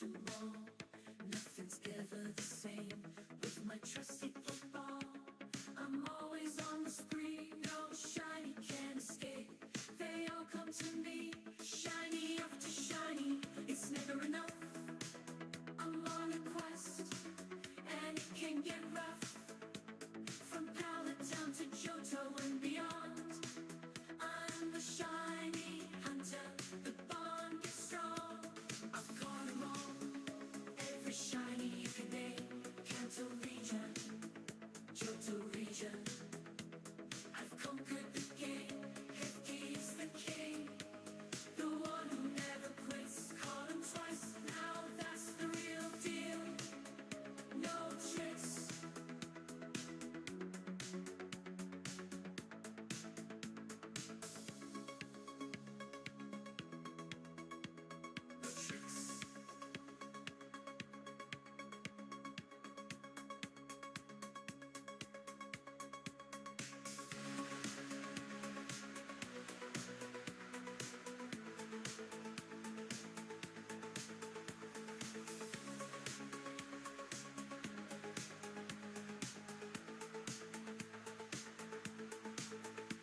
untouchable. Nothing's ever the same with my trusty football. I'm always on the spree, no shiny can escape. They all come to me, shiny after shiny. It's never enough. I'm on a quest, and it can get rough. From pallet down to Johto and beyond. I'm the shiny hunter, the bond gets strong. I've caught 'em all, every shiny you can name. Kanto region, Johto region. I've conquered the game, Hefty is the king. The one who never quits, caught him twice, now that's the real deal. No tricks.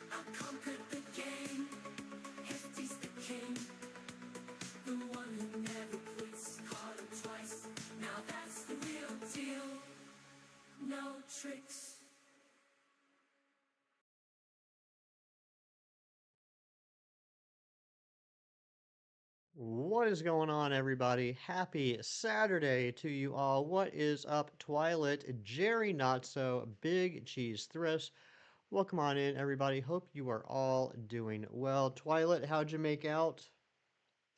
I've conquered the game, Hefty's the king. The one who never quits, caught him twice, now that's the real deal. No tricks. What is going on, everybody? Happy Saturday to you all. What is up, Twilight, Jerry Not So, Big Cheese Thrifts? Welcome on in, everybody. Hope you are all doing well. Twilight, how'd you make out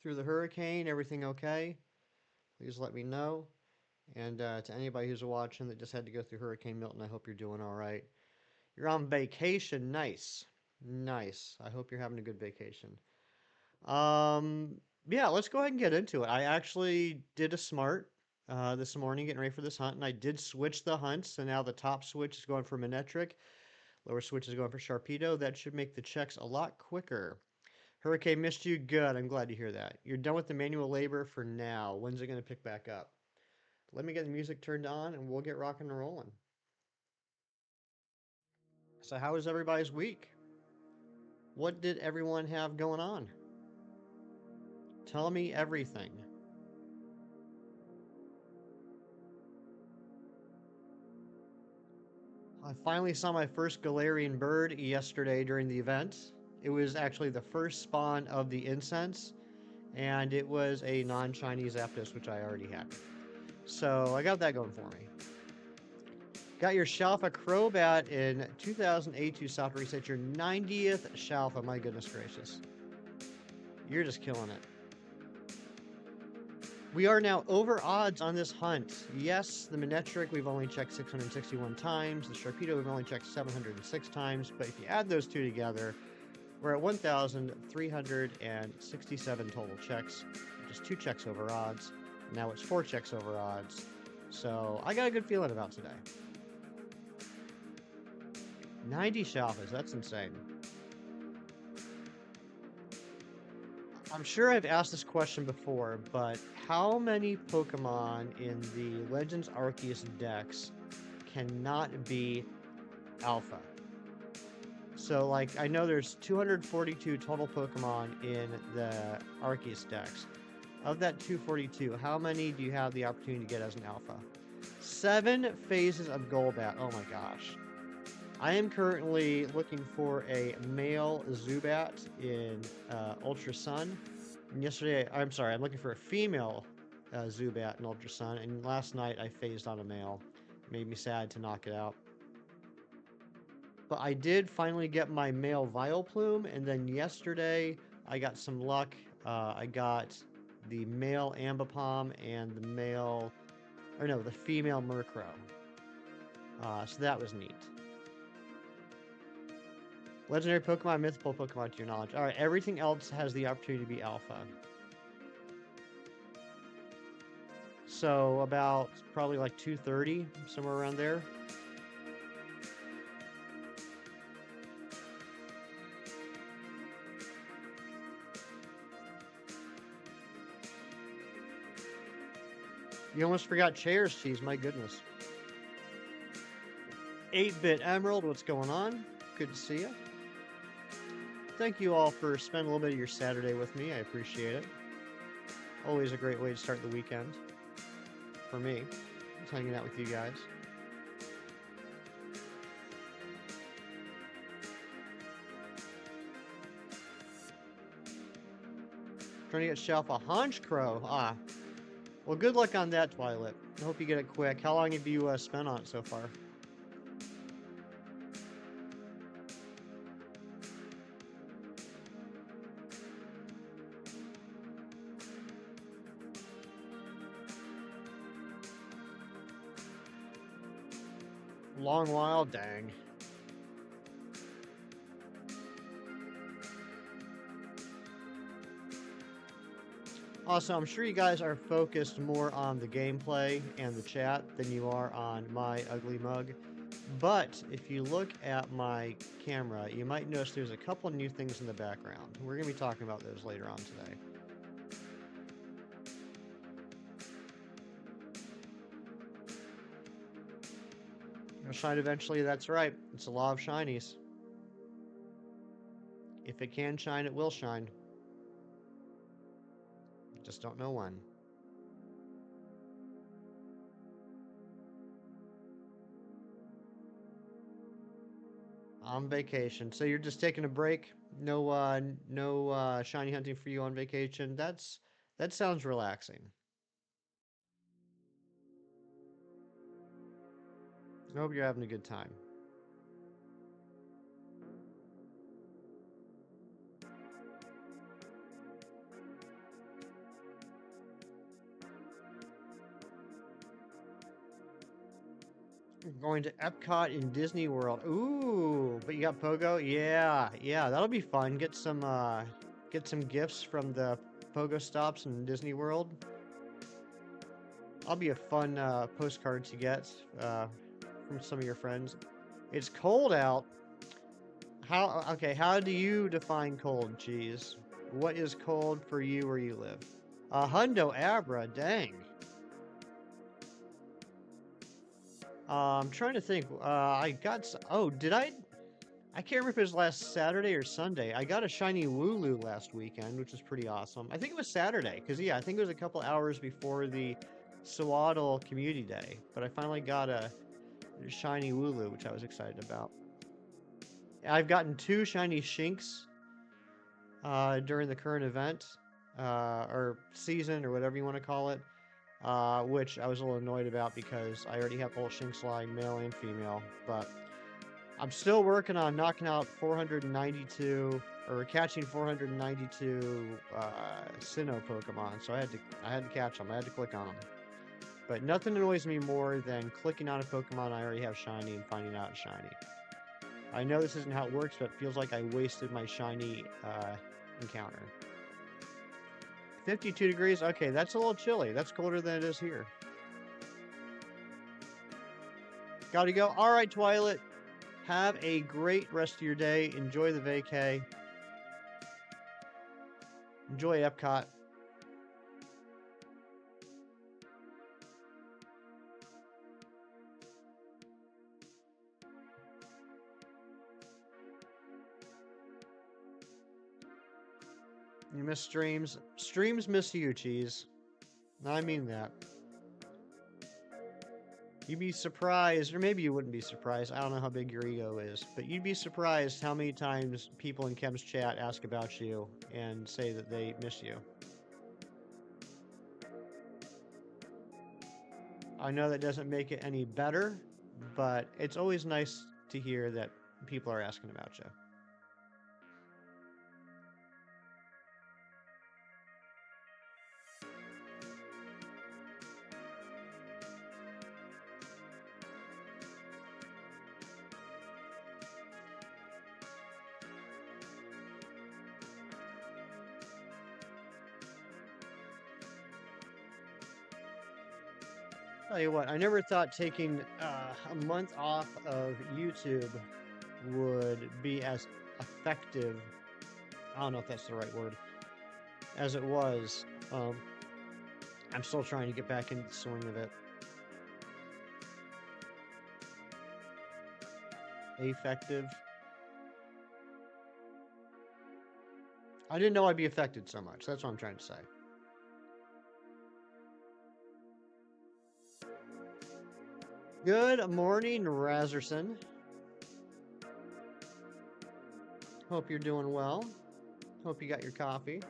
through the hurricane? Everything okay? Please let me know. And to anybody who's watching that just had to go through Hurricane Milton, I hope you're doing all right. You're on vacation. Nice. Nice. I hope you're having a good vacation. Yeah, let's go ahead and get into it. I actually did a smart this morning getting ready for this hunt, and I did switch the hunts, so now the top switch is going for MANECTRIC, lower switch is going for SHARPEDO. That should make the checks a lot quicker. Hurricane missed you? Good, I'm glad to hear that. You're done with the manual labor for now. When's it going to pick back up? Let me get the music turned on, and we'll get rocking and rolling. So how was everybody's week? What did everyone have going on? Tell me everything. I finally saw my first Galarian bird yesterday during the event. It was actually the first spawn of the incense, and it was a non-Chinese Zapdos, which I already had. So I got that going for me. Got your Shalfa Crobat in 2008 South Reset, your 90th Shalfa, my goodness gracious. You're just killing it. We are now over odds on this hunt. Yes, the MANECTRIC we've only checked 661 times. The SHARPEDO we've only checked 706 times. But if you add those two together, we're at 1,367 total checks. Just 2 checks over odds. Now it's 4 checks over odds. So I got a good feeling about today. 90 Shalfas, that's insane. I'm sure I've asked this question before, but how many Pokemon in the Legends Arceus dex cannot be Alpha? So, like, I know there's 242 total Pokemon in the Arceus dex. Of that 242, how many do you have the opportunity to get as an Alpha? 7 phases of Golbat. Oh my gosh. I am currently looking for a male Zubat in Ultra Sun. And yesterday, I'm sorry, I'm looking for a female Zubat in Ultra Sun. And last night I phased on a male. It made me sad to knock it out. But I did finally get my male Vileplume. And then yesterday I got some luck. I got the male Ambipom and the male, or no, the female Murkrow. So that was neat. Legendary Pokemon, mythical Pokemon to your knowledge. Alright, everything else has the opportunity to be Alpha. So about probably like 230, somewhere around there. You almost forgot chairs, cheese. My goodness. 8-Bit Emerald, what's going on? Good to see you. Thank you all for spending a little bit of your Saturday with me. I appreciate it. Always a great way to start the weekend. For me, just hanging out with you guys. Trying to get Shelf a Hunch Crow. Ah. Well, good luck on that, Twilight. I hope you get it quick. How long have you spent on it so far? Long while? Dang. Also, I'm sure you guys are focused more on the gameplay and the chat than you are on my ugly mug. But if you look at my camera, you might notice there's a couple new things in the background. We're going to be talking about those later on today. It'll shine eventually, that's right. It's the law of shinies. If it can shine, it will shine. Just don't know when. On vacation. So you're just taking a break? No shiny hunting for you on vacation? That sounds relaxing. I hope you're having a good time. Going to Epcot in Disney World. Ooh, but you got Pogo? Yeah, that'll be fun. Get some gifts from the Pogo stops in Disney World. That'll be a fun postcard to get from some of your friends. It's cold out. How do you define cold, cheese? What is cold for you where you live? Hundo Abra, dang. I'm trying to think. Did I? I can't remember if it was last Saturday or Sunday. I got a shiny Wooloo last weekend, which was pretty awesome. I think it was Saturday, because yeah, I think it was a couple hours before the Swaddle Community Day. But I finally got a shiny Wooloo, which I was excited about. I've gotten 2 shiny Shinx during the current event, or season, or whatever you want to call it. Which I was a little annoyed about because I already have both Shinx line, male and female. But I'm still working on knocking out 492, or catching 492 Sinnoh Pokemon. So I had to catch them. I had to click on them. But nothing annoys me more than clicking on a Pokemon I already have shiny and finding out it's shiny. I know this isn't how it works, but it feels like I wasted my shiny encounter. 52 degrees? Okay, that's a little chilly. That's colder than it is here. Gotta go. All right, Twilight. Have a great rest of your day. Enjoy the vacay. Enjoy Epcot. You miss streams? Streams miss you, cheese. I mean that. You'd be surprised, or maybe you wouldn't be surprised. I don't know how big your ego is, but you'd be surprised how many times people in Chem's chat ask about you and say that they miss you. I know that doesn't make it any better, but it's always nice to hear that people are asking about you. Tell you what, I never thought taking a month off of YouTube would be as effective, I don't know if that's the right word, as it was. I'm still trying to get back into the swing of it. Effective. I didn't know I'd be affected so much. That's what I'm trying to say. Good morning, Razerson. Hope you're doing well. Hope you got your coffee.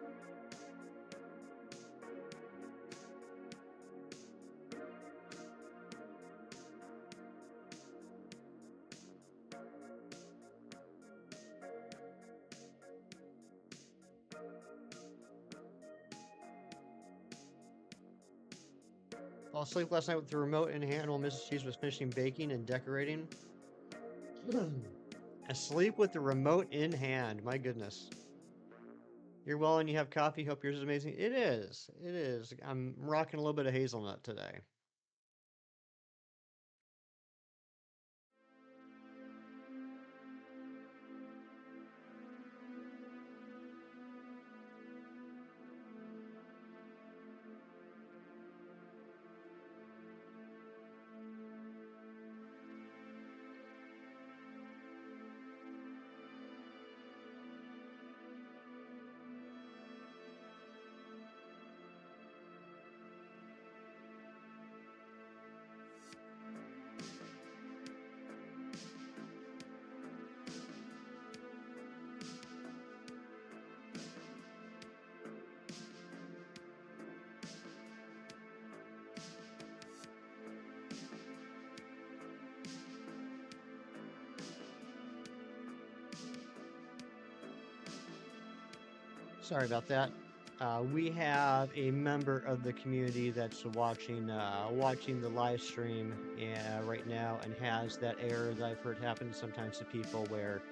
Fall asleep last night with the remote in hand while Mrs. Cheese was finishing baking and decorating. Asleep with the remote in hand. My goodness. You're well and you have coffee. Hope yours is amazing. It is. It is. I'm rocking a little bit of hazelnut today. Sorry about that. We have a member of the community that's watching the live stream right now and has that error that I've heard happen sometimes to people where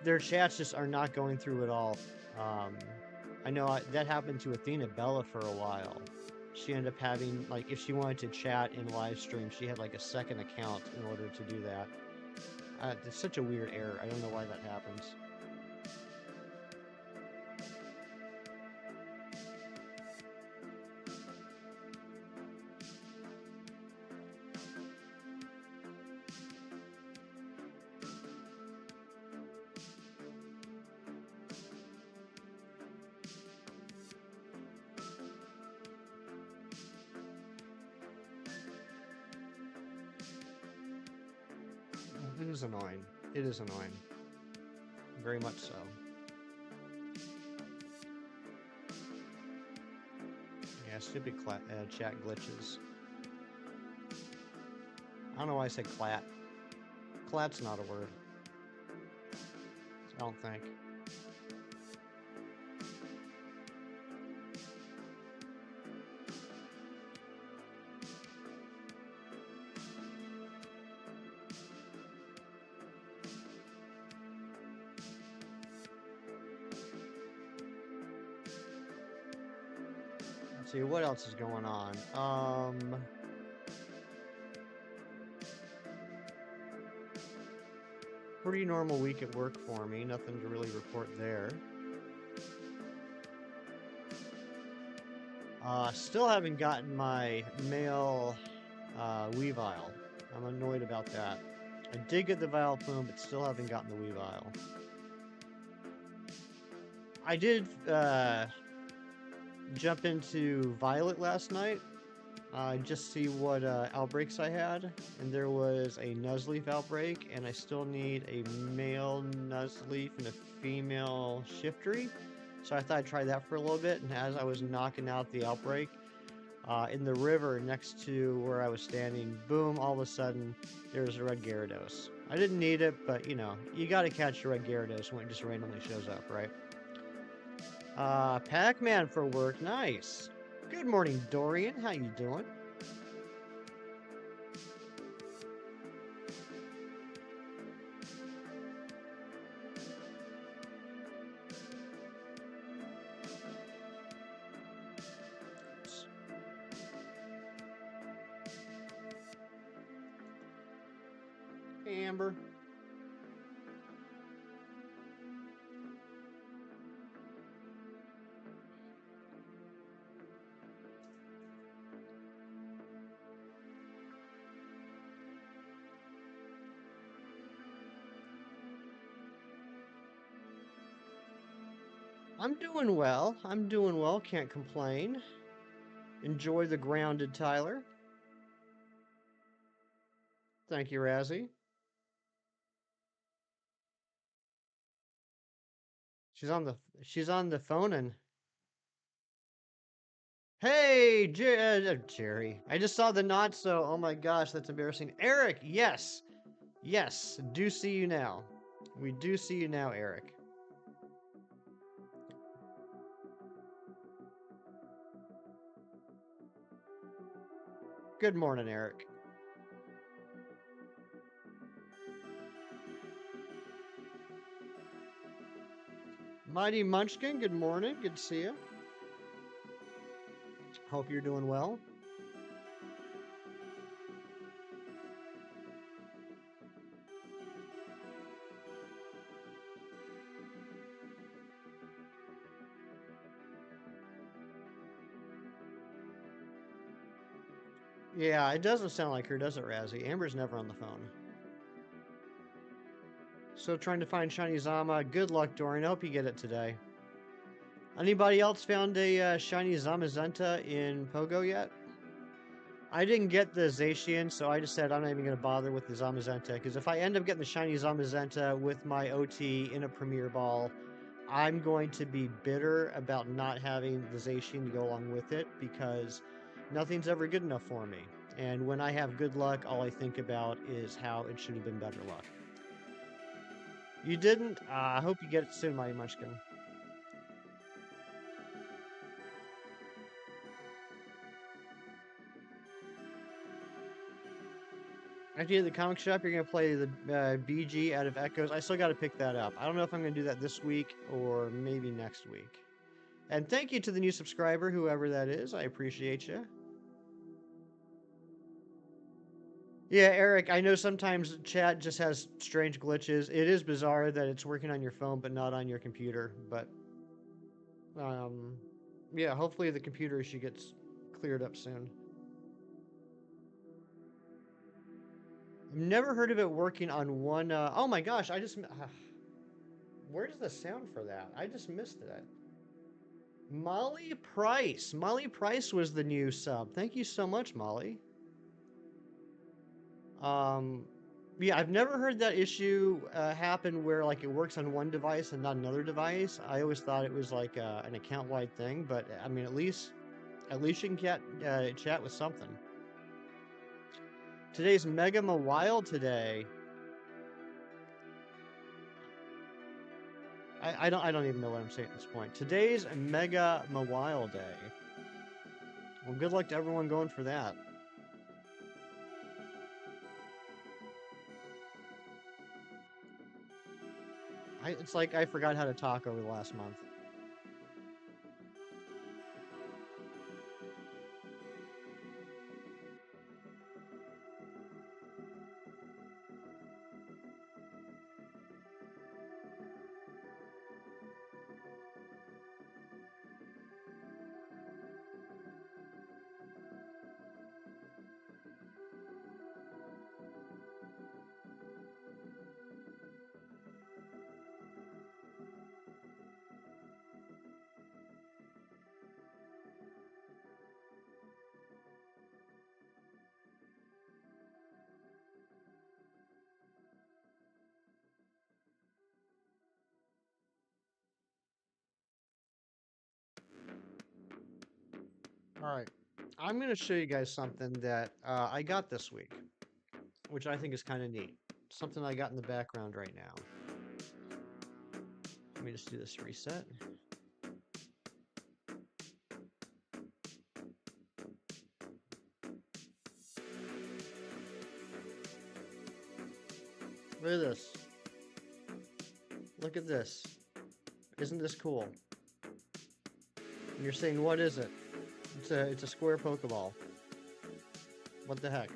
their chats just are not going through at all. I know that happened to Athena Bella for a while. She ended up having, like, if she wanted to chat in live stream, she had like a second account in order to do that. It's such a weird error. I don't know why that happens. It is annoying. It is annoying. Very much so. Yeah, stupid chat glitches. I don't know why I said clat. Clat's not a word. I don't think. Let's see, what else is going on? Pretty normal week at work for me. Nothing to really report there. Still haven't gotten my mail Weavile. I'm annoyed about that. I did get the Vile Plume, but still haven't gotten the Weavile. I did jump into Violet last night, just see what outbreaks I had, and there was a Nuzleaf outbreak, and I still need a male Nuzleaf and a female Shiftry, so I thought I'd try that for a little bit, and as I was knocking out the outbreak, in the river next to where I was standing, boom, all of a sudden, there was a red Gyarados. I didn't need it, but, you know, you gotta catch a red Gyarados when it just randomly shows up, right? Pac-Man for work, nice. Good morning, Dorian, how you doing? Amber. I'm doing well. I'm doing well. Can't complain. Enjoy the grounded, Tyler. Thank you, Razzie. She's on the phone and hey, Jerry. I just saw the not so. Oh my gosh, that's embarrassing. Eric, yes. Yes, do see you now. We do see you now, Eric. Good morning, Eric. Mighty Munchkin, good morning. Good to see you. Hope you're doing well. Yeah, it doesn't sound like her, does it, Razzie? Amber's never on the phone. So trying to find Shiny Zama. Good luck, Dorian. I hope you get it today. Anybody else found a Shiny Zamazenta in Pogo yet? I didn't get the Zacian, so I just said I'm not even going to bother with the Zamazenta, because if I end up getting the Shiny Zamazenta with my OT in a Premier Ball, I'm going to be bitter about not having the Zacian to go along with it, because nothing's ever good enough for me. And when I have good luck, all I think about is how it should have been better luck. You didn't? I hope you get it soon, Mighty Munchkin. After you hit the comic shop, you're going to play the BG out of Echoes. I still got to pick that up. I don't know if I'm going to do that this week or maybe next week. And thank you to the new subscriber, whoever that is. I appreciate you. Yeah, Eric, I know sometimes chat just has strange glitches. It is bizarre that it's working on your phone but not on your computer. But, yeah, hopefully the computer issue gets cleared up soon. I've never heard of it working on one. Oh my gosh, I just. Where's the sound for that? I just missed it. Molly Price. Molly Price was the new sub. Thank you so much, Molly. Yeah, I've never heard that issue happen where like it works on one device and not another device. I always thought it was like an account-wide thing, but I mean, at least you can chat with something. Today's Mega Mawile today. I don't even know what I'm saying at this point. Today's Mega Mawile Day. Well, good luck to everyone going for that. It's like I forgot how to talk over the last month. All right, I'm going to show you guys something that I got this week, which I think is kind of neat. Something I got in the background right now. Let me just do this reset. Look at this. Look at this. Isn't this cool? And you're saying, what is it? It's a square Pokeball. What the heck?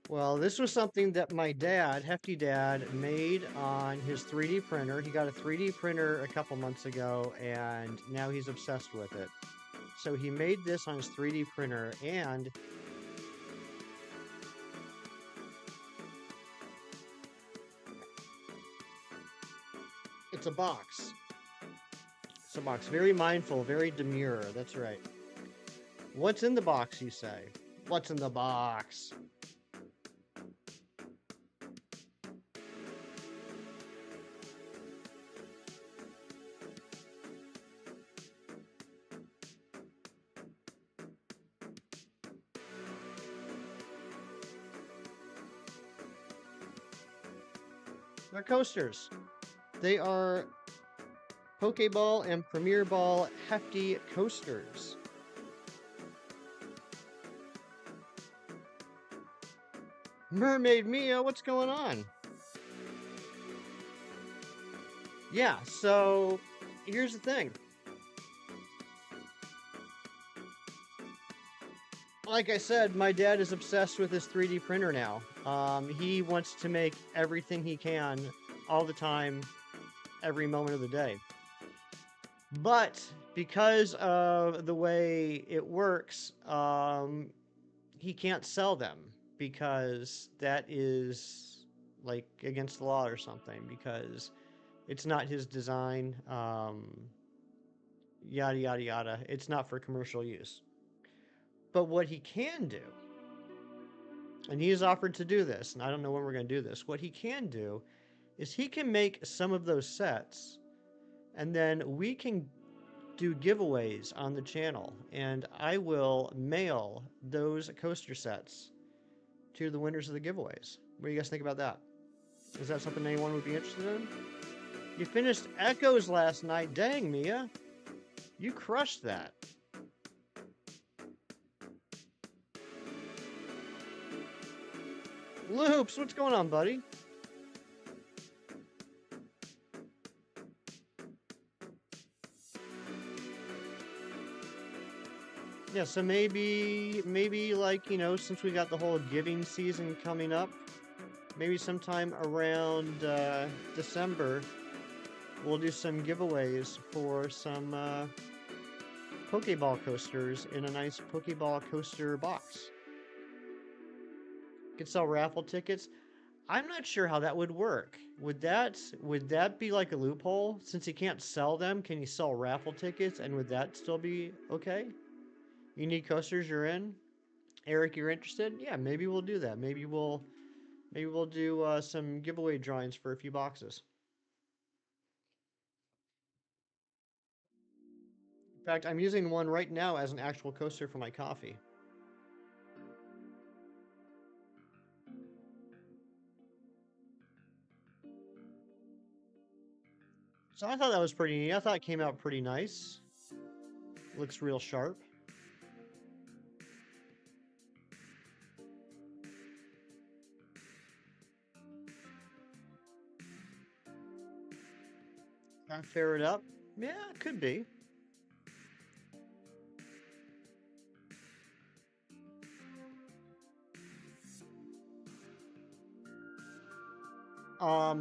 Well, this was something that my dad, Hefty Dad, made on his 3D printer. He got a 3D printer a couple months ago, and now he's obsessed with it. So he made this on his 3D printer, and it's a box. the box? Very mindful, very demure. That's right. What's in the box, you say? What's in the box? They're coasters. They are Pokeball and Premier Ball hefty coasters. Mermaid Mia, what's going on? Yeah, so here's the thing. Like I said, my dad is obsessed with his 3D printer now. He wants to make everything he can all the time, every moment of the day. But because of the way it works, he can't sell them because that is like against the law or something, because it's not his design, yada yada yada. It's not for commercial use. But what he can do, and he has offered to do this, and I don't know when we're going to do this, what he can do is he can make some of those sets, and then we can do giveaways on the channel, and I will mail those coaster sets to the winners of the giveaways. What do you guys think about that? Is that something anyone would be interested in? You finished Echoes last night. Dang, Mia. You crushed that. Loops, what's going on, buddy? Yeah, so maybe like, you know, since we got the whole giving season coming up, maybe sometime around December, we'll do some giveaways for some Pokeball coasters in a nice Pokeball coaster box. Could sell raffle tickets. I'm not sure how that would work. Would that be like a loophole? Since he can't sell them, can he sell raffle tickets, and would that still be okay? You need coasters, you're in. Eric, you're interested? Yeah, maybe we'll do that. Maybe we'll do some giveaway drawings for a few boxes. In fact, I'm using one right now as an actual coaster for my coffee. So I thought that was pretty neat. I thought it came out pretty nice. Looks real sharp. Can I fair it up? Yeah, it could be.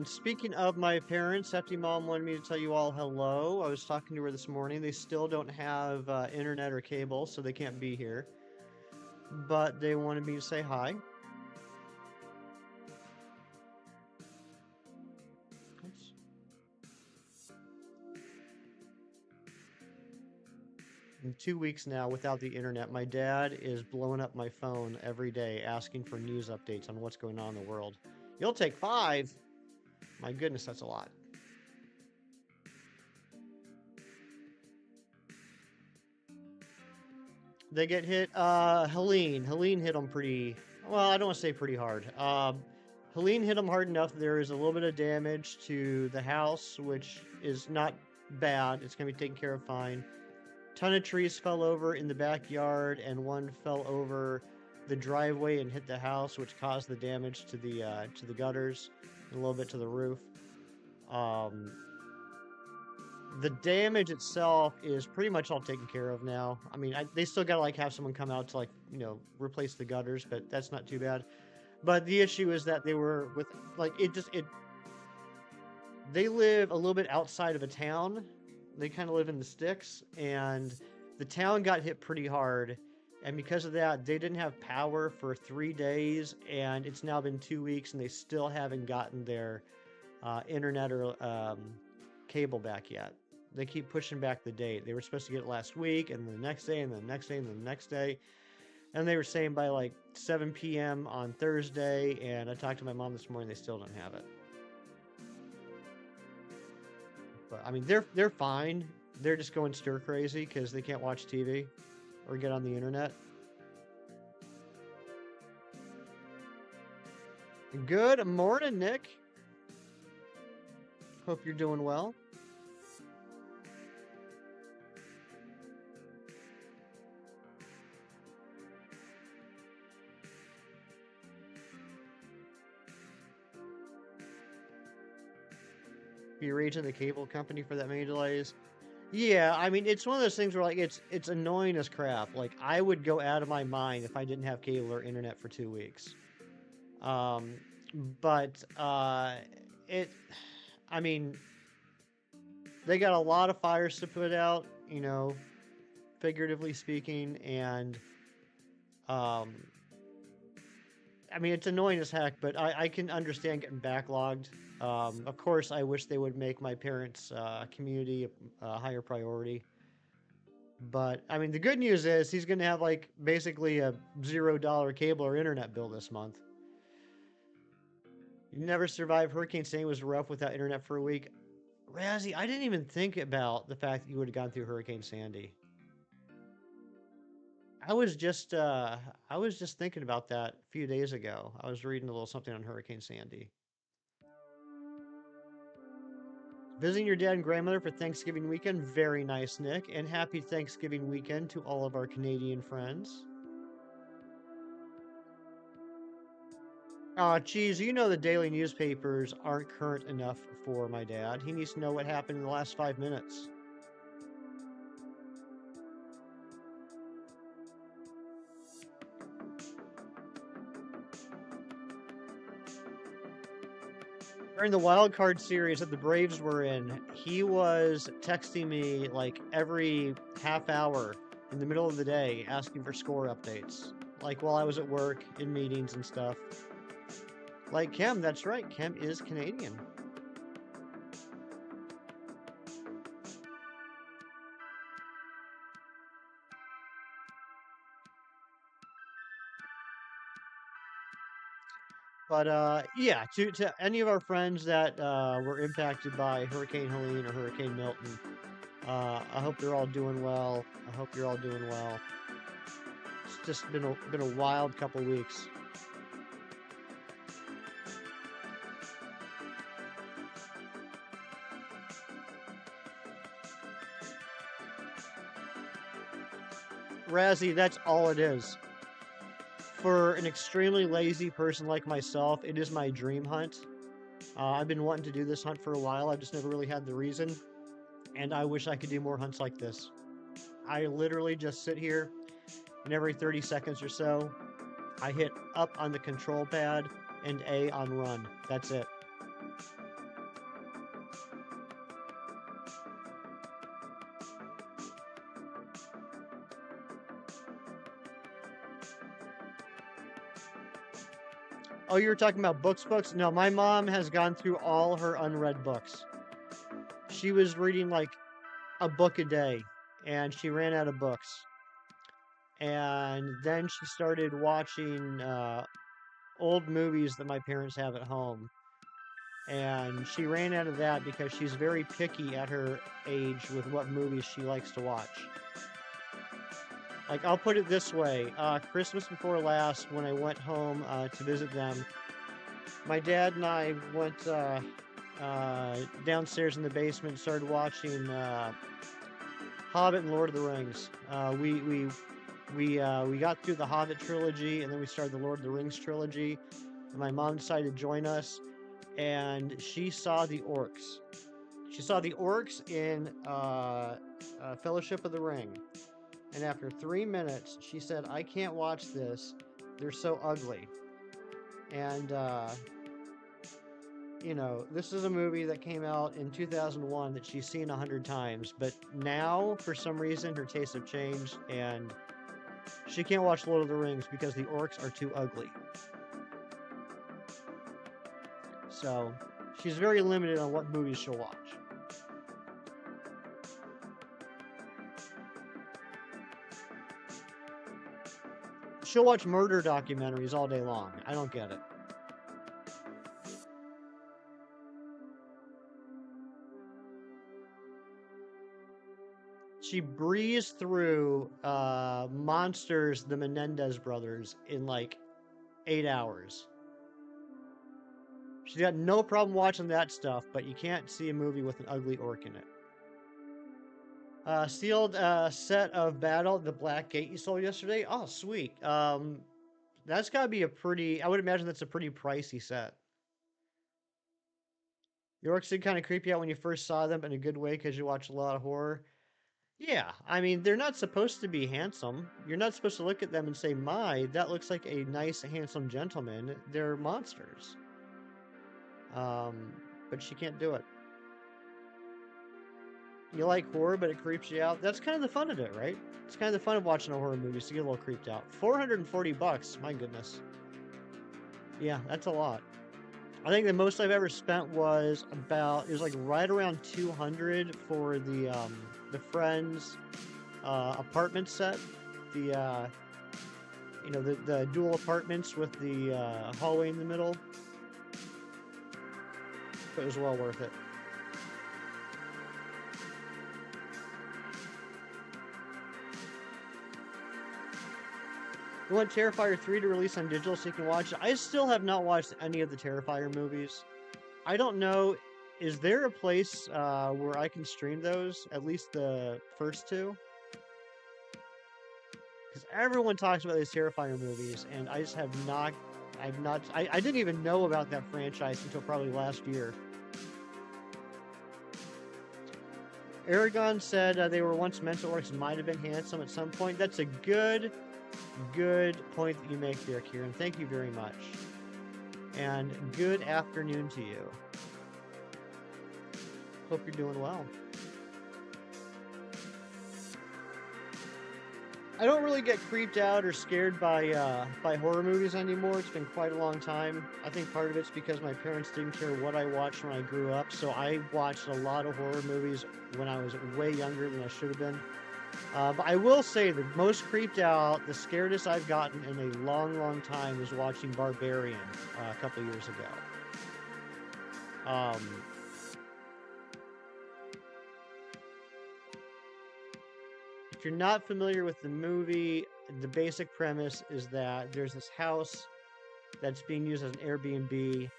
Speaking of my parents, Hefty Mom wanted me to tell you all hello. I was talking to her this morning. They still don't have internet or cable, so they can't be here. But they wanted me to say hi. Oops. In 2 weeks now without the internet, my dad is blowing up my phone every day asking for news updates on what's going on in the world. You'll take 5? My goodness, that's a lot. They get hit. Helene hit them pretty... Well, I don't want to say pretty hard. Helene hit them hard enough. There is a little bit of damage to the house, which is not bad. It's going to be taken care of fine. Ton of trees fell over in the backyard, and one fell over the driveway and hit the house, which caused the damage to the gutters and a little bit to the roof. The damage itself is pretty much all taken care of now. I mean, they still gotta like have someone come out to like, you know, replace the gutters, but that's not too bad. But the issue is that they were with like they live a little bit outside of a town. They kind of live in the sticks, and the town got hit pretty hard. And because of that, they didn't have power for 3 days, and it's now been 2 weeks, and they still haven't gotten their internet or cable back yet. they keep pushing back the date. They were supposed to get it last week, and the next day, and the next day, and the next day. And they were saying by like 7 p.m. on Thursday, and I talked to my mom this morning, they still don't have it. But I mean, they're fine. They're just going stir crazy because they can't watch TV or get on the internet. Good morning, Nick. Hope you're doing well. Be raging the cable company for that many delays. Yeah, I mean, it's one of those things where like it's annoying as crap. Like I would go out of my mind if I didn't have cable or internet for 2 weeks. But I mean, they got a lot of fires to put out, you know, figuratively speaking, and I mean, it's annoying as heck, but I can understand getting backlogged. Of course, I wish they would make my parents' community a higher priority. But, I mean, the good news is he's going to have, like, basically a $0 cable or internet bill this month. You never survived Hurricane Sandy was rough without internet for a week. Razzie, I didn't even think about the fact that you would have gone through Hurricane Sandy. I was just thinking about that a few days ago. I was reading a little something on Hurricane Sandy. Visiting your dad and grandmother for Thanksgiving weekend. Very nice, Nick. And happy Thanksgiving weekend to all of our Canadian friends. Geez, you know the daily newspapers aren't current enough for my dad. He needs to know what happened in the last 5 minutes. During the wild card series that the Braves were in, he was texting me like every half hour in the middle of the day asking for score updates. Like while I was at work, in meetings and stuff. Like Kem, that's right, Kem is Canadian. But yeah, to any of our friends that were impacted by Hurricane Helene or Hurricane Milton, I hope they're all doing well. I hope you're all doing well. It's just been a wild couple weeks. Razzie, that's all it is. For an extremely lazy person like myself, it is my dream hunt. I've been wanting to do this hunt for a while. I've just never really had the reason. And I wish I could do more hunts like this. I literally just sit here, and every 30 seconds or so, I hit up on the control pad and A on run. That's it. Oh, you were talking about books? No, my mom has gone through all her unread books. She was reading like a book a day, and she ran out of books. And then she started watching old movies that my parents have at home. And she ran out of that because she's very picky at her age with what movies she likes to watch. Like, I'll put it this way. Christmas before last, when I went home to visit them, my dad and I went downstairs in the basement and started watching Hobbit and Lord of the Rings. We got through the Hobbit trilogy, and then we started the Lord of the Rings trilogy. And my mom decided to join us, and she saw the orcs. She saw the orcs in Fellowship of the Ring. And after 3 minutes, she said, I can't watch this. They're so ugly. And, you know, this is a movie that came out in 2001 that she's seen 100 times. But now, for some reason, her tastes have changed. And she can't watch Lord of the Rings because the orcs are too ugly. So, she's very limited on what movies she'll watch. she'll watch murder documentaries all day long. I don't get it. She breezed through Monsters, the Menendez brothers, in like 8 hours. She's got no problem watching that stuff, but you can't see a movie with an ugly orc in it. Sealed set of Battle, the Black Gate you sold yesterday. Oh, sweet. That's gotta be a pretty, I would imagine that's a pretty pricey set. The orcs did kind of creep you out when you first saw them, in a good way, because you watch a lot of horror. Yeah, I mean, they're not supposed to be handsome. You're not supposed to look at them and say, my, that looks like a nice, handsome gentleman. They're monsters. But she can't do it. You like horror, but it creeps you out. That's kind of the fun of it, right? It's kind of the fun of watching a horror movie, to get a little creeped out. $440, my goodness. Yeah, that's a lot. I think the most I've ever spent was about, it was like right around 200 for the Friends apartment set. The, you know, the dual apartments with the hallway in the middle. But it was well worth it. We want Terrifier 3 to release on digital so you can watch it. I still have not watched any of the Terrifier movies. I don't know, is there a place where I can stream those? At least the first two? Because everyone talks about these Terrifier movies, and I just have not... I didn't even know about that franchise until probably last year. Aragon said they were once mental orcs and might have been handsome at some point. That's a good point that you make there, Kieran. Thank you very much. And good afternoon to you. Hope you're doing well. I don't really get creeped out or scared by horror movies anymore. It's been quite a long time. I think part of it's because my parents didn't care what I watched when I grew up, so I watched a lot of horror movies when I was way younger than I should have been. But I will say the most creeped out, the scaredest I've gotten in a long, long time was watching Barbarian a couple years ago. If you're not familiar with the movie, the basic premise is that there's this house that's being used as an Airbnb,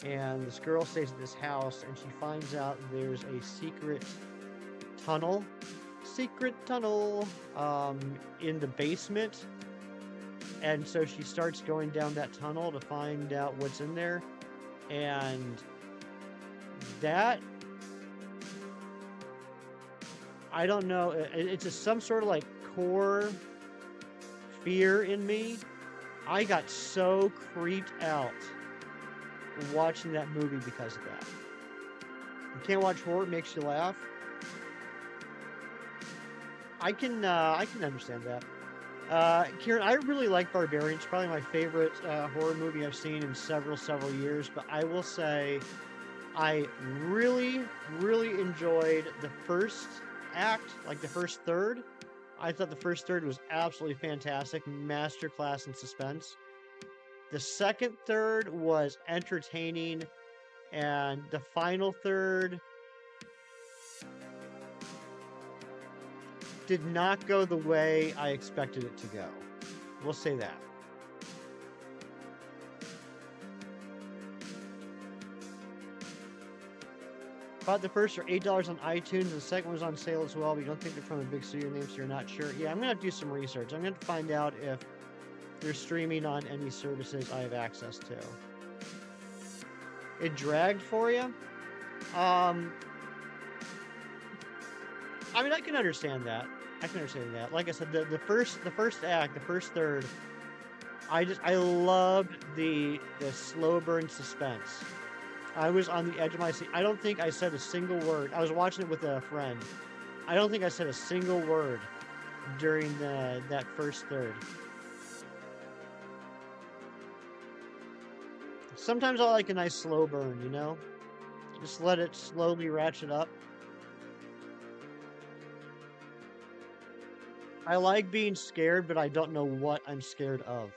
and this girl stays at this house, and she finds out there's a secret tunnel in the basement, and so she starts going down that tunnel to find out what's in there, and that, I don't know, it's just some sort of like core fear in me. I got so creeped out watching that movie because of that. You can't watch horror, it makes you laugh. I can understand that. Kieran, I really like Barbarian. It's probably my favorite horror movie I've seen in several years, but I will say I really enjoyed the first act, like the first third. I thought the first third was absolutely fantastic, masterclass in suspense. The second third was entertaining, and the final third did not go the way I expected it to go. We'll say that. Bought the first for $8 on iTunes, and the second was on sale as well, but you don't think they're from a big studio name, so you're not sure. Yeah, I'm going to have to do some research. I'm going to find out if they're streaming on any services I have access to. It dragged for you? I mean, I can understand that. Like I said, the first act, the first third, I loved the slow burn suspense. I was on the edge of my seat. I don't think I said a single word. I was watching it with a friend. I don't think I said a single word during that first third. Sometimes I like a nice slow burn, you know? Just let it slowly ratchet up. I like being scared, but I don't know what I'm scared of.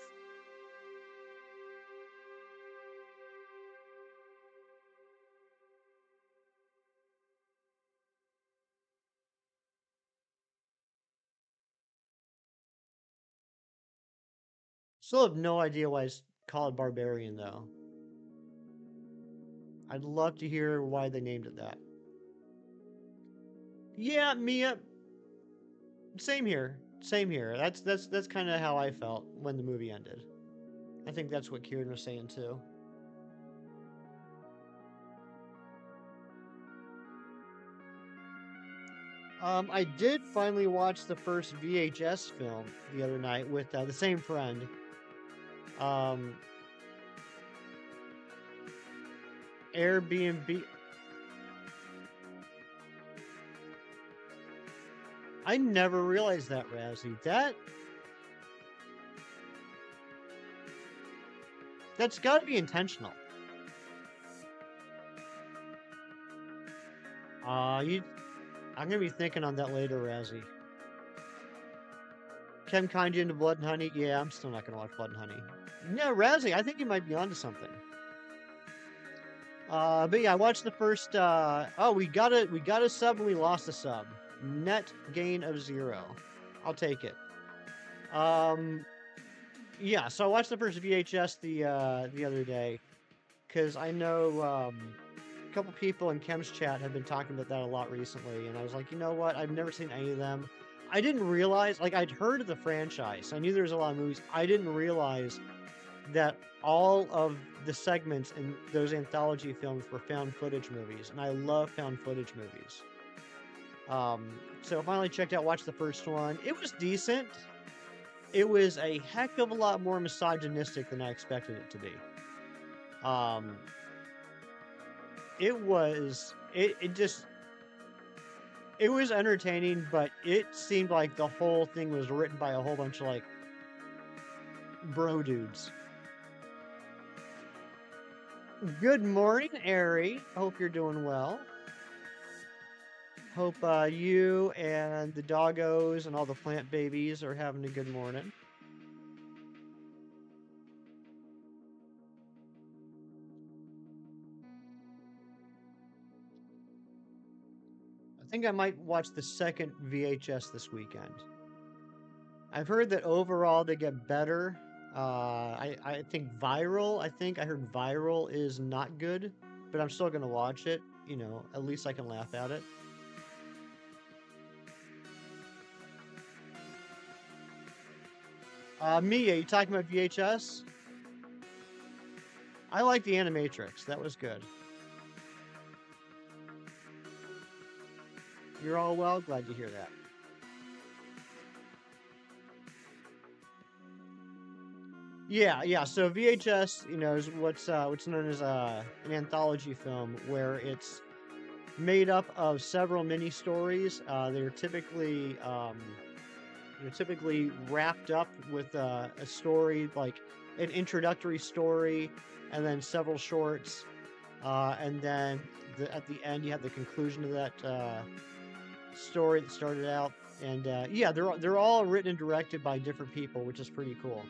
Still have no idea why it's called Barbarian, though. I'd love to hear why they named it that. Yeah, Mia. Same here. Same here. That's kind of how I felt when the movie ended. I think that's what Kieran was saying too. I did finally watch the first VHS film the other night with the same friend. Um, Airbnb. I never realized that, Razzie. That's got to be intentional. I'm gonna be thinking on that later, Razzie. Kem kind you into Blood and Honey? Yeah, I'm still not gonna watch Blood and Honey. Yeah, Razzie, I think you might be onto something. But yeah, I watched the first. Oh, we got a sub and we lost a sub. Net gain of 0. I'll take it. Yeah. So I watched the first VHS the other day, because I know a couple people in Kem's chat have been talking about that a lot recently, and I was like, you know what? I've never seen any of them. I didn't realize, like, I'd heard of the franchise. I knew there was a lot of movies. I didn't realize that all of the segments in those anthology films were found footage movies, and I love found footage movies. So finally checked out, watched the first one. It was decent. It was a heck of a lot more misogynistic than I expected it to be. It was entertaining, but it seemed like the whole thing was written by a whole bunch of like bro dudes. Good morning, Ari. Hope you're doing well. Hope you and the doggos and all the plant babies are having a good morning. I think I might watch the second VHS this weekend. I've heard that overall they get better. I think Viral, I heard Viral is not good, but I'm still going to watch it. You know, at least I can laugh at it. Mia, you talking about VHS? I like the Animatrix. That was good. You're all well. Glad to hear that. Yeah. So VHS, you know, is what's known as an anthology film, where it's made up of several mini stories. They're typically wrapped up with a story, like an introductory story, and then several shorts, and then at the end you have the conclusion of that story that started out. And yeah, they're all written and directed by different people, which is pretty cool.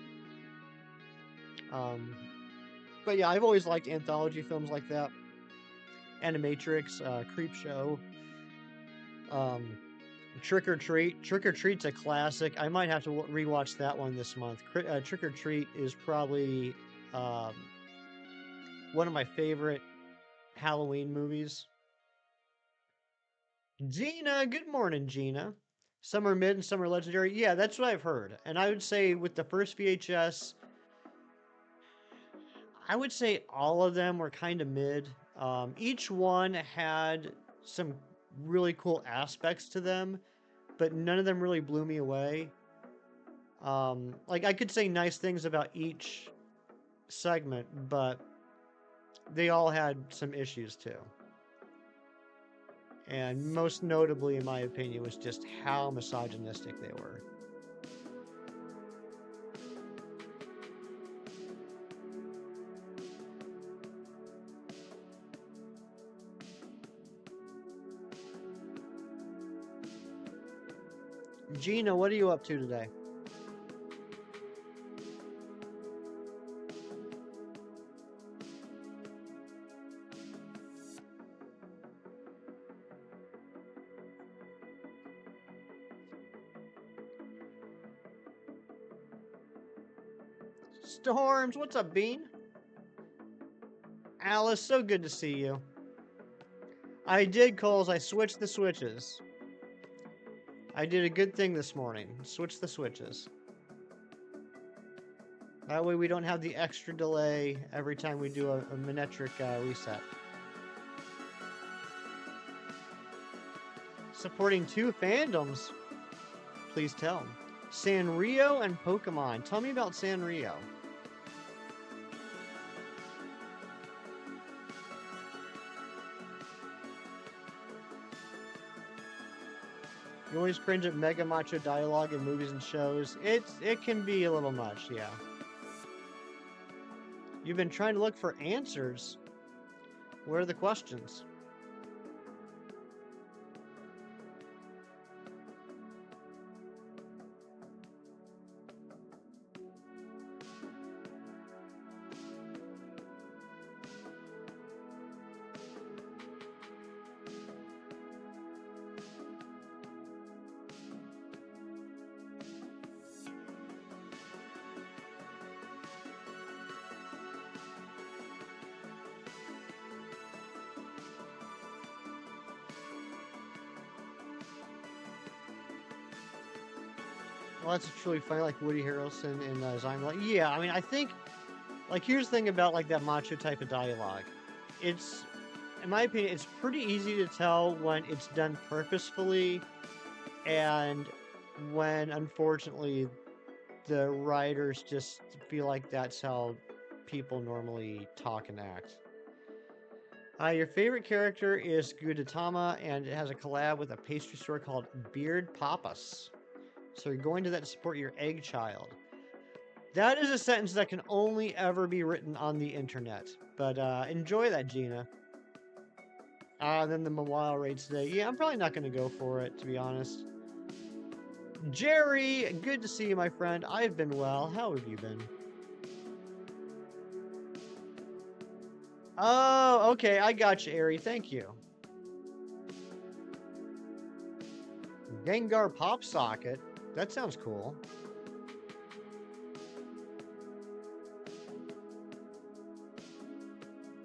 But yeah, I've always liked anthology films like that. Animatrix, Creepshow, Trick or Treat. Trick or Treat's a classic. I might have to rewatch that one this month. Trick or Treat is probably one of my favorite Halloween movies. Gina, good morning, Gina. Some are mid and some are legendary. Yeah, that's what I've heard. And I would say with the first VHS, I would say all of them were kind of mid. Each one had some really cool aspects to them, but none of them really blew me away. Like, I could say nice things about each segment, but they all had some issues too. And most notably, in my opinion, was just how misogynistic they were. Gina, what are you up to today? Storms, what's up, Bean? Alice, so good to see you. I did, Coles. I switched the switches. I did a good thing this morning. Switch the switches. That way we don't have the extra delay every time we do a MANECTRIC reset. Supporting 2 fandoms. Please tell. Sanrio and Pokemon. Tell me about Sanrio. You always cringe at mega macho dialogue in movies and shows. It can be a little much, yeah. You've been trying to look for answers. Where are the questions? Well, that's truly funny, like Woody Harrelson and Zyme. Like, yeah, I mean, I think, like, here's the thing about, like, that macho type of dialogue. It's, in my opinion, it's pretty easy to tell when it's done purposefully and when, unfortunately, the writers just feel like that's how people normally talk and act. Your favorite character is Gudetama, and it has a collab with a pastry store called Beard Papas. So you're going to that to support your egg child. That is a sentence that can only ever be written on the internet. But enjoy that, Gina. Then the mobile rate today. Yeah, I'm probably not going to go for it, to be honest. Jerry, good to see you, my friend. I've been well. How have you been? Oh, okay. I got you, Ari. Thank you. Gengar Pop Socket. That sounds cool.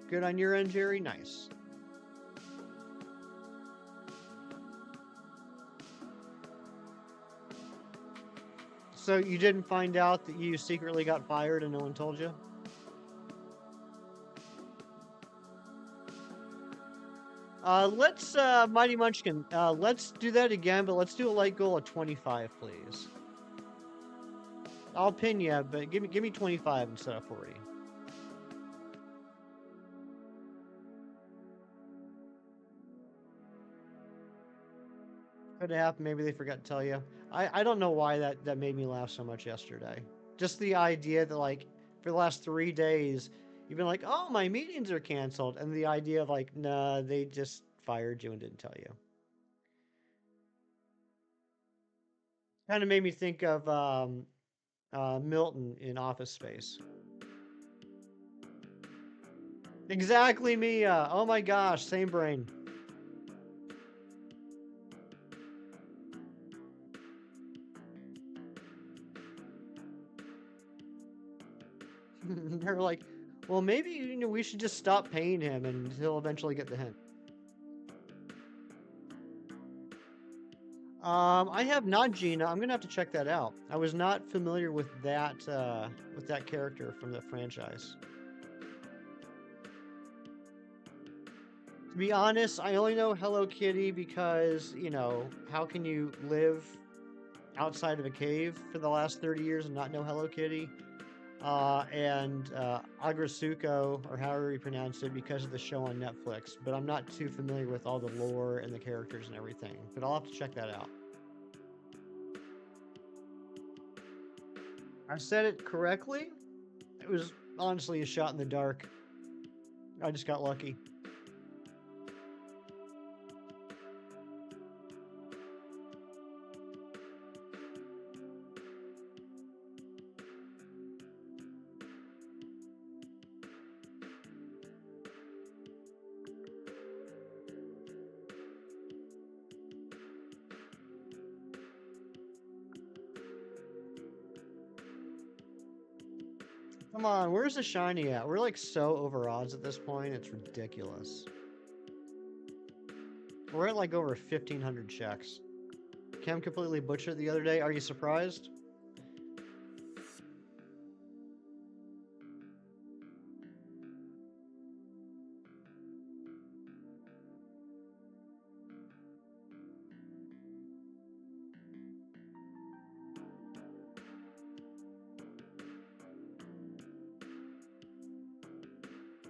Good on your end, Jerry. Nice. So you didn't find out that you secretly got fired and no one told you? Let's, Mighty Munchkin, let's do that again, but let's do a light goal of 25, please. I'll pin you, but give me 25 instead of 40. Could have happened, maybe they forgot to tell you. I don't know why that made me laugh so much yesterday. Just the idea that, like, for the last 3 days, you've been like, oh, my meetings are canceled. And the idea of, like, nah, they just fired you and didn't tell you. Kind of made me think of Milton in Office Space. Exactly, Mia. Oh my gosh, same brain. They're like, well, maybe we should just stop paying him and he'll eventually get the hint. I have not, Gina. I'm gonna have to check that out. I was not familiar with that character from the franchise. To be honest, I only know Hello Kitty because, you know, how can you live outside of a cave for the last 30 years and not know Hello Kitty? And Agrasuko, or however you pronounce it, because of the show on Netflix. But I'm not too familiar with all the lore and the characters and everything. But I'll have to check that out. I said it correctly? It was honestly a shot in the dark. I just got lucky. Come on, where's the shiny at? We're like so over odds at this point, it's ridiculous. We're at like over 1,500 checks. Cam completely butchered the other day. Are you surprised?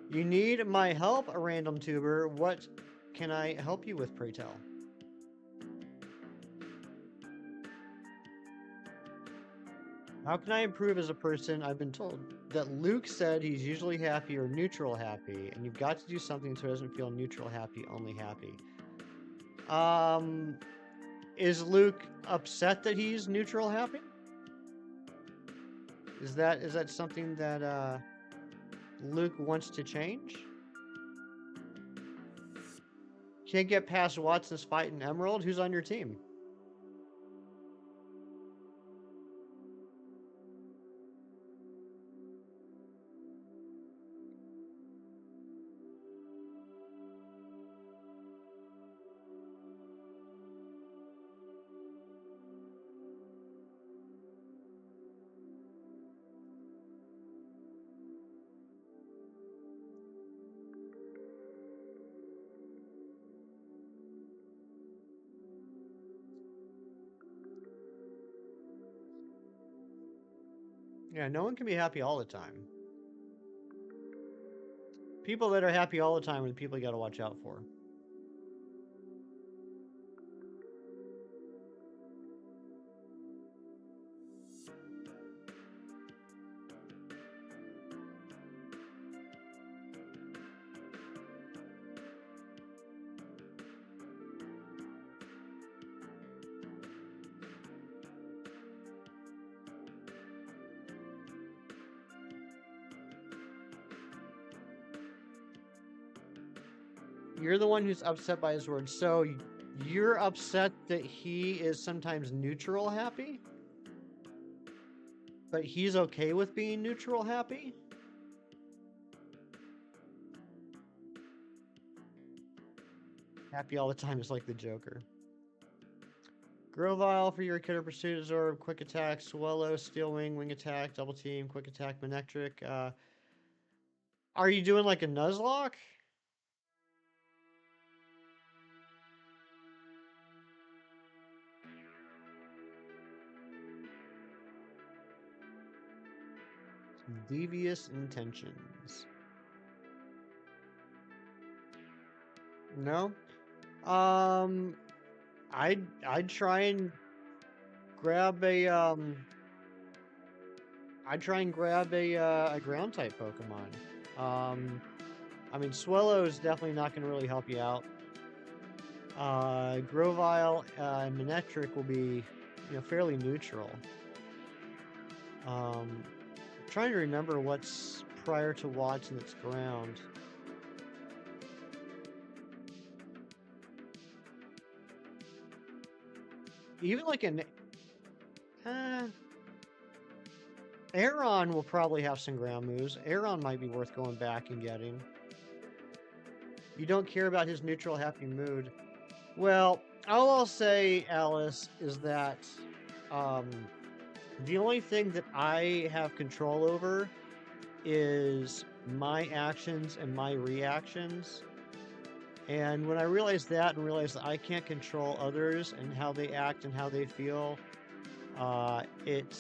You need my help, a random tuber. What can I help you with, pray tell? How can I improve as a person? I've been told that Luke said he's usually happy or neutral happy, and you've got to do something so he doesn't feel neutral happy, only happy. Is Luke upset that he's neutral happy? Is that something that Luke wants to change? Can't get past Watson's fight in Emerald? Who's on your team? Yeah, no one can be happy all the time. People that are happy all the time are the people you gotta watch out for. You're the one who's upset by his words. So you're upset that he is sometimes neutral happy? But he's okay with being neutral happy? Happy all the time is like the Joker. Grovile for your Killer Pursuit Absorb, Quick Attack, Swallow, Steel Wing, Wing Attack, Double Team, Quick Attack, Manectric. Are you doing like a Nuzlocke? Devious intentions. No? I'd try and grab a a ground type Pokemon. I mean Swellow is definitely not gonna really help you out. Grovile and Manectric will be, fairly neutral. I'm trying to remember what's prior to Watson that's ground. Even like an Aeron will probably have some ground moves. Aeron might be worth going back and getting. You don't care about his neutral happy mood. Well, all I'll say, Alice, is that the only thing that I have control over is my actions and my reactions. And when I realized that and realized that I can't control others and how they act and how they feel, it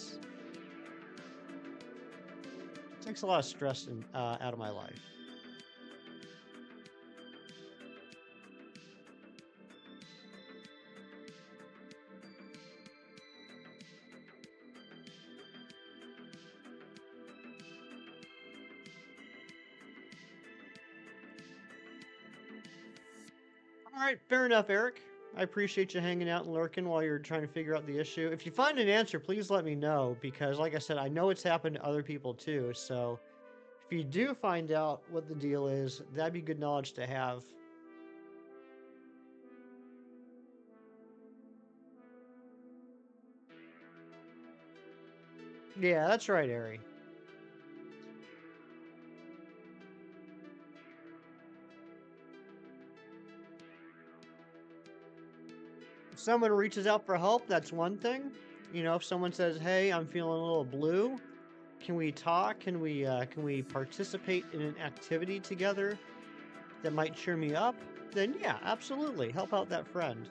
takes a lot of stress out of my life. All right, fair enough, Eric. I appreciate you hanging out and lurking while you're trying to figure out the issue. If you find an answer, please let me know, because like I said, I know it's happened to other people too. So if you do find out what the deal is, that'd be good knowledge to have. Yeah, that's right, Ari. If someone reaches out for help, that's one thing. You know, if someone says, "Hey, I'm feeling a little blue. Can we talk? Can we participate in an activity together that might cheer me up?" Then yeah, absolutely, help out that friend.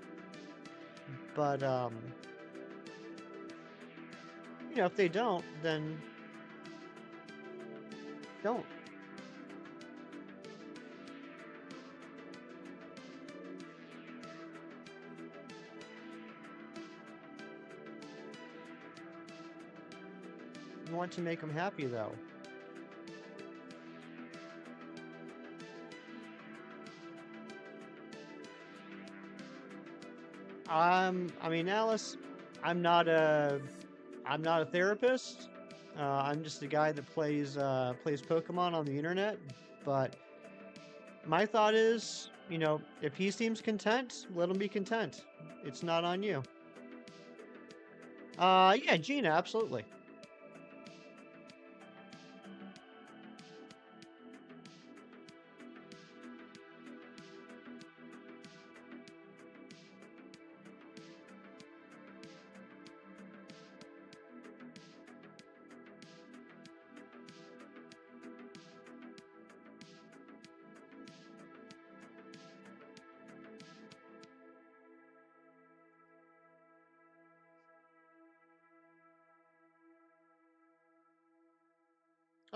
But you know, if they don't, then don't. You want to make them happy though. I mean, Alice, I'm not a I'm not a therapist. I'm just a guy that plays Pokemon on the internet. But my thought is, you know, if he seems content, let him be content. It's not on you. Yeah, Gina, absolutely.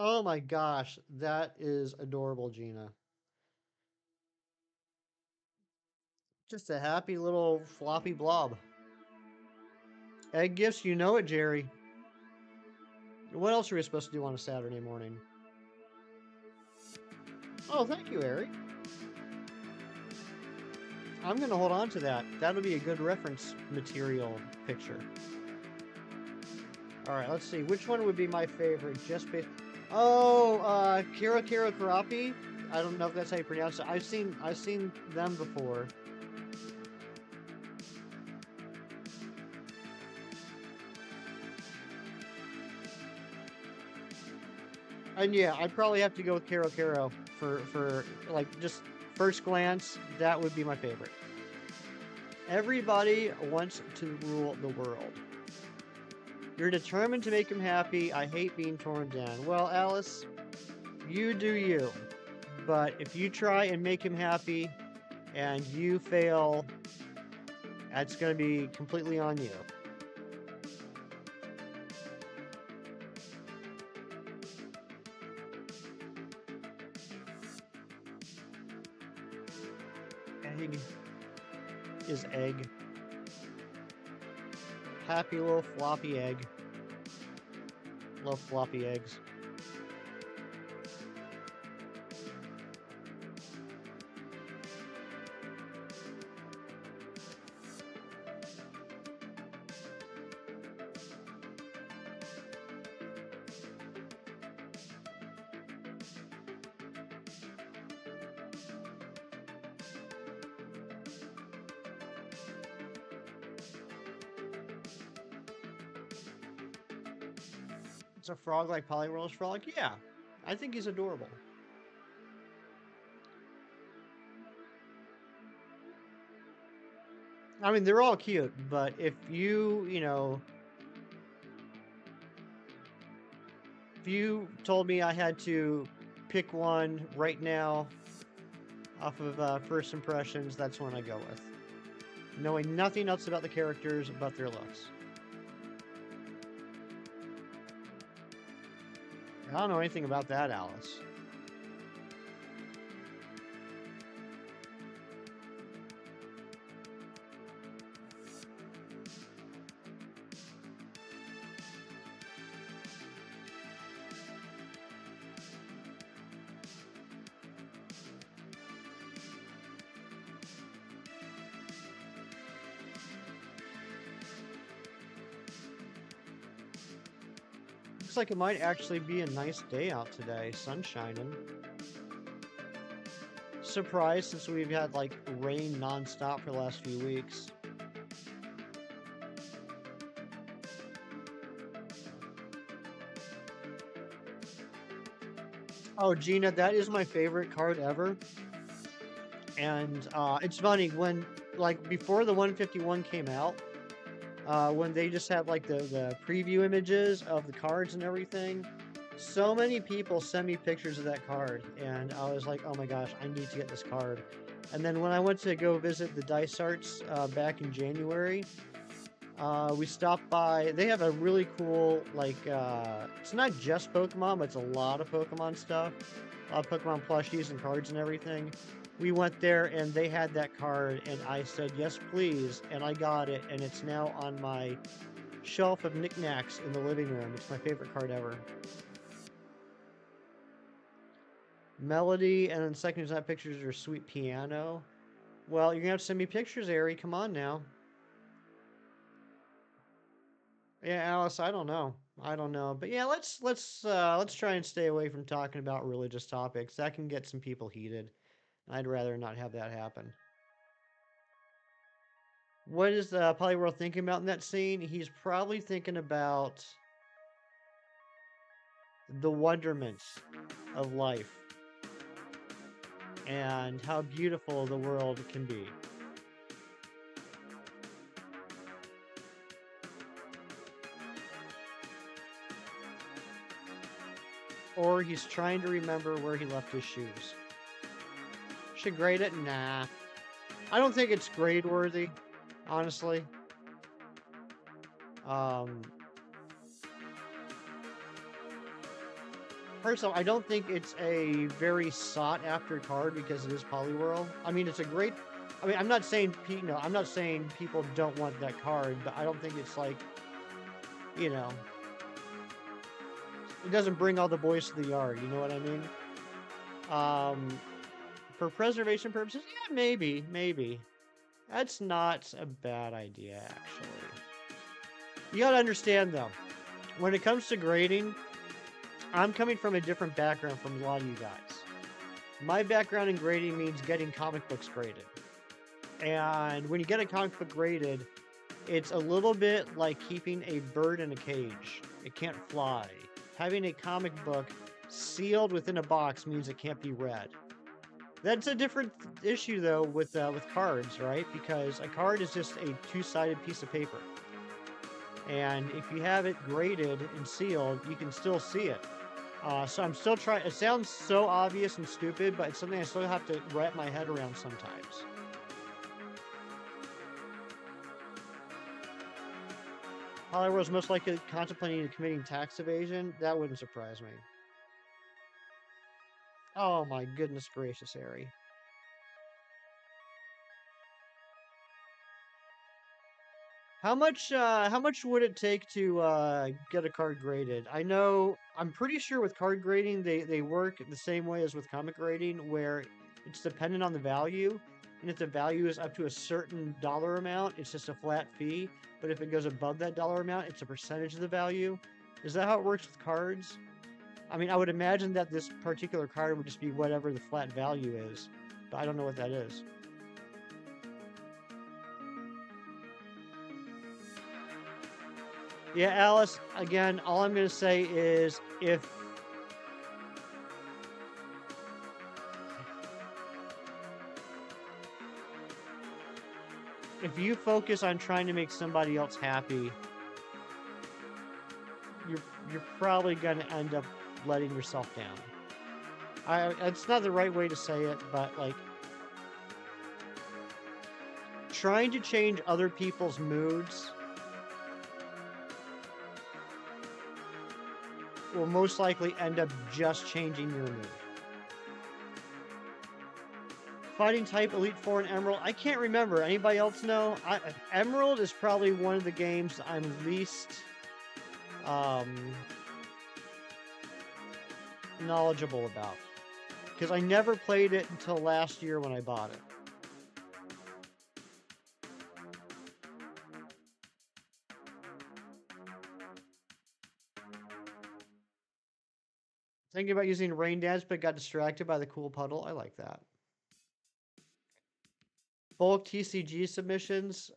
Oh my gosh, that is adorable, Gina. Just a happy little floppy blob. Egg gifts, you know it, Jerry. What else are we supposed to do on a Saturday morning? Oh, thank you, Eric. I'm going to hold on to that. That'll be a good reference material picture. All right, let's see. Which one would be my favorite? Just based... Oh, Kira Karapi. I don't know if that's how you pronounce it. I've seen them before. And yeah, I'd probably have to go with Karo for like just first glance, that would be my favorite. Everybody wants to rule the world. You're determined to make him happy. I hate being torn down. Well, Alice, you do you. But if you try and make him happy and you fail, that's going to be completely on you. Egg is egg. Happy little floppy egg. Love floppy eggs. It's a frog like Poliwhirl's frog? Yeah, I think he's adorable. I mean, they're all cute, but if you know, if you told me I had to pick one right now off of first impressions, that's one I go with. Knowing nothing else about the characters but their looks. I don't know anything about that, Alice. Looks like it might actually be a nice day out today, sun shining. Surprised since we've had like rain nonstop for the last few weeks. Oh, Gina, that is my favorite card ever. And it's funny when like before the 151 came out, when they just had like the preview images of the cards and everything, so many people sent me pictures of that card, and I was like, oh my gosh, I need to get this card. And then when I went to go visit the Dice Arts back in January, we stopped by. They have a really cool, like, it's not just Pokemon, but it's a lot of Pokemon stuff. A lot of Pokemon plushies and cards and everything. We went there and they had that card, and I said, yes, please. And I got it, and it's now on my shelf of knickknacks in the living room. It's my favorite card ever. Melody, and then second is not pictures or sweet piano. Well, you're gonna have to send me pictures, Ari. Come on now. Yeah, Alice, I don't know. I don't know. But yeah, let's try and stay away from talking about religious topics. That can get some people heated. I'd rather not have that happen. What is Polyworld thinking about in that scene? He's probably thinking about the wonderment of life and how beautiful the world can be. Or he's trying to remember where he left his shoes. Should grade it? Nah. I don't think it's grade worthy, honestly. First of all, I don't think it's a very sought after card because it is Poliwhirl. I mean, it's a great. I mean, I'm not saying I'm not saying people don't want that card, but I don't think it's like, it doesn't bring all the boys to the yard. You know what I mean? For preservation purposes, yeah, maybe. That's not a bad idea, actually. You gotta understand though, when it comes to grading, I'm coming from a different background from a lot of you guys. My background in grading means getting comic books graded. And when you get a comic book graded, it's a little bit like keeping a bird in a cage. It can't fly. Having a comic book sealed within a box means it can't be read. That's a different issue though with cards, right? Because a card is just a two-sided piece of paper. And if you have it graded and sealed, you can still see it. So I'm still trying. It sounds so obvious and stupid, but it's something I still have to wrap my head around sometimes. Hollywood's most likely contemplating committing tax evasion. That wouldn't surprise me. Oh my goodness gracious, Harry. How much would it take to get a card graded? I'm pretty sure with card grading they work the same way as with comic grading, where it's dependent on the value, and if the value is up to a certain dollar amount, it's just a flat fee. But if it goes above that dollar amount, it's a percentage of the value. Is that how it works with cards? I mean, I would imagine that this particular card would just be whatever the flat value is, but I don't know what that is. Yeah, Alice, again, all I'm going to say is if you focus on trying to make somebody else happy, you're probably going to end up letting yourself down. It's not the right way to say it, but like trying to change other people's moods will most likely end up just changing your mood. Fighting type Elite Four and Emerald. I can't remember. Anybody else know? Emerald is probably one of the games I'm least knowledgeable about, because I never played it until last year when I bought it. Thinking about using Rain Dance, but got distracted by the cool puddle. I like that. Bulk TCG submissions.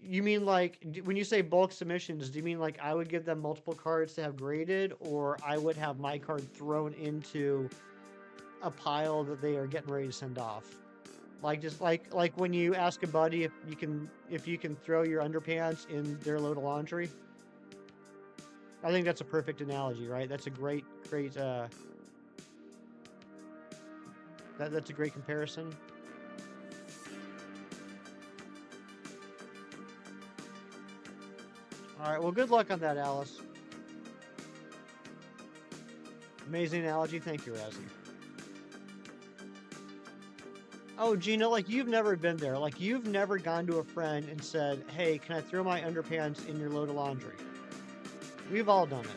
You mean like, when you say bulk submissions, do you mean like I would give them multiple cards to have graded, or I would have my card thrown into a pile that they are getting ready to send off? Like just like when you ask a buddy if you can throw your underpants in their load of laundry. I think that's a perfect analogy, right? That's a great that's a great comparison. All right, well, good luck on that, Alice. Amazing analogy. Thank you, Razzie. Oh, Gina, like you've never been there. Like you've never gone to a friend and said, "Hey, can I throw my underpants in your load of laundry?" We've all done it.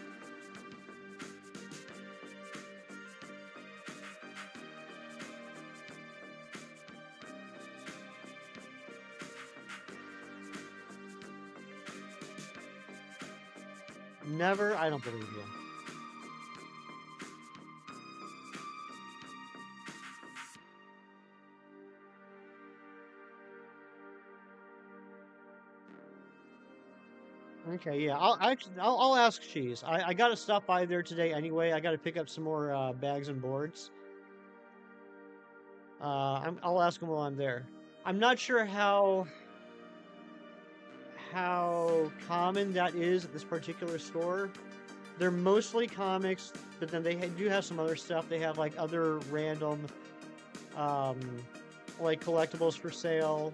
Never? I don't believe you. Okay, yeah. I'll ask Cheese. I gotta stop by there today anyway. I gotta pick up some more bags and boards. I'll ask him while I'm there. I'm not sure how common that is at this particular store. They're mostly comics, but then they do have some other stuff. They have like other random, like collectibles for sale,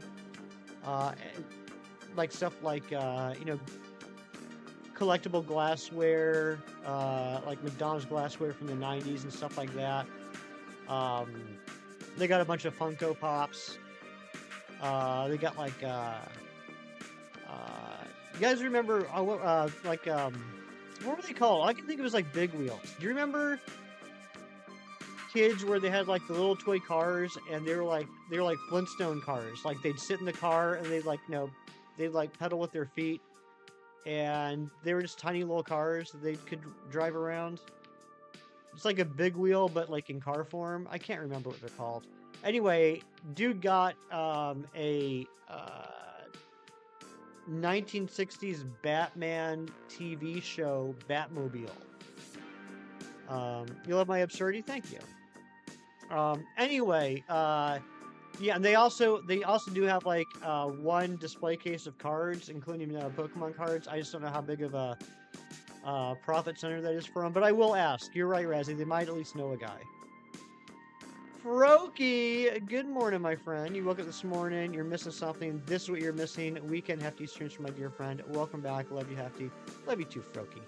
like stuff like you know, collectible glassware, like McDonald's glassware from the '90s and stuff like that. They got a bunch of Funko Pops. They got like you guys remember like what were they called? I can think it was like Big Wheels. Do you remember kids where they had like the little toy cars and they were like Flintstone cars? Like they'd sit in the car and they'd like they'd like pedal with their feet, and they were just tiny little cars that they could drive around. It's like a Big Wheel but like in car form. I can't remember what they're called. Anyway, dude got a 1960s Batman TV show Batmobile. You love my absurdity? Thank you. Anyway, yeah, and they also do have like one display case of cards, including Pokemon cards. I just don't know how big of a profit center that is for them, but I will ask. You're right, Razzie. They might at least know a guy. Froky, good morning, my friend. You woke up this morning, you're missing something. This is what you're missing. Weekend Hefty streams from my dear friend. Welcome back. Love you, Hefty. Love you too, Froky.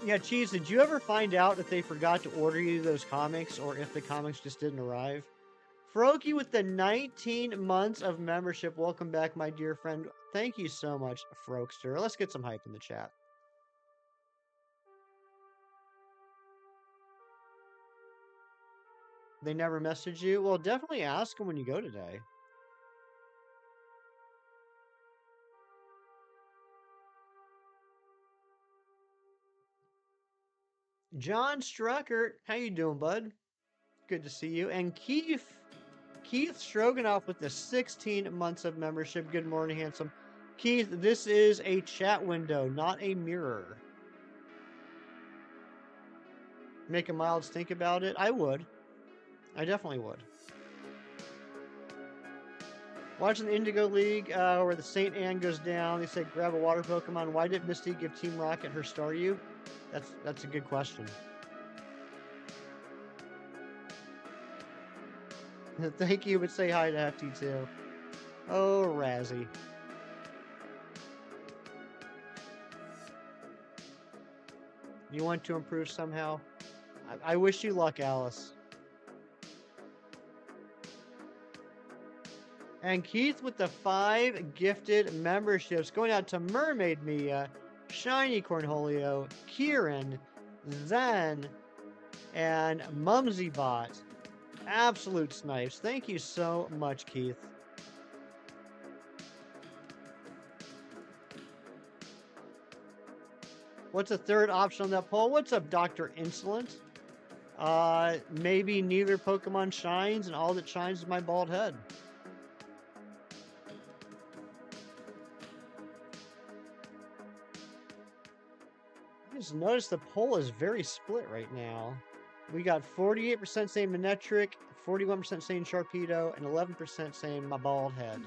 Yeah, Cheese, did you ever find out if they forgot to order you those comics or if the comics just didn't arrive? Froky with the 19 months of membership. Welcome back, my dear friend. Thank you so much, Frokester. Let's get some hype in the chat. They never messaged you? Well, definitely ask them when you go today. John Strucker, how you doing, bud? Good to see you. And Keith Stroganoff with the 16 months of membership. Good morning, handsome. Keith, this is a chat window, not a mirror. Make a mild stink about it? I would. I definitely would. Watching the Indigo League where the St. Anne goes down. They said grab a water Pokemon. Why did Misty give Team Rocket her Staryu? That's a good question. Thank you, but say hi to Hefty too. Oh, Razzie. You want to improve somehow? I wish you luck, Alice. And Keith with the 5 gifted memberships going out to Mermaid Mia, Shiny Cornholio, Kieran, Zen, and MumsyBot. Absolute snipes. Thank you so much, Keith. What's the third option on that poll? What's up, Dr. Insolent? Maybe neither Pokemon shines, and all that shines is my bald head. just noticed the poll is very split right now. We got 48% saying MANECTRIC, 41% saying SHARPEDO, and 11% saying my bald head.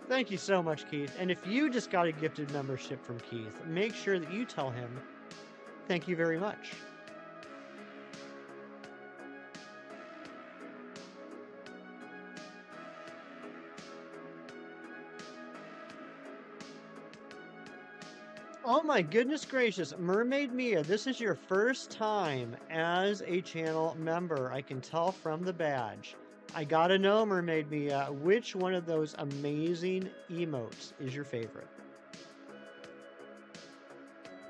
Thank you so much, Keith. And if you just got a gifted membership from Keith, make sure that you tell him thank you very much. Oh my goodness gracious, Mermaid Mia, this is your first time as a channel member. I can tell from the badge. I gotta know, Mermaid Mia, which one of those amazing emotes is your favorite?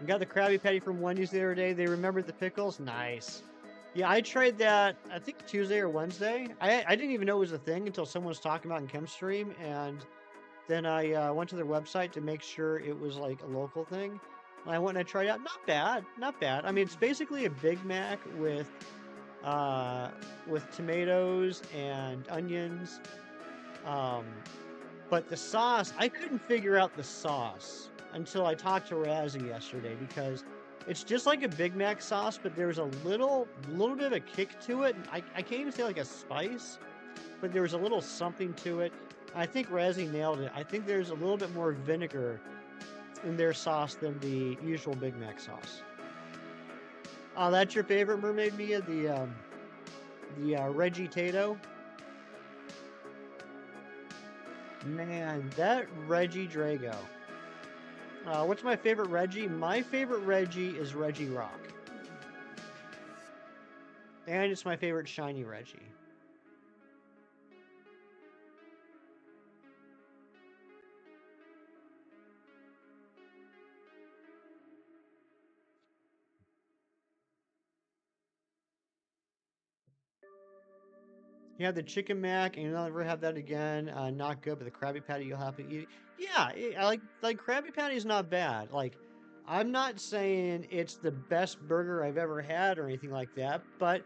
You got the Krabby Patty from Wendy's the other day. They remembered the pickles? Nice. Yeah, I tried that, I think Tuesday or Wednesday. I didn't even know it was a thing until someone was talking about it in ChemStream, and then I went to their website to make sure it was like a local thing. And I went and I tried it out. Not bad, not bad. I mean, it's basically a Big Mac with tomatoes and onions. But the sauce, I couldn't figure out the sauce until I talked to Razzie yesterday, because it's just like a Big Mac sauce, but there's a little bit of a kick to it. I can't even say like a spice, but there was a little something to it. I think Razzie nailed it. I think there's a little bit more vinegar in their sauce than the usual Big Mac sauce. Oh, that's your favorite, Mermaid Mia? The Reggie Tato? Man, that Reggie Drago. What's my favorite Reggie? My favorite Reggie is Reggie Rock. And it's my favorite shiny Reggie. You have the chicken mac, and you'll never have that again. Not good, but the Krabby Patty you'll have to eat. Yeah, I like Krabby Patty is not bad. Like, I'm not saying it's the best burger I've ever had or anything like that, but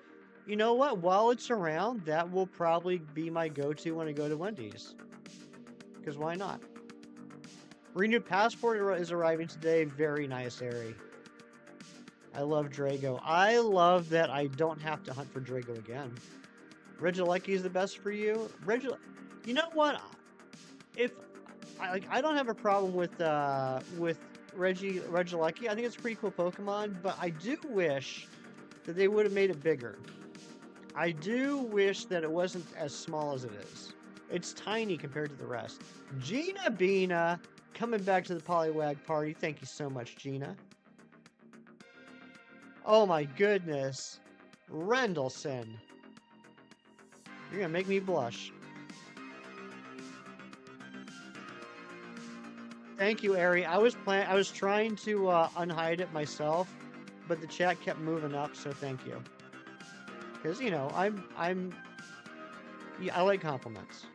you know what? While it's around, that will probably be my go-to when I go to Wendy's. Because why not? Renewed Passport is arriving today. Very nice, Ari. I love Drago. I love that I don't have to hunt for Drago again. Regilecki is the best for you. You know what? If I don't have a problem with Regilecki. I think it's a pretty cool Pokemon, but I do wish that they would have made it bigger. I do wish that it wasn't as small as it is. It's tiny compared to the rest. Gina Bina coming back to the Poliwag party. Thank you so much, Gina. Oh my goodness. Rendleson. You're gonna make me blush. Thank you, Ari. I was trying to unhide it myself, but the chat kept moving up, so thank you. Because you know, yeah, I like compliments.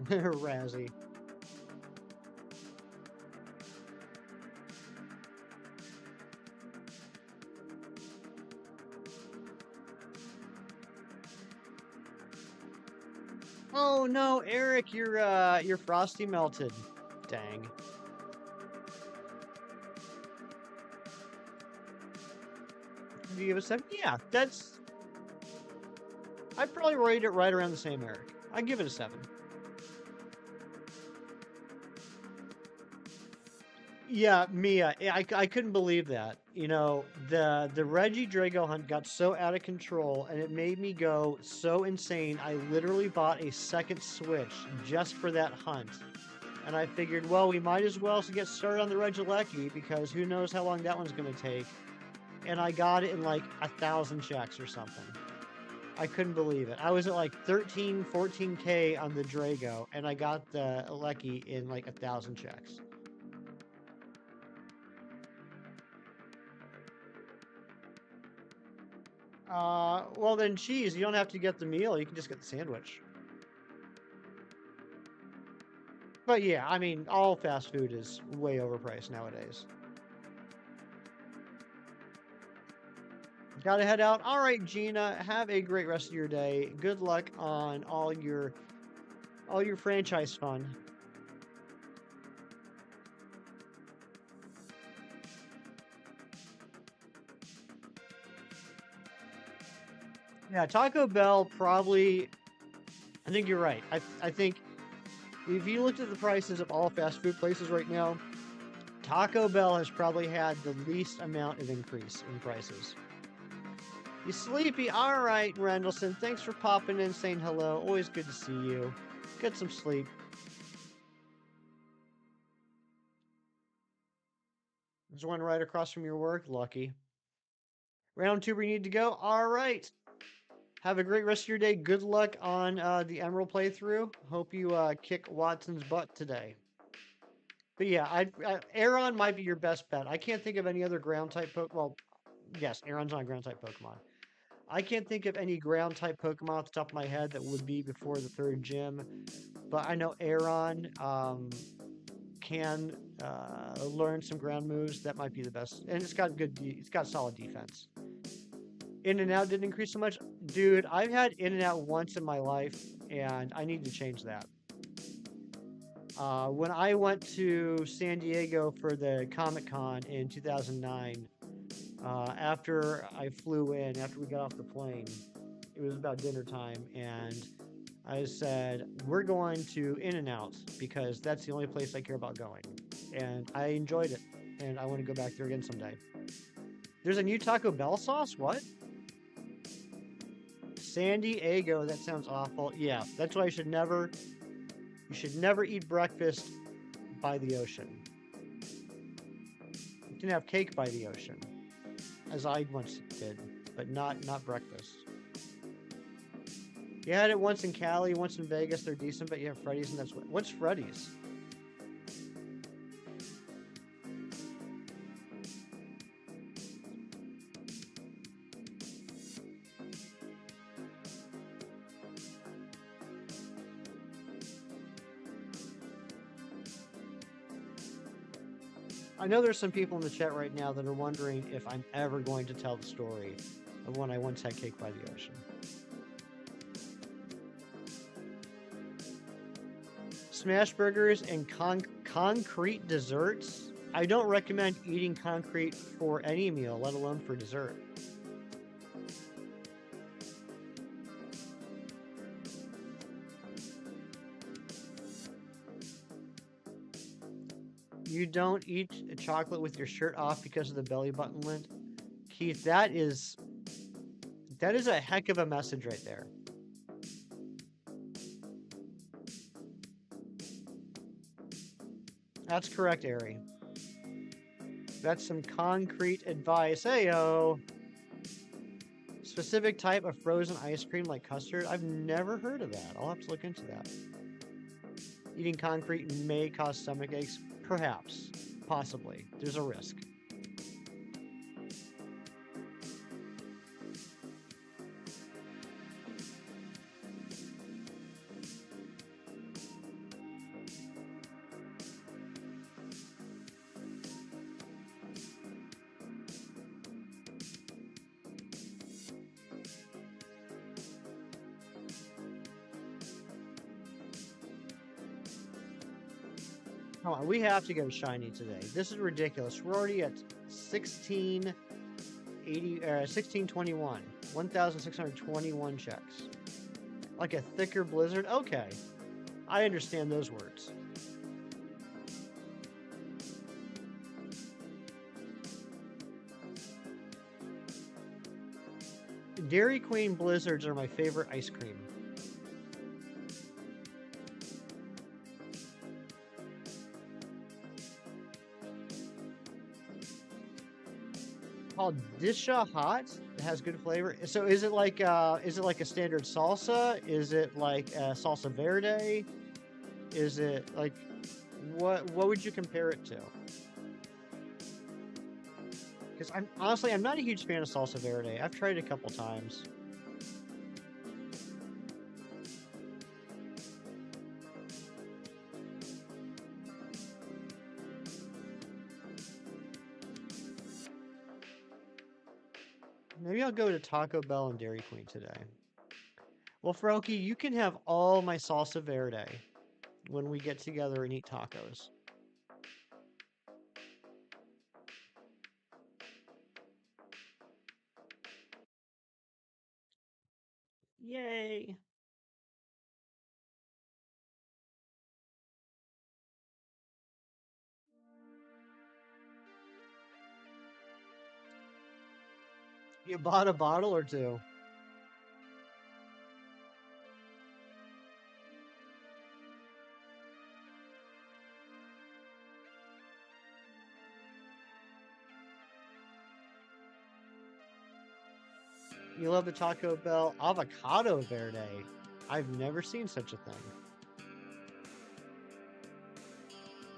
Razzie. Oh no, Eric, your Frosty melted. Dang. Did you give a 7? Yeah, that's... I'd probably rate it right around the same, Eric. I'd give it a 7. Yeah, Mia, I couldn't believe that. You know, the Reggie Drago hunt got so out of control, and it made me go so insane. I literally bought a second Switch just for that hunt. And I figured, well, we might as well get started on the Regilecki, because who knows how long that one's going to take. And I got it in like 1,000 checks or something. I couldn't believe it. I was at like 13, 14K on the Drago, and I got the Lecky in like 1,000 checks. Well then, cheese, you don't have to get the meal, you can just get the sandwich. But yeah, I mean, all fast food is way overpriced nowadays. Gotta head out. All right, Gina, have a great rest of your day. Good luck on all your franchise fun. Yeah, Taco Bell probably. I think you're right. I think if you looked at the prices of all fast food places right now, Taco Bell has probably had the least amount of increase in prices. You sleepy? All right, Rendleson. Thanks for popping in, saying hello. Always good to see you. Get some sleep. There's one right across from your work. Lucky. Round two, we need to go. All right. Have a great rest of your day. Good luck on the Emerald playthrough. Hope you kick Watson's butt today. But yeah, Aeron might be your best bet. I can't think of any other ground type Pokemon. Well, yes, Aeron's not a ground type Pokemon. I can't think of any ground type Pokemon off the top of my head that would be before the third gym. But I know Aeron can learn some ground moves. That might be the best. And it's got it's got solid defense. In and out didn't increase so much. Dude, I've had in and out once in my life, and I need to change that. When I went to San Diego for the Comic-Con in 2009, after I flew in, after we got off the plane, it was about dinner time, and I said, we're going to In-N-Out because that's the only place I care about going. And I enjoyed it, and I want to go back there again someday. There's a new Taco Bell sauce? What? San Diego, that sounds awful. Yeah, that's why you should never eat breakfast by the ocean. You can have cake by the ocean, as I once did, but not breakfast. You had it once in Cali, once in Vegas. They're decent, but you have Freddy's, and that's what's Freddy's? I know there's some people in the chat right now that are wondering if I'm ever going to tell the story of when I once had cake by the ocean. Smash burgers and concrete desserts? I don't recommend eating concrete for any meal, let alone for dessert. You don't eat chocolate with your shirt off because of the belly button lint? Keith, that is a heck of a message right there. That's correct, Ari. That's some concrete advice. Heyo. Specific type of frozen ice cream like custard? I've never heard of that. I'll have to look into that. Eating concrete may cause stomach aches. Perhaps. Possibly. There's a risk. Come on, we have to go shiny today. This is ridiculous. We're already at 1621. 1,621 checks. Like a thicker blizzard? Okay. I understand those words. Dairy Queen blizzards are my favorite ice cream. Called Disha Hot. It has good flavor. So is it like a standard salsa? Is it like a salsa verde? Is it like what would you compare it to? Because I'm not a huge fan of salsa verde. I've tried it a couple times. Maybe I'll go to Taco Bell and Dairy Queen today. Well, Froki, you can have all my salsa verde when we get together and eat tacos. Yay! You bought a bottle or two? You love the Taco Bell Avocado Verde. I've never seen such a thing.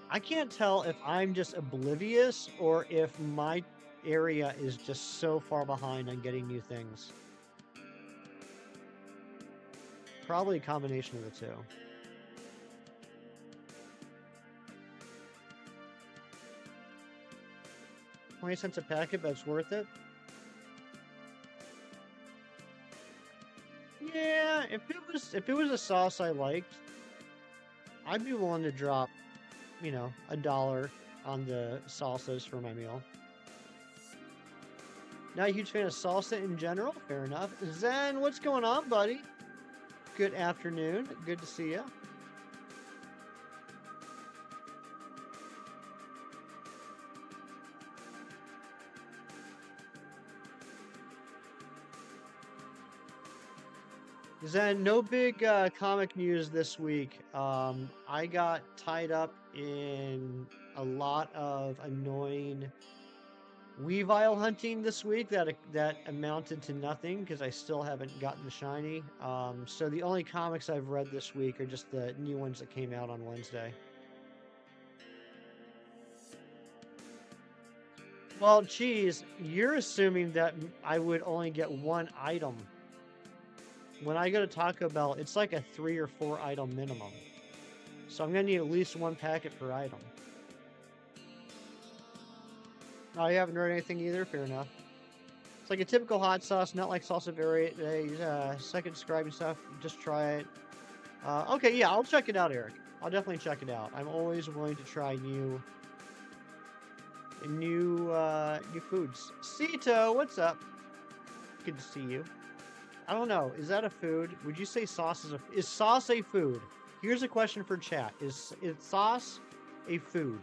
I can't tell if I'm just oblivious or if my area is just so far behind on getting new things. Probably a combination of the two. 20 cents a packet, but it's worth it. Yeah, if it was a sauce I liked, I'd be willing to drop, you know, $1 on the salsas for my meal. Not a huge fan of salsa in general. Fair enough. Zen, what's going on, buddy? Good afternoon. Good to see you. Zen, no big comic news this week. I got tied up in a lot of annoying Weavile hunting this week that amounted to nothing because I still haven't gotten the shiny. So the only comics I've read this week are just the new ones that came out on Wednesday. Well, Cheese, you're assuming that I would only get one item. When I go to Taco Bell, it's like a 3 or 4 item minimum. So I'm gonna need at least one packet per item. Oh, you haven't heard anything either? Fair enough. It's like a typical hot sauce, not like salsa verde. Second describing stuff. Just try it. Okay, yeah, I'll check it out, Eric. I'll definitely check it out. I'm always willing to try new foods. Cito, what's up? Good to see you. I don't know. Is that a food? Would you say sauce is sauce a food? Here's a question for chat. Is sauce a food?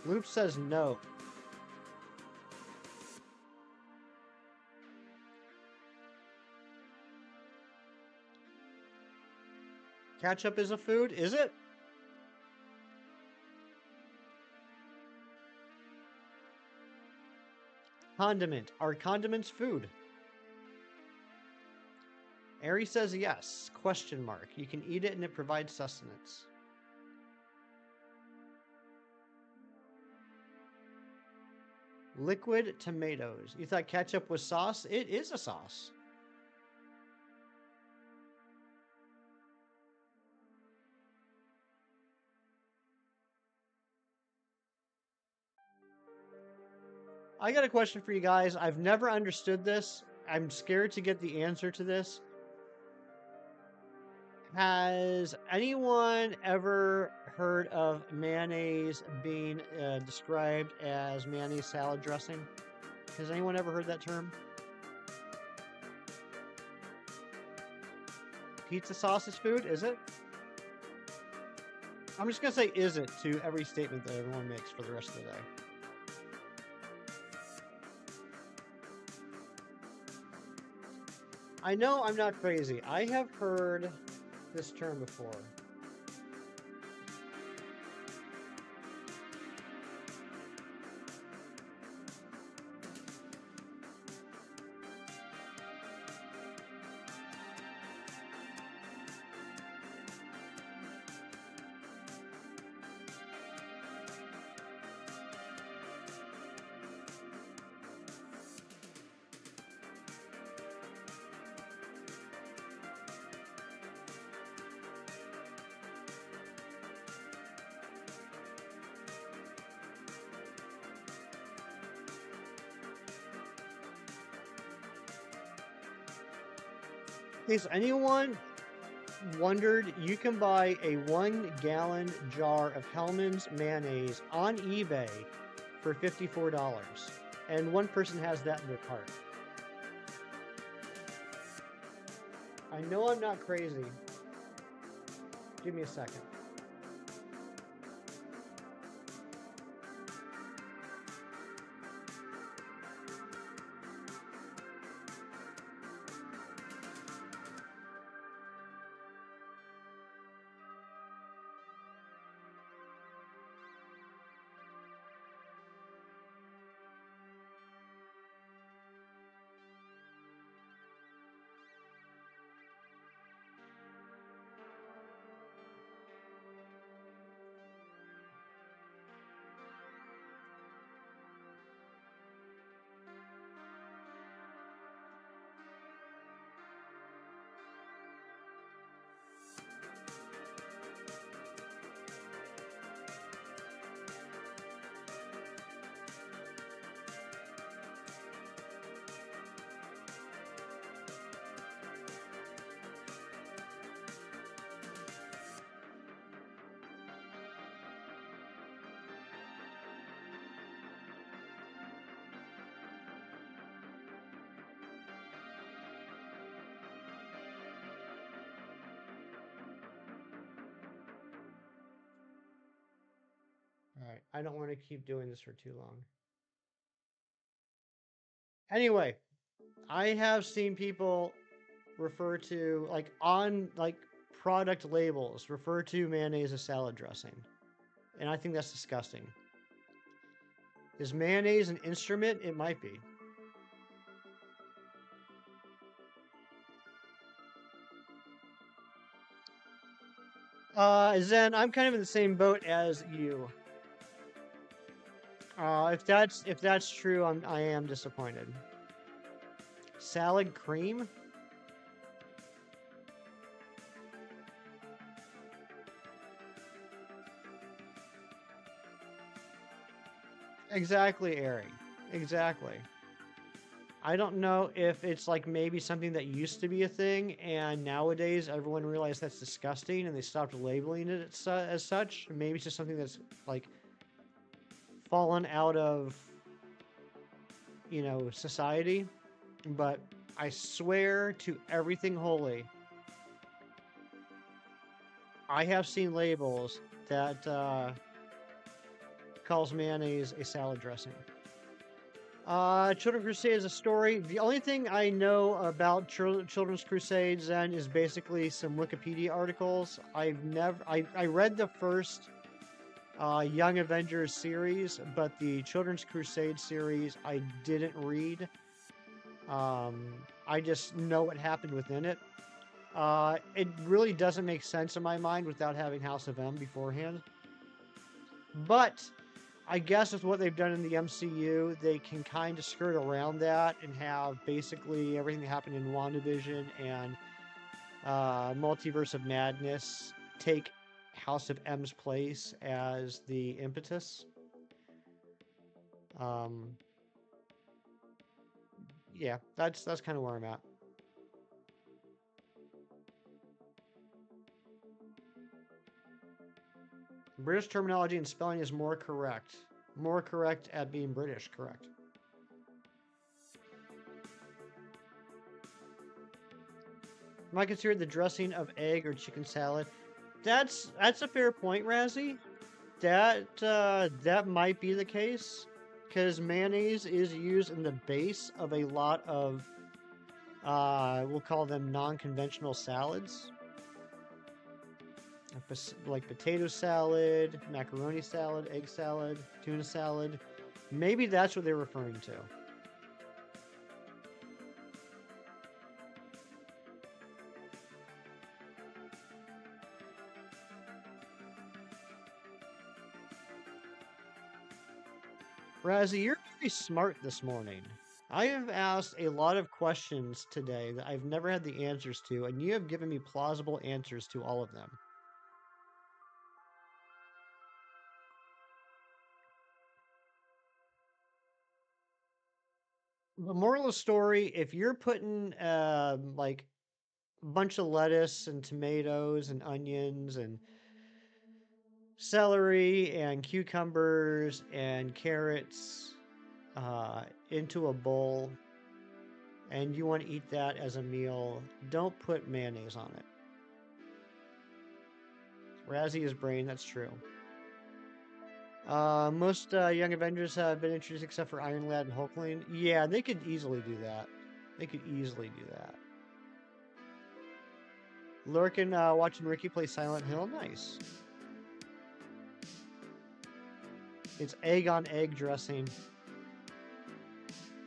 Loop says no. Ketchup is a food? Is it? Condiment. Are condiments food? Ari says yes. Question mark. You can eat it and it provides sustenance. Liquid tomatoes. You thought ketchup was sauce? It is a sauce. I got a question for you guys. I've never understood this. I'm scared to get the answer to this. Has anyone ever heard of mayonnaise being described as mayonnaise salad dressing? Has anyone ever heard that term? Pizza sauce is food, is it? I'm just going to say is it to every statement that everyone makes for the rest of the day. I know I'm not crazy. I have heard this term before. Has anyone wondered, you can buy a 1-gallon jar of Hellmann's mayonnaise on eBay for $54, and one person has that in their cart. I know I'm not crazy. Give me a second. All right, I don't want to keep doing this for too long. Anyway, I have seen people refer to, like, on like product labels, refer to mayonnaise as salad dressing, and I think that's disgusting. Is mayonnaise an instrument? It might be. Zen, I'm kind of in the same boat as you. If that's true, I am disappointed. Salad cream? Exactly, Ari. Exactly. I don't know if it's like maybe something that used to be a thing, and nowadays everyone realized that's disgusting and they stopped labeling it as such. Maybe it's just something that's like fallen out of, society. But I swear to everything holy, I have seen labels that calls mayonnaise a salad dressing. Children's Crusade is a story. The only thing I know about Children's Crusades then is basically some Wikipedia articles. I read the first Young Avengers series, but the Children's Crusade series I didn't read. I just know what happened within it. It really doesn't make sense in my mind without having House of M beforehand. But I guess with what they've done in the MCU, they can kind of skirt around that and have basically everything that happened in WandaVision and Multiverse of Madness take House of M's place as the impetus. Yeah, that's kind of where I'm at. British terminology and spelling is more correct. More correct at being British, correct. Am I considered the dressing of egg or chicken salad? That's a fair point, Razzie. That might be the case, because mayonnaise is used in the base of a lot of we'll call them non-conventional salads, like potato salad, macaroni salad, egg salad, tuna salad. Maybe that's what they're referring to. Razzie, you're very smart this morning. I have asked a lot of questions today that I've never had the answers to, and you have given me plausible answers to all of them. The moral of the story, if you're putting, like, a bunch of lettuce and tomatoes and onions and celery and cucumbers and carrots into a bowl, and you want to eat that as a meal, don't put mayonnaise on it. Razzie is brain, that's true. Most Young Avengers have been introduced except for Iron Lad and Hulkling. Yeah, they could easily do that. They could easily do that. Lurkin watching Ricky play Silent Hill. Nice. It's egg on egg dressing.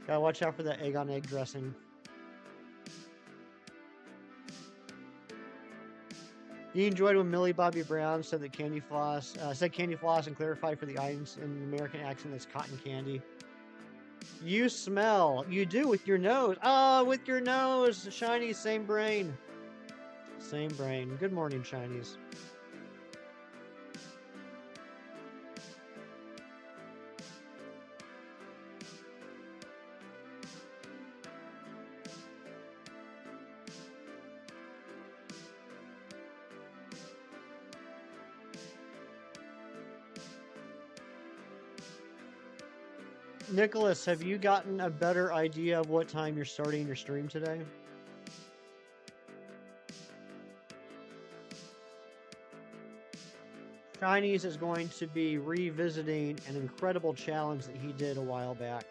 Gotta watch out for that egg on egg dressing. You enjoyed when Millie Bobby Brown said that candy floss and clarified for the items in an American accent that's cotton candy. You smell. You do with your nose. With your nose. Shiny, same brain. Same brain. Good morning, Shinies. Nicholas, have you gotten a better idea of what time you're starting your stream today? Chinese is going to be revisiting an incredible challenge that he did a while back.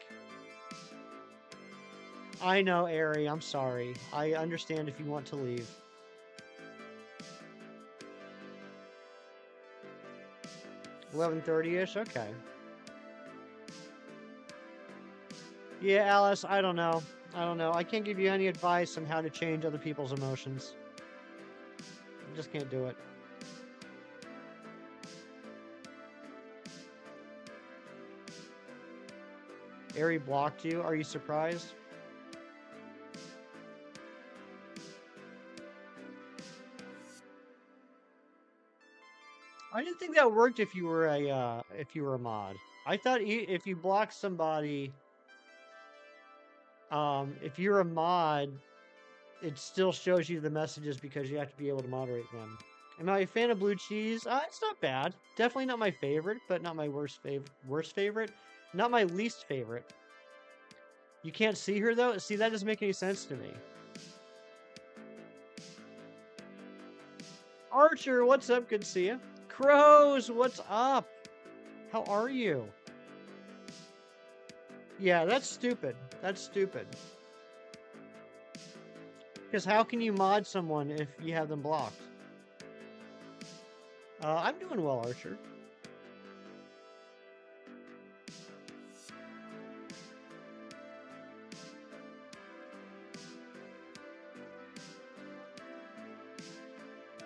I know, Ari, I'm sorry. I understand if you want to leave. 11:30-ish? Okay. Yeah, Alice, I don't know. I can't give you any advice on how to change other people's emotions. I just can't do it. Ari blocked you. Are you surprised? I didn't think that worked if you were a mod. I thought if you blocked somebody, if you're a mod, it still shows you the messages because you have to be able to moderate them. Am I a fan of blue cheese? It's not bad. Definitely not my favorite, but not my worst favorite. Not my least favorite. You can't see her though? See, that doesn't make any sense to me. Archer, what's up? Good to see you. Crows, what's up? How are you? Yeah, that's stupid. That's stupid. Because how can you mod someone if you have them blocked? I'm doing well, Archer.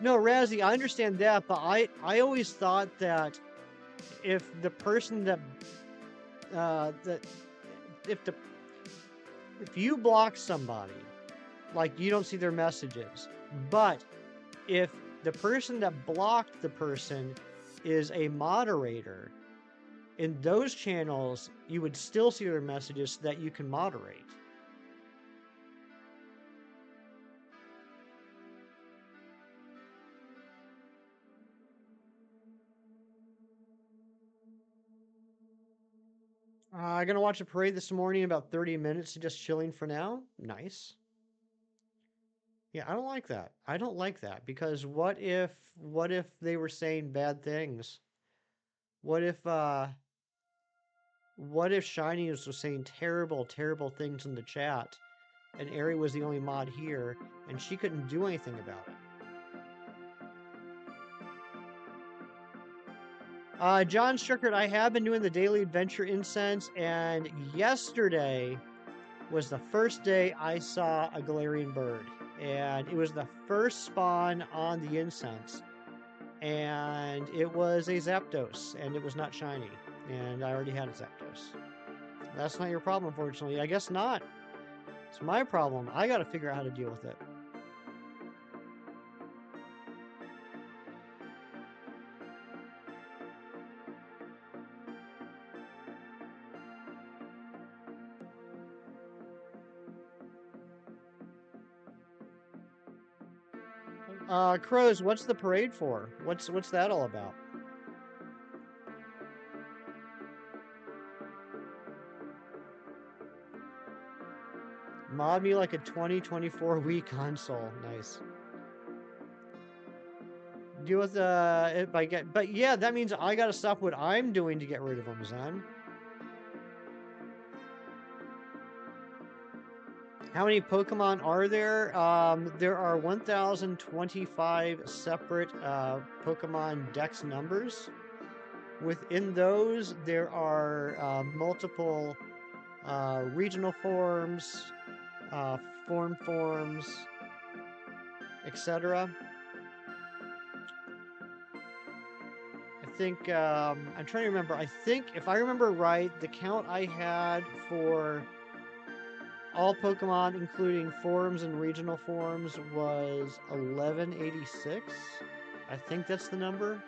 No, Razzie, I understand that, but I always thought that if the person that if you block somebody, like you don't see their messages, but if the person that blocked the person is a moderator, in those channels you would still see their messages so that you can moderate. I'm gonna watch a parade this morning, about 30 minutes, just chilling for now. Nice. Yeah, I don't like that. I don't like that because what if they were saying bad things? What if Shiny was saying terrible, terrible things in the chat, and Ari was the only mod here, and she couldn't do anything about it? John Strickert, I have been doing the daily adventure incense, and yesterday was the first day I saw a Galarian bird. And it was the first spawn on the incense. And it was a Zapdos, and it was not shiny. And I already had a Zapdos. That's not your problem, unfortunately. I guess not. It's my problem. I gotta figure out how to deal with it. Crows, what's the parade for? What's that all about? Mod me like a 2024 Wii console. Nice. Deal with it by but yeah, that means I gotta stop what I'm doing to get rid of them, Zen. How many Pokemon are there? There are 1,025 separate Pokemon Dex numbers. Within those, there are multiple regional forms, forms, etc. I think, I'm trying to remember, I think, if I remember right, the count I had for all Pokemon, including forms and regional forms, was 1186. I think that's the number.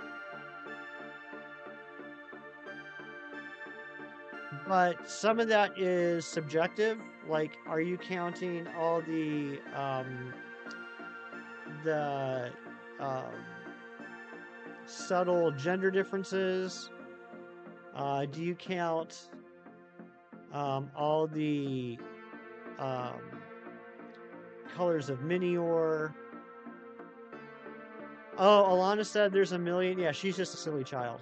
But some of that is subjective. Like, are you counting all the subtle gender differences? Do you count all the colors of Minior? Oh, Alana said there's a million. Yeah, she's just a silly child.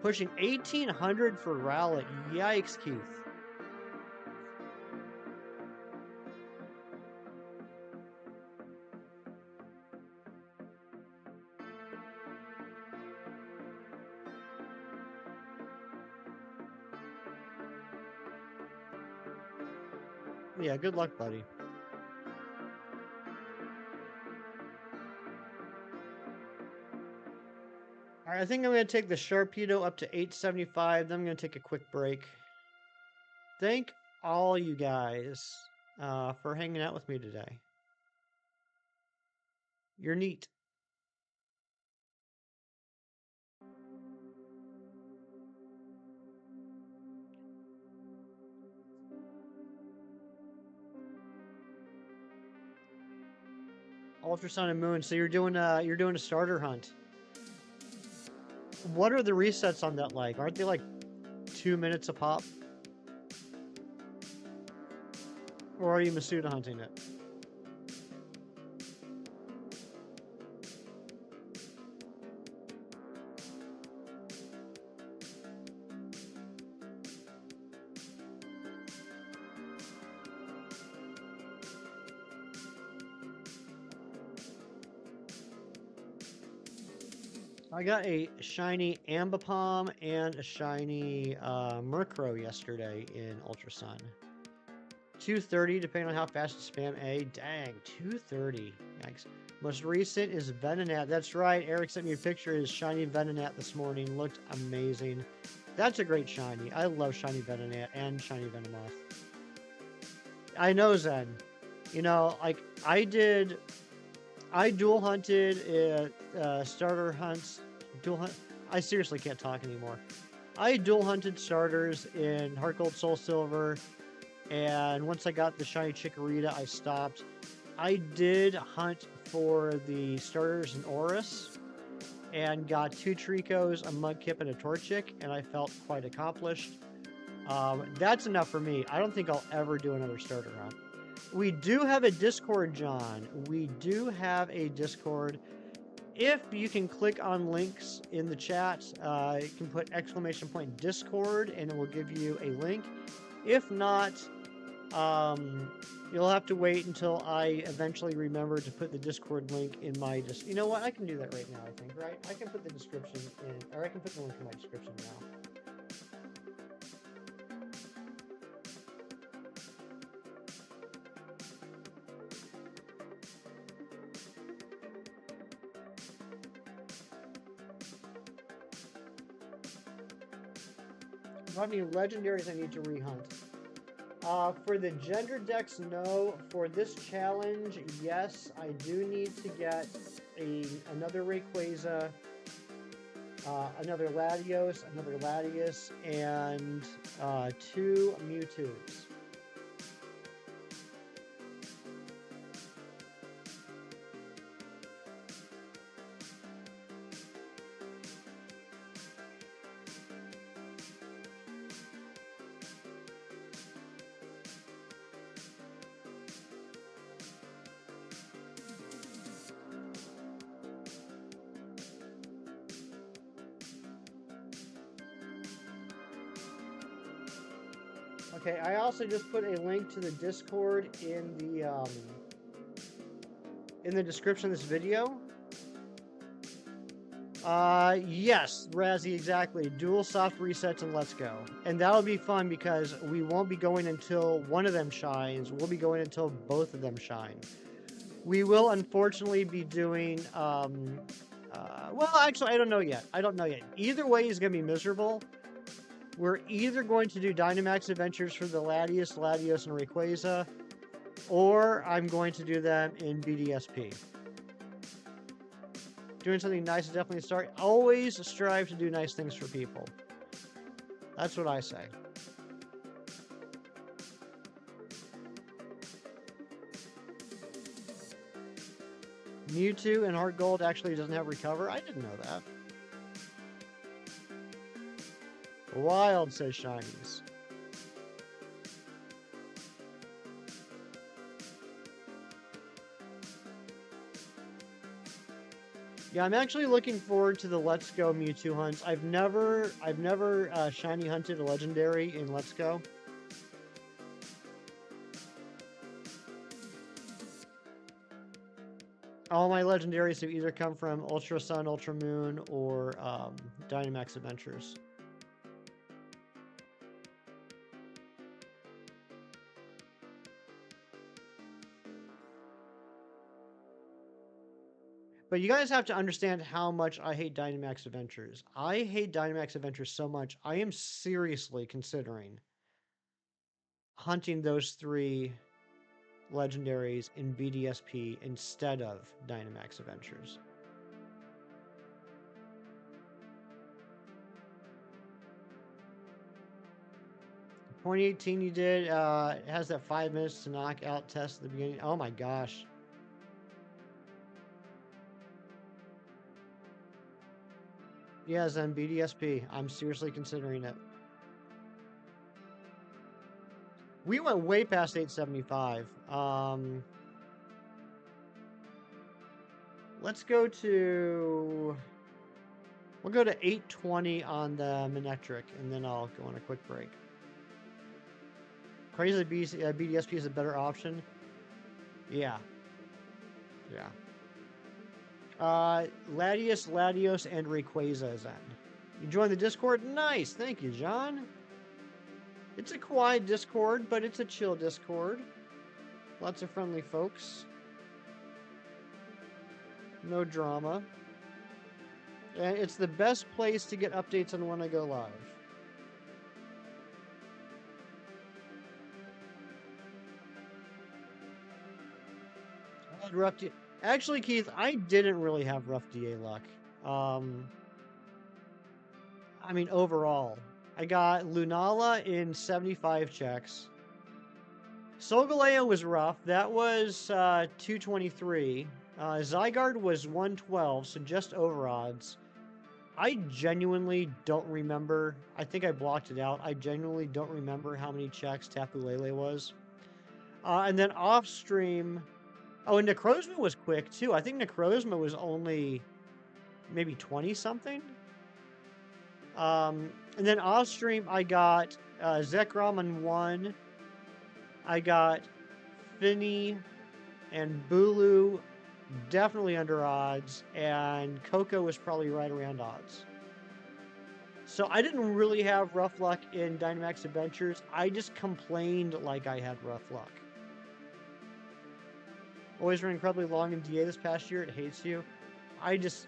Pushing 1,800 for Rowlet. Yikes, Keith. Yeah, good luck, buddy. All right, I think I'm going to take the Sharpedo up to 875. Then I'm going to take a quick break. Thank all you guys for hanging out with me today. You're neat. Ultrasun and Moon. So you're doing a starter hunt. What are the resets on that like? Aren't they like 2 minutes a pop? Or are you Masuda hunting it? I got a shiny Ambipom and a shiny Murkrow yesterday in Ultrasun. 230, depending on how fast you spam A. Dang, 230. Yikes. Most recent is Venonat. That's right. Eric sent me a picture of his shiny Venonat this morning. Looked amazing. That's a great shiny. I love shiny Venonat and shiny Venomoth. I know, Zen. You know, like, I dual hunted starter hunts. I seriously can't talk anymore. I dual hunted starters in Heart Gold, Soul Silver, and once I got the shiny Chikorita, I stopped. I did hunt for the starters in Oris and got 2 Tricos, a Mudkip, and a Torchic, and I felt quite accomplished. That's enough for me. I don't think I'll ever do another starter hunt. We do have a Discord, John. We do have a Discord. If you can click on links in the chat, you can put !Discord and it will give you a link. If not, you'll have to wait until I eventually remember to put the Discord link in my You know what? I can do that right now, I think, right? I can put the description in, or I can put the link in my description now. How many legendaries I need to rehunt? For the gender decks, no. For this challenge, yes, I do need to get another Rayquaza, another Latios, and 2 Mewtwo's. Okay, I also just put a link to the Discord in the description of this video. Yes, Razzie, exactly. Dual soft resets and let's go. And that'll be fun because we won't be going until one of them shines. We'll be going until both of them shine. We will unfortunately be doing, well, actually, I don't know yet. Either way is going to be miserable. We're either going to do Dynamax Adventures for the Latios, Latios, and Rayquaza, or I'm going to do them in BDSP. Doing something nice is definitely a start. Always strive to do nice things for people. That's what I say. Mewtwo and Heart Gold actually doesn't have Recover? I didn't know that. Wild, says Shinies. Yeah, I'm actually looking forward to the Let's Go Mewtwo hunts. I've never shiny hunted a legendary in Let's Go. All my legendaries have either come from Ultra Sun, Ultra Moon, or Dynamax Adventures. But you guys have to understand how much I hate Dynamax Adventures. I hate Dynamax Adventures so much, I am seriously considering hunting those 3 legendaries in BDSP instead of Dynamax Adventures. .18 you did, it has that 5 minutes to knock out test at the beginning. Oh my gosh. Yeah, Zen BDSP. I'm seriously considering it. We went way past 875. Let's go to... We'll go to 820 on the Manectric, and then I'll go on a quick break. Crazy BDSP is a better option. Yeah. Yeah. Latios, Latios, and Rayquaza is in. You joined the Discord? Nice! Thank you, John. It's a quiet Discord, but it's a chill Discord. Lots of friendly folks. No drama. And it's the best place to get updates on when I go live. I had rough DA. Actually, Keith, I didn't really have rough DA luck. I mean, overall. I got Lunala in 75 checks. Solgaleo was rough. That was 223. Zygarde was 112, so just over odds. I genuinely don't remember. I think I blocked it out. I genuinely don't remember how many checks Tapu Lele was. And then off stream... Oh, and Necrozma was quick, too. I think Necrozma was only maybe 20-something. And then off stream, I got Zekrom on 1. I got Finny and Bulu definitely under odds, and Coco was probably right around odds. So I didn't really have rough luck in Dynamax Adventures. I just complained like I had rough luck. Always ran incredibly long in DA this past year. It hates you. It's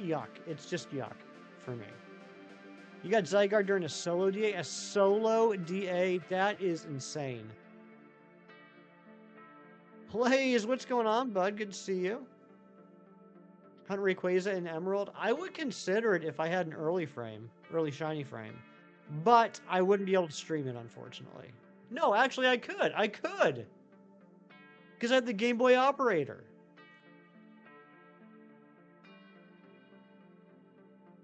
yuck. It's just yuck for me. You got Zygarde during a solo DA? A solo DA? That is insane. Plays, what's going on, bud? Good to see you. Hunt Rayquaza and Emerald. I would consider it if I had an early shiny frame. But I wouldn't be able to stream it, unfortunately. No, actually I could. I could. Because I have the Game Boy operator.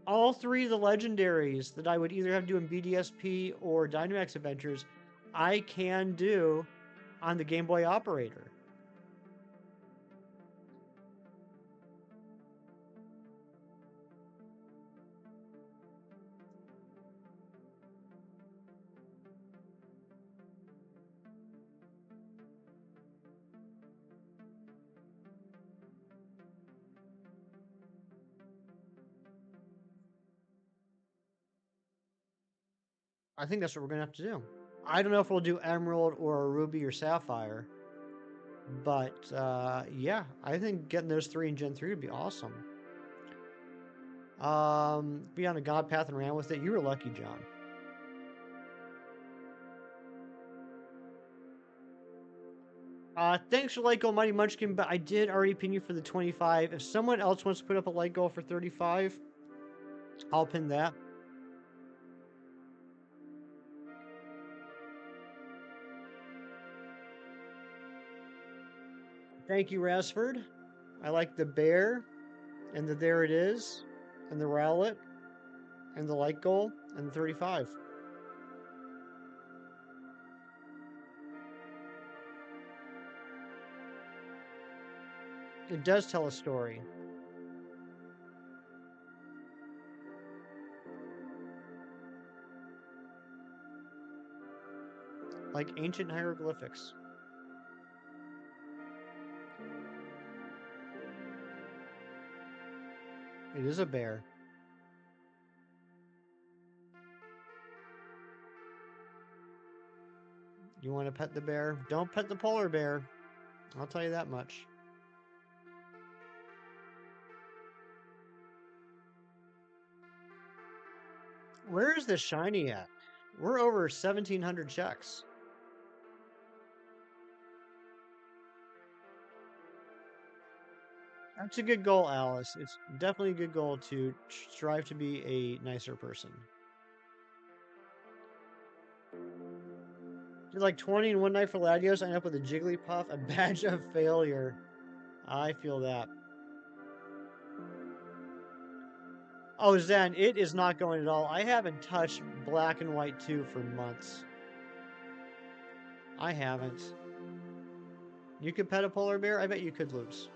All 3 of the legendaries that I would either have to do in BDSP or Dynamax Adventures, I can do on the Game Boy operator. I think that's what we're gonna have to do. I don't know if we'll do emerald or ruby or sapphire, but yeah, I think getting those 3 in Gen 3 would be awesome. Be on a god path and ran with it. You were lucky, John. Thanks for light goal, Mighty Munchkin, but I did already pin you for the 25. If someone else wants to put up a light goal for 35, I'll pin that. Thank you, Rasford. I like the bear, and the there it is, and the rowlet, and the light goal, and the 35. It does tell a story. Like ancient hieroglyphics. It is a bear. You want to pet the bear? Don't pet the polar bear. I'll tell you that much. Where is this shiny at? We're over 1,700 checks. That's a good goal, Alice. It's definitely a good goal to strive to be a nicer person. Did like 20 in one night for Latios, I end up with a Jigglypuff, a badge of failure. I feel that. Oh, Zen, it is not going at all. I haven't touched Black and White 2 for months. I haven't. You could pet a polar bear? I bet you could, Loops.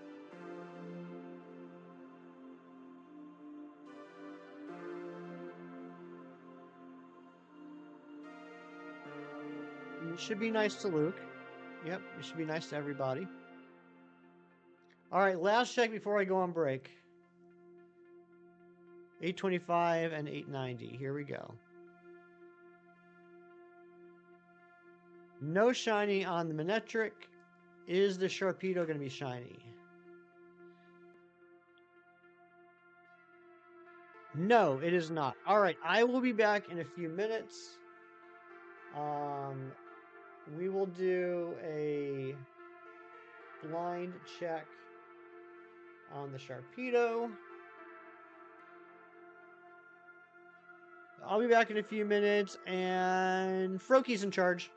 You should be nice to Luke. Yep, you should be nice to everybody. Alright, last check before I go on break. 825 and 890. Here we go. No shiny on the MANECTRIC. Is the Sharpedo going to be shiny? No, it is not. Alright, I will be back in a few minutes. We will do a blind check on the Sharpedo. I'll be back in a few minutes, and Froaky's in charge.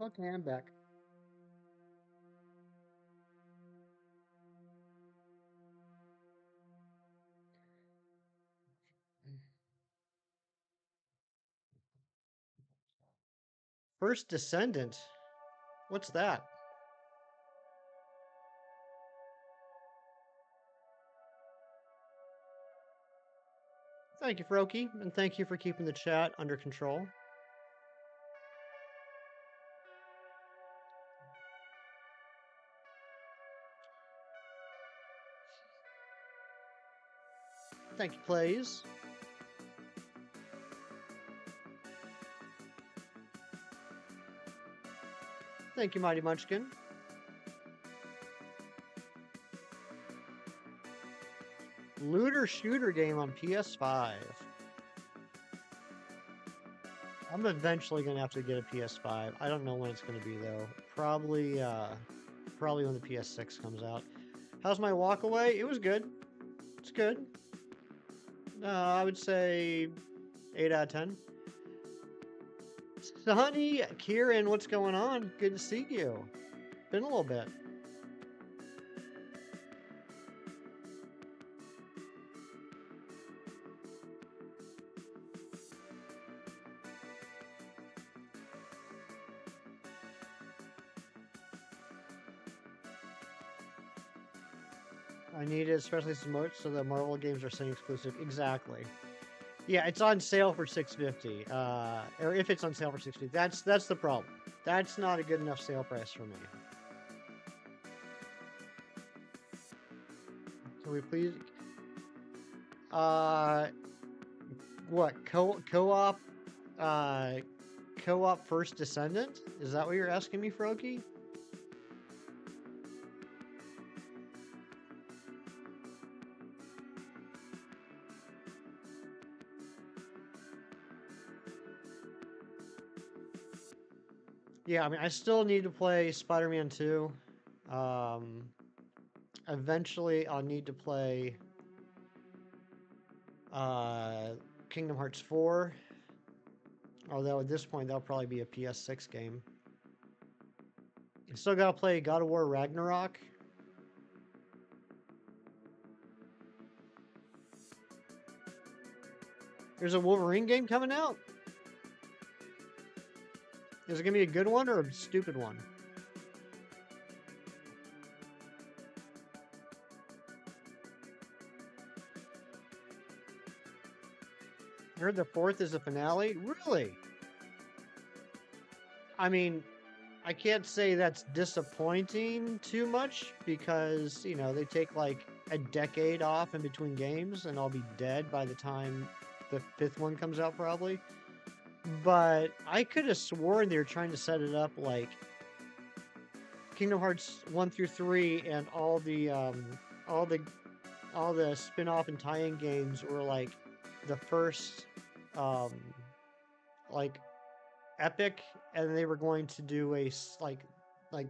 Okay, I'm back. First Descendant. What's that? Thank you, Froki, and thank you for keeping the chat under control. Thank you, Plays. Thank you, Mighty Munchkin. Looter shooter game on PS5. I'm eventually gonna have to get a PS5. I don't know when it's gonna be though. Probably when the PS6 comes out. How's my walk away? It was good. It's good. I would say 8 out of 10. Sonny, Kieran, what's going on? Good to see you. Been a little bit. I need it, especially so the Marvel games are staying exclusive. Exactly. Yeah, it's on sale for $6.50. Or if it's on sale for $6.50, that's the problem. That's not a good enough sale price for me. Can we please? What co-op? Co-op First Descendant? Is that what you're asking me, Froki? Yeah, I mean, I still need to play Spider-Man 2. Eventually, I'll need to play Kingdom Hearts 4. Although at this point, that'll probably be a PS6 game. I still gotta play God of War Ragnarok. There's a Wolverine game coming out. Is it gonna be a good one or a stupid one? I heard the 4th is the finale. Really? I mean, I can't say that's disappointing too much because, you know, they take like a decade off in between games and I'll be dead by the time the 5th one comes out probably. But I could have sworn they were trying to set it up like Kingdom Hearts 1 through 3 and all the spin-off and tie-in games were like the first like epic, and they were going to do a like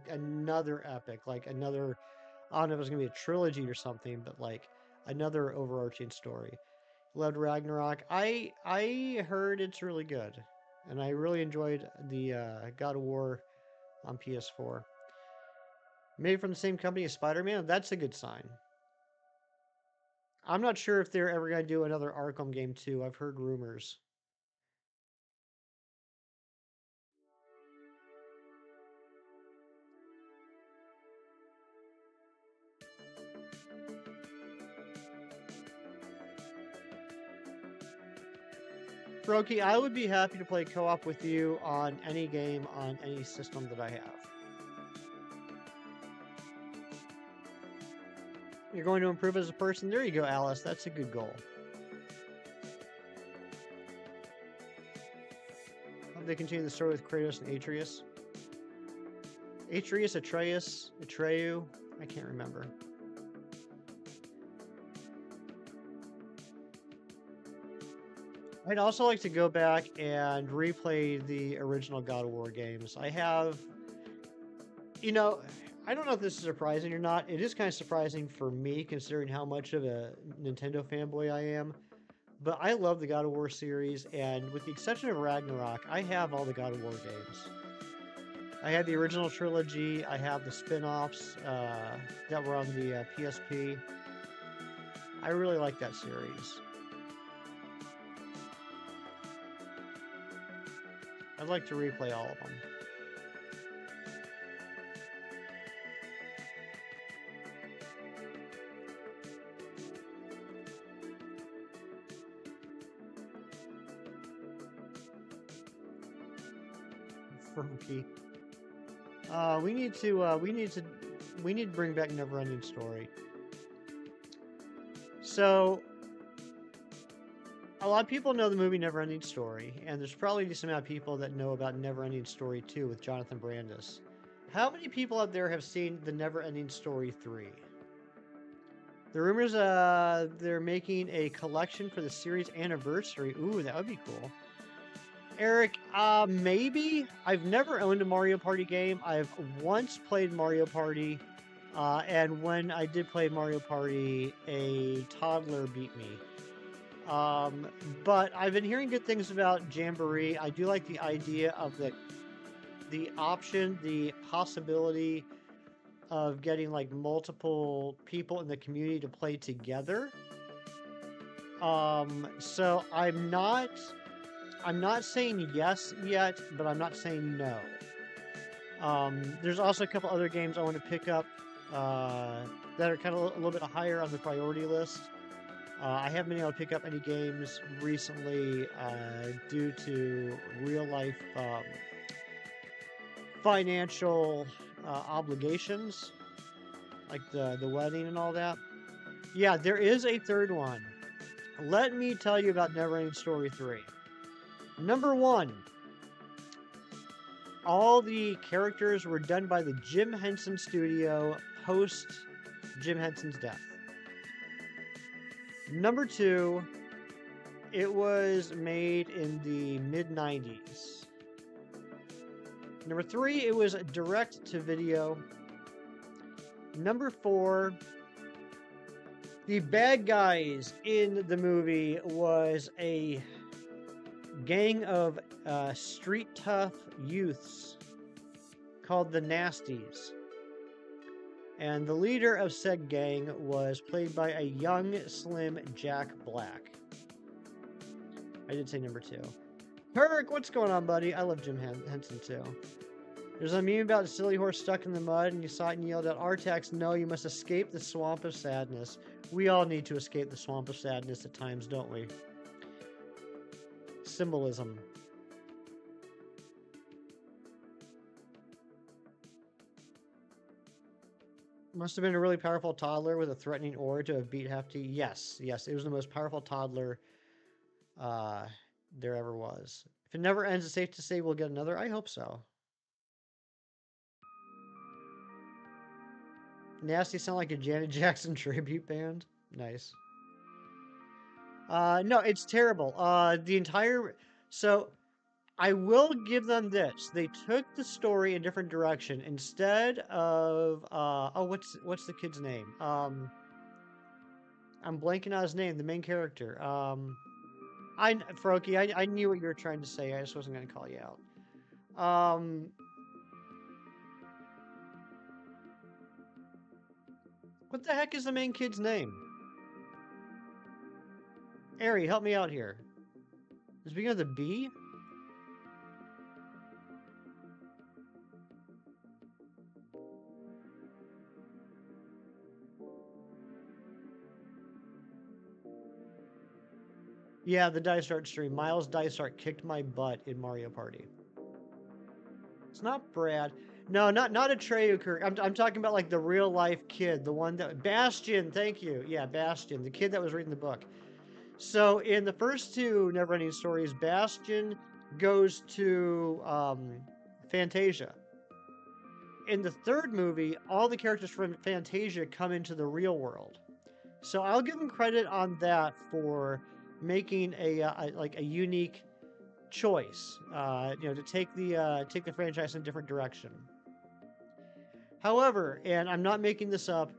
another epic, like another, I don't know if it was gonna be a trilogy or something, but like another overarching story. Loved Ragnarok. I heard it's really good, and I really enjoyed the God of War on PS4. Made from the same company as Spider-Man. That's a good sign. I'm not sure if they're ever gonna do another Arkham game too. I've heard rumors. Froki, I would be happy to play co-op with you on any game on any system that I have. You're going to improve as a person? There you go, Alice. That's a good goal. Hope they continue the story with Kratos and Atreus. Atreyu? I can't remember. I'd also like to go back and replay the original God of War games. I have, you know, I don't know if this is surprising or not. It is kind of surprising for me considering how much of a Nintendo fanboy I am. But I love the God of War series, and with the exception of Ragnarok, I have all the God of War games. I had the original trilogy. I have the spin-offs that were on the PSP. I really like that series. I'd like to replay all of them. Funky. We need to bring back Neverending Story. So, a lot of people know the movie Neverending Story, and there's probably a decent amount of people that know about Neverending Story 2 with Jonathan Brandis. How many people out there have seen the Neverending Story 3? The rumors they're making a collection for the series anniversary. Ooh, that would be cool. Eric, maybe. I've never owned a Mario Party game. I've once played Mario Party, and when I did play Mario Party, a toddler beat me. But I've been hearing good things about Jamboree. I do like the idea of the option, the possibility of getting like multiple people in the community to play together. So I'm not saying yes yet, but I'm not saying no. There's also a couple other games I want to pick up that are kind of a little bit higher on the priority list. I haven't been able to pick up any games recently due to real life financial obligations, like the wedding and all that. Yeah, there is a third one. Let me tell you about Neverending Story 3. Number 1. All the characters were done by the Jim Henson Studio post Jim Henson's death. Number 2, it was made in the mid-90s. Number 3, it was direct to video. Number 4, the bad guys in the movie was a gang of street tough youths called the Nasties. And the leader of said gang was played by a young, slim Jack Black. I did say number 2. Kirk, what's going on, buddy? I love Jim Henson, too. There's a meme about a silly horse stuck in the mud, and you saw it and yelled out, Artax, no, you must escape the swamp of sadness. We all need to escape the swamp of sadness at times, don't we? Symbolism. Must have been a really powerful toddler with a threatening aura to have beat Hefty. Yes, it was the most powerful toddler there ever was. If it never ends, it's safe to say we'll get another. I hope so. Nasty sound like a Janet Jackson tribute band. Nice. No, it's terrible. So I will give them this. They took the story a different direction. Instead of what's the kid's name? I'm blanking on his name, the main character. Froakie, I knew what you were trying to say. I just wasn't gonna call you out. What the heck is the main kid's name? Ari, help me out here. Does it begin with a B? Yeah, the Dice Art stream. Miles Dice Art kicked my butt in Mario Party. It's not Brad. No, not Atreyu Kirk. I'm talking about like the real life kid, the one that Bastian. Thank you. Yeah, Bastian, the kid that was reading the book. So in the first 2 Neverending Stories, Bastian goes to Fantasia. In the 3rd movie, all the characters from Fantasia come into the real world. So I'll give them credit on that for making a unique choice, to take the franchise in a different direction. However, and I'm not making this up,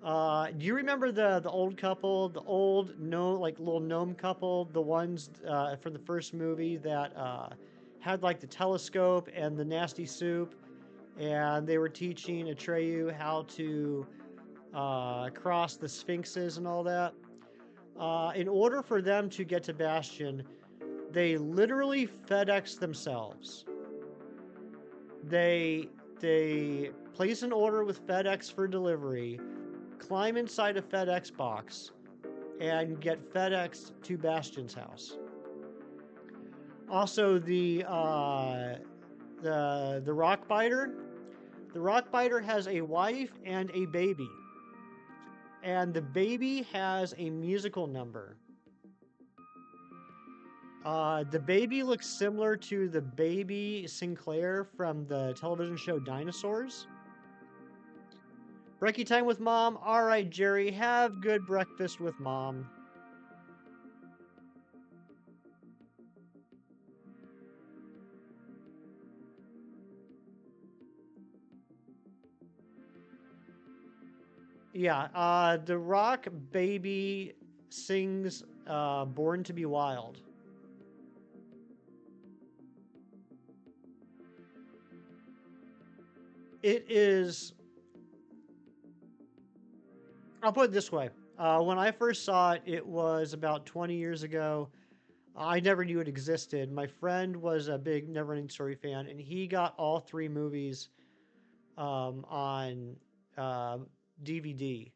do you remember the old couple, the old little gnome couple, the ones from the first movie that had like the telescope and the nasty soup? and they were teaching Atreyu how to cross the sphinxes and all that. In order for them to get to Bastion, they literally FedEx themselves. They place an order with FedEx for delivery, climb inside a FedEx box, and get FedEx to Bastion's house. Also, the rock biter. The rock biter has a wife and a baby, and the baby has a musical number. The baby looks similar to the baby Sinclair from the television show Dinosaurs. Brekkie time with mom. All right, Jerry, have good breakfast with mom. Yeah, the rock baby sings Born to be Wild. It is... I'll put it this way. When I first saw it, it was about 20 years ago. I never knew it existed. My friend was a big Neverending Story fan, and he got all 3 movies on DVD.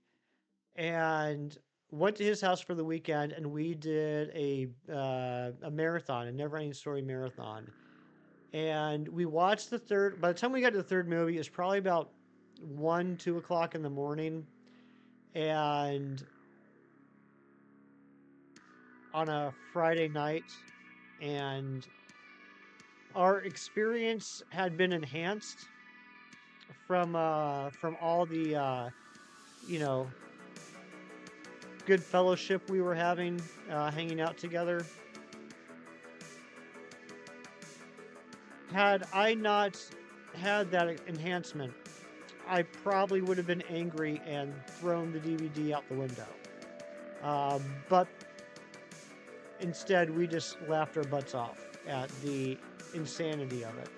And went to his house for the weekend, and we did a marathon, a Neverending Story marathon. And we watched the third... By the time we got to the third movie, it was probably about 1, 2 o'clock in the morning. And on a Friday night, and our experience had been enhanced from all the you know, good fellowship we were having, hanging out together. Had I not had that enhancement, I probably would have been angry and thrown the DVD out the window. But instead, we just laughed our butts off at the insanity of it.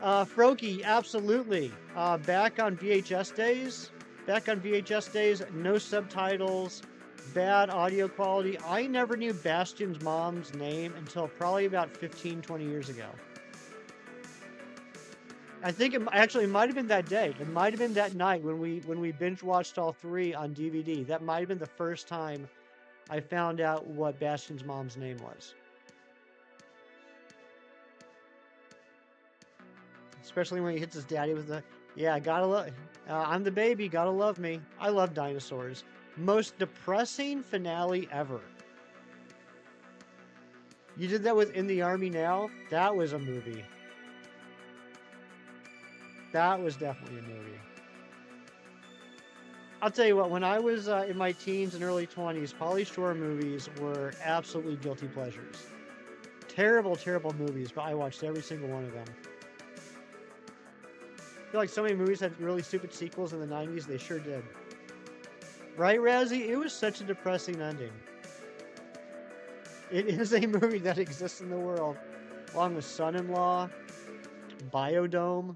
Froky, absolutely. Back on VHS days, no subtitles, bad audio quality. I never knew Bastion's mom's name until probably about 15, 20 years ago. I think it might have been that day. It might have been that night when we binge watched all 3 on DVD. That might have been the first time I found out what Bastion's mom's name was. Especially when he hits his daddy with the, yeah, gotta love, I'm the baby, gotta love me. I love Dinosaurs. Most depressing finale ever. You did that with In the Army Now? That was a movie. That was definitely a movie. I'll tell you what, when I was in my teens and early 20s, Pauly Shore movies were absolutely guilty pleasures. Terrible, terrible movies, but I watched every single one of them. I feel like so many movies had really stupid sequels in the 90s, they sure did. Right, Razzie? It was such a depressing ending. It is a movie that exists in the world, along with Son-in-Law, Biodome.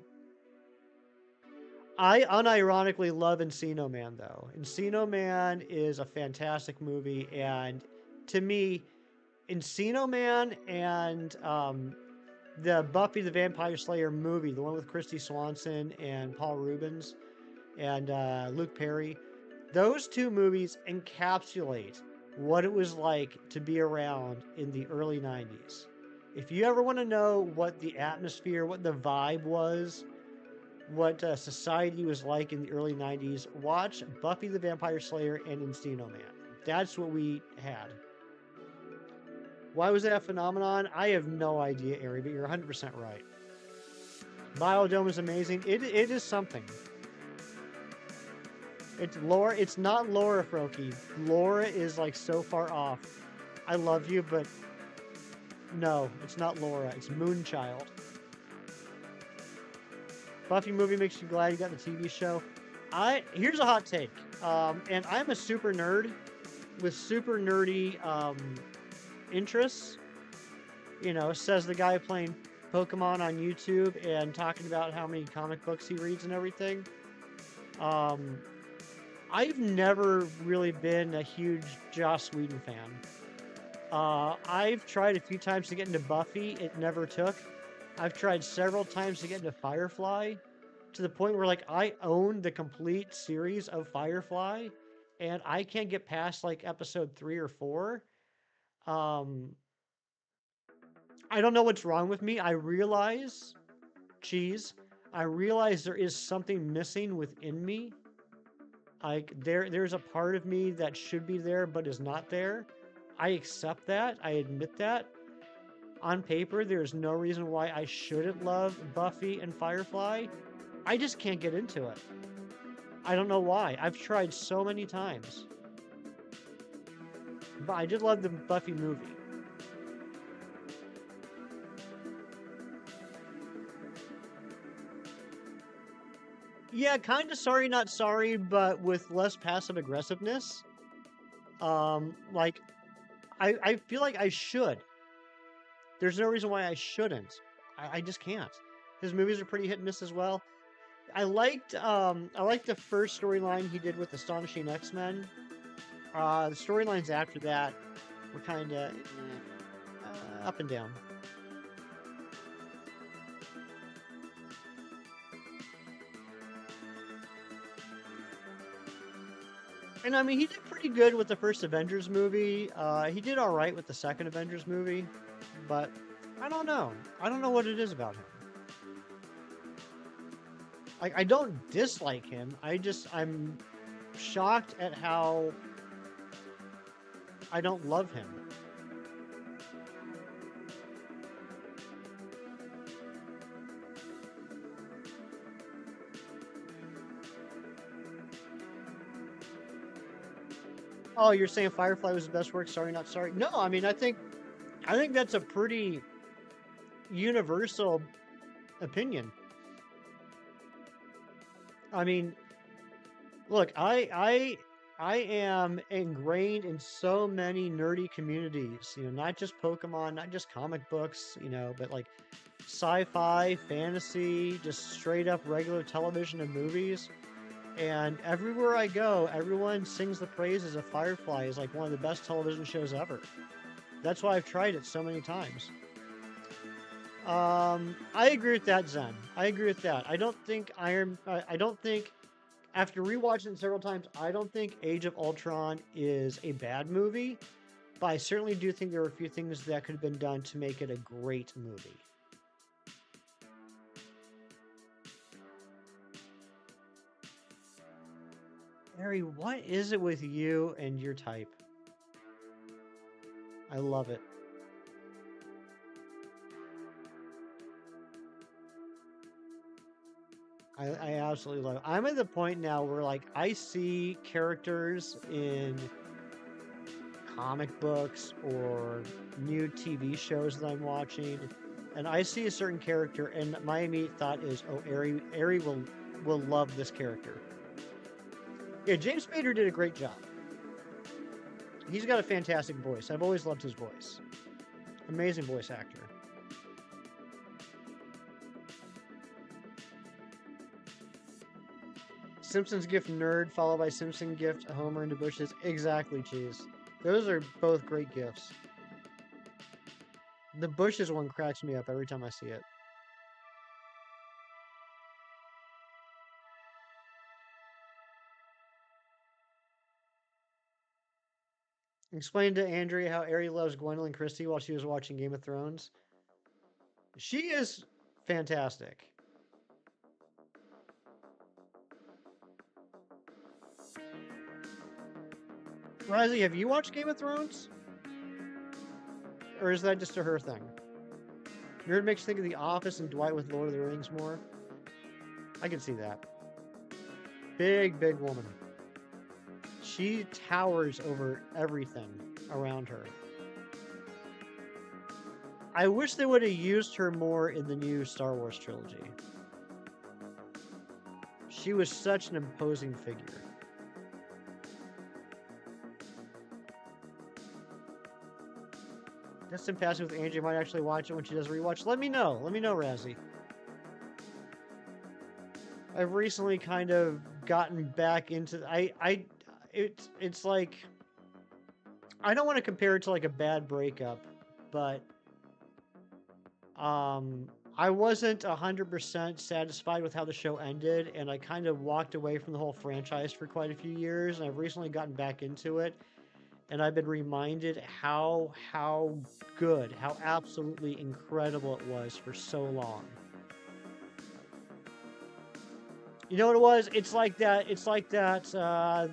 I unironically love Encino Man, though. Encino Man is a fantastic movie, and to me, Encino Man and the Buffy the Vampire Slayer movie, the one with Christy Swanson and Paul Rubens and Luke Perry, those 2 movies encapsulate what it was like to be around in the early 90s. If you ever want to know what the atmosphere, what the vibe was, what society was like in the early 90s, watch Buffy the Vampire Slayer and Encino Man. That's what we had. Why was that a phenomenon? I have no idea, Ari, but you're 100% right. Biodome is amazing. It is something. It's Laura. It's not Laura Froky. Laura is like so far off. I love you, but no, it's not Laura. It's Moonchild. Buffy movie makes you glad you got the TV show. Here's a hot take. And I'm a super nerd with super nerdy interests. You know, says the guy playing Pokemon on YouTube and talking about how many comic books he reads and everything. Um, I've never really been a huge Joss Whedon fan. I've tried a few times to get into Buffy. It never took. I've tried several times to get into Firefly, to the point where like I own the complete series of Firefly, and I can't get past like episode 3 or 4. Um, I don't know what's wrong with me. I realize, cheese, I realize there is something missing within me. Like there's a part of me that should be there but is not there. I accept that. I admit that. On paper, there's no reason why I shouldn't love Buffy and Firefly. I just can't get into it. I don't know why. I've tried so many times. But I did love the Buffy movie. Yeah, kind of sorry, not sorry, but with less passive aggressiveness. Like, I feel like I should. There's no reason why I shouldn't. I just can't. His movies are pretty hit and miss as well. I liked the first storyline he did with Astonishing X-Men. The storylines after that were kind of up and down. And I mean, he did pretty good with the first Avengers movie. He did all right with the second Avengers movie, but I don't know. I don't know what it is about him. Like, I don't dislike him. I'm shocked at how I don't love him. Oh, you're saying Firefly was the best work? Sorry, not sorry. No, I mean, I think that's a pretty universal opinion. I mean, look, I am ingrained in so many nerdy communities, not just Pokemon, not just comic books, but like sci-fi, fantasy, just straight up regular television and movies. And everywhere I go, everyone sings the praises of Firefly as like one of the best television shows ever. That's why I've tried it so many times. I agree with that, Zen. I agree with that. I don't think after rewatching it several times, I don't think Age of Ultron is a bad movie, but I certainly do think there were a few things that could have been done to make it a great movie. Harry, what is it with you and your type? I love it. I absolutely love it. I'm at the point now where like I see characters in comic books or new TV shows that I'm watching, and I see a certain character, and my immediate thought is, oh, Ari will love this character. Yeah, James Spader did a great job. He's got a fantastic voice. I've always loved his voice. Amazing voice actor. Simpsons gift nerd followed by Simpson gift Homer into bushes. Exactly, Cheese. Those are both great gifts. The bushes one cracks me up every time I see it. Explain to Andrea how Ari loves Gwendolyn Christie while she was watching Game of Thrones. She is fantastic. Riley, have you watched Game of Thrones? Or is that just a her thing? Nerd makes you think of The Office and Dwight with Lord of the Rings more. I can see that. Big, big woman. She towers over everything around her. I wish they would have used her more in the new Star Wars trilogy. She was such an imposing figure. consistent passing with Angie. I might actually watch it when she does a rewatch. Let me know. Let me know, Razzie. I've recently kind of gotten back into it's like I don't want to compare it to like a bad breakup, but I wasn't 100% satisfied with how the show ended, and I kind of walked away from the whole franchise for quite a few years, and I've recently gotten back into it, and I've been reminded how good, how absolutely incredible it was for so long. You know what it was? It's like that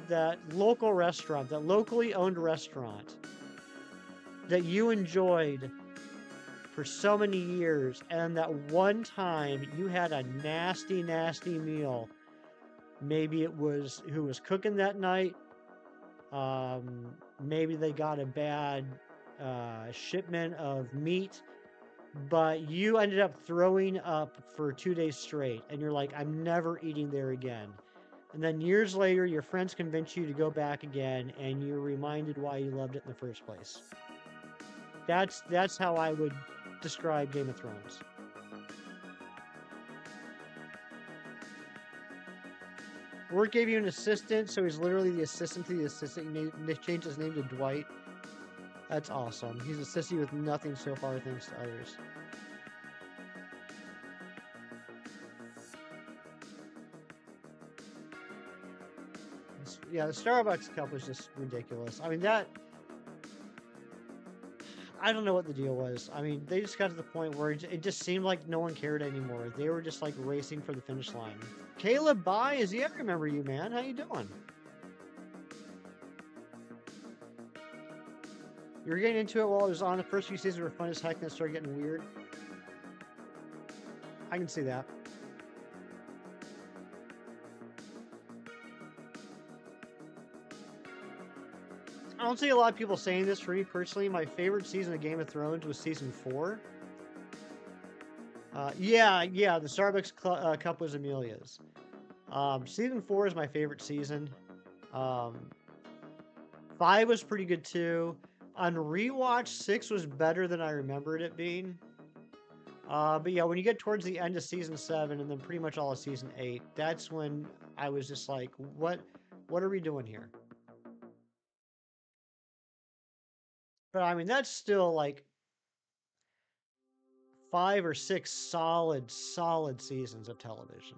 that local restaurant, that locally owned restaurant that you enjoyed for so many years, and that one time you had a nasty meal. Maybe it was who was cooking that night. Maybe they got a bad shipment of meat, but you ended up throwing up for 2 days straight, and you're like, I'm never eating there again. And then years later, your friends convince you to go back again, and you're reminded why you loved it in the first place. That's how I would describe Game of Thrones. Work gave you an assistant, so he's literally the assistant to the assistant. They changed his name to Dwight. That's awesome. He's a sissy with nothing so far, thanks to others. Yeah, the Starbucks cup was just ridiculous. I mean, I don't know what the deal was. I mean, they just got to the point where it just seemed like no one cared anymore. They were just like racing for the finish line. Caleb, bye. Is he ever remember you, man? How you doing? You were getting into it while it was on. The first few seasons were fun as heck, and it started getting weird. I can see that. I don't see a lot of people saying this. For me personally, my favorite season of Game of Thrones was season 4. Yeah, the Starbucks cup was Amelia's. Season 4 is my favorite season. 5 was pretty good too. On rewatch, 6 was better than I remembered it being. But yeah, when you get towards the end of season 7 and then pretty much all of season 8, that's when I was just like, what are we doing here? But I mean, that's still like 5 or 6 solid seasons of television.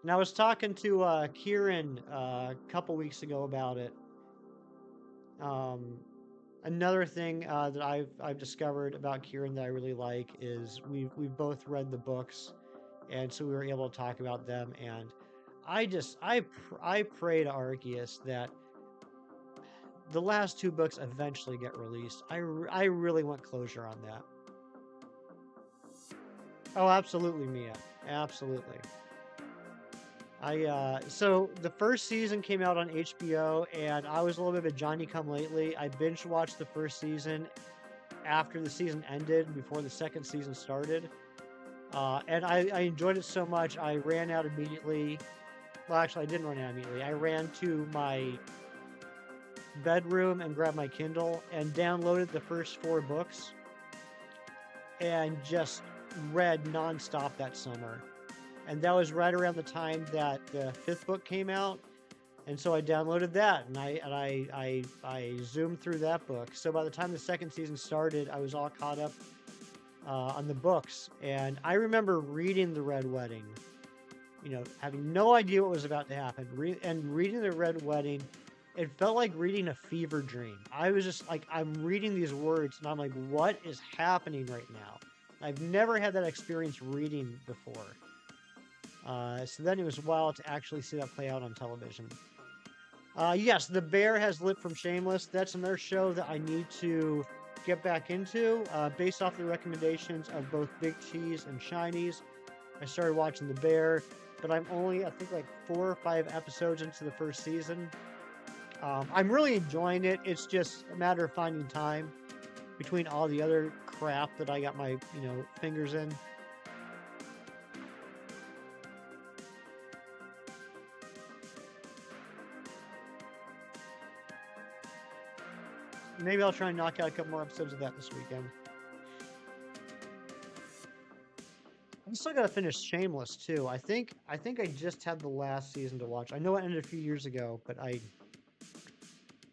And I was talking to Kieran a couple weeks ago about it. Another thing that I've discovered about Kieran that I really like is we've both read the books, and so we were able to talk about them. And I pray to Arceus that the last 2 books eventually get released. I really want closure on that. Oh, absolutely, Mia. Absolutely. So the first season came out on HBO, and I was a little bit of a Johnny-come-lately. I binge watched the first season after the season ended, before the second season started. And I enjoyed it so much, I ran out immediately. Well, actually, I didn't run out immediately. I ran to my bedroom and grabbed my Kindle and downloaded the first 4 books and just read nonstop that summer. And that was right around the time that the 5th book came out, and so I downloaded that, and I zoomed through that book. So by the time the second season started, I was all caught up on the books. And I remember reading The Red Wedding, having no idea what was about to happen, and reading The Red Wedding. It felt like reading a fever dream. I was just like, I'm reading these words, and I'm like, what is happening right now? I've never had that experience reading before. So then it was wild to actually see that play out on television. Yes, The Bear has lit from Shameless. That's another show that I need to get back into. Based off the recommendations of both Big Cheese and Shinies, I started watching The Bear, but I'm only, I think, like 4 or 5 episodes into the first season. I'm really enjoying it. It's just a matter of finding time between all the other crap that I got my, fingers in. Maybe I'll try and knock out a couple more episodes of that this weekend. I still gotta finish Shameless too. I think I just had the last season to watch. I know it ended a few years ago, but I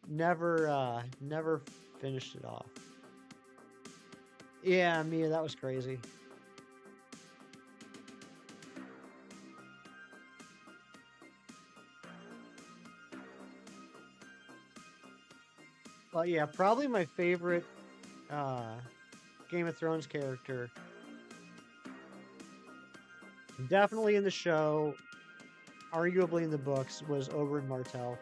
never finished it off. Yeah, Mia, that was crazy. Well, yeah, probably my favorite Game of Thrones character. Definitely in the show, arguably in the books, was Oberyn Martell.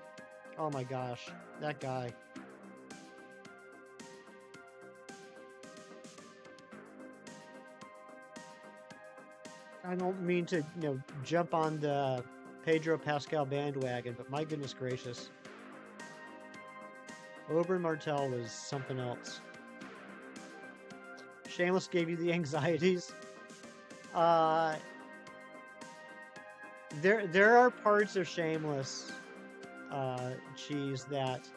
Oh my gosh, that guy. I don't mean to, jump on the Pedro Pascal bandwagon, but my goodness gracious. Oberyn Martell was something else. Shameless gave you the anxieties. There are parts of Shameless, Cheese, that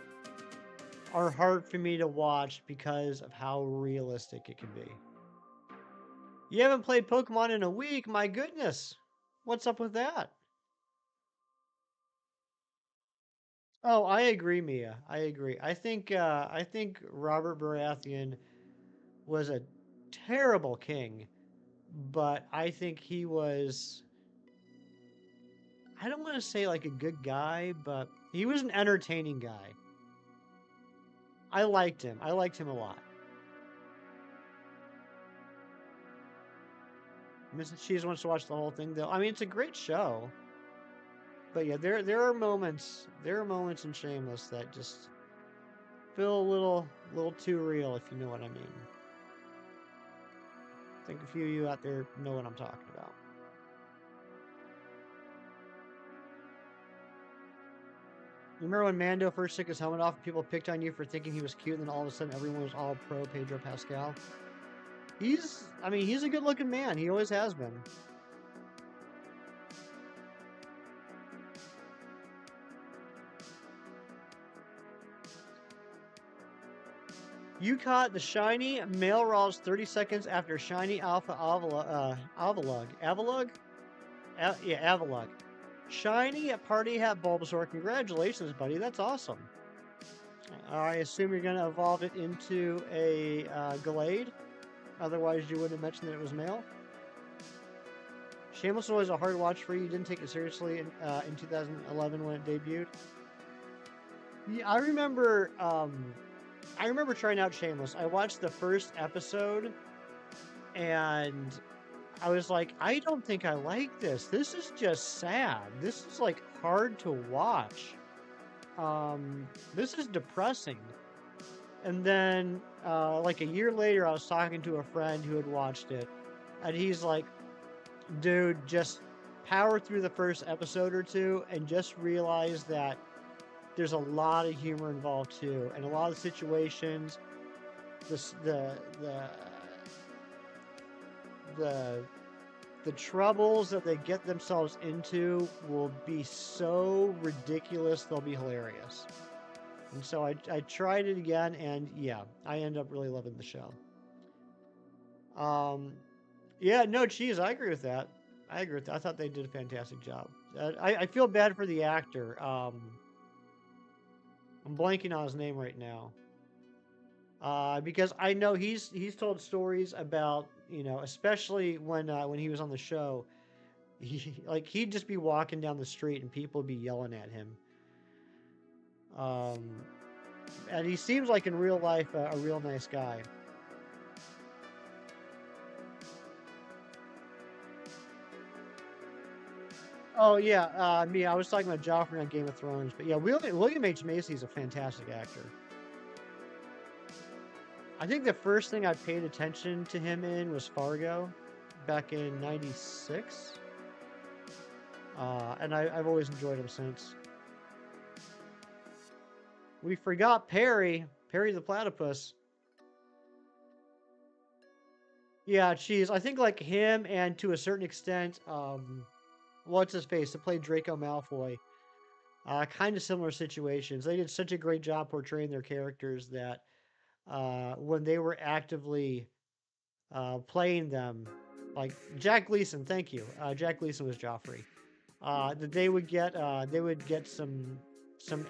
are hard for me to watch because of how realistic it can be. You haven't played Pokemon in a week? My goodness. What's up with that? Oh, I agree, Mia. I agree. I think Robert Baratheon was a terrible king, but I think he was, I don't want to say like a good guy, but he was an entertaining guy. I liked him. I liked him a lot. Mrs. Cheese wants to watch the whole thing, though. I mean, it's a great show. But yeah, there are moments in Shameless that just feel a little too real, if you know what I mean. I think a few of you out there know what I'm talking about. You remember when Mando first took his helmet off and people picked on you for thinking he was cute, and then all of a sudden everyone was all pro Pedro Pascal? He's a good-looking man. He always has been. You caught the shiny male Raws 30 seconds after shiny Alpha Avalug. Yeah, Avalug. Shiny Party Hat Bulbasaur. Congratulations, buddy. That's awesome. I assume you're going to evolve it into a Gallade. Otherwise, you wouldn't have mentioned that it was male. Shameless was always a hard watch for you. You didn't take it seriously in 2011 when it debuted. Yeah, I remember trying out Shameless. I watched the first episode, and I was like, I don't think I like this. This is just sad. This is like hard to watch. This is depressing. And then, like a year later, I was talking to a friend who had watched it, and he's like, dude, just power through the first episode or two and just realize that there's a lot of humor involved too, and a lot of situations, the troubles that they get themselves into will be so ridiculous they'll be hilarious. And so I tried it again, and yeah, I end up really loving the show. Yeah, no, Cheese, I agree with that. I thought they did a fantastic job. I feel bad for the actor. I'm blanking on his name right now. Because I know he's told stories about, especially when he was on the show, he'd just be walking down the street and people would be yelling at him. And he seems like in real life a real nice guy. Oh yeah, I was talking about Joffrey on Game of Thrones, but yeah, William H. Macy's a fantastic actor. I think the first thing I paid attention to him in was Fargo, back in '96, and I've always enjoyed him since. We forgot Perry the Platypus. Yeah, Cheese. I think like him, and to a certain extent, what's his face to play Draco Malfoy. Kind of similar situations. They did such a great job portraying their characters that when they were actively playing them. Like Jack Gleason, thank you. Jack Gleason was Joffrey. That they would get some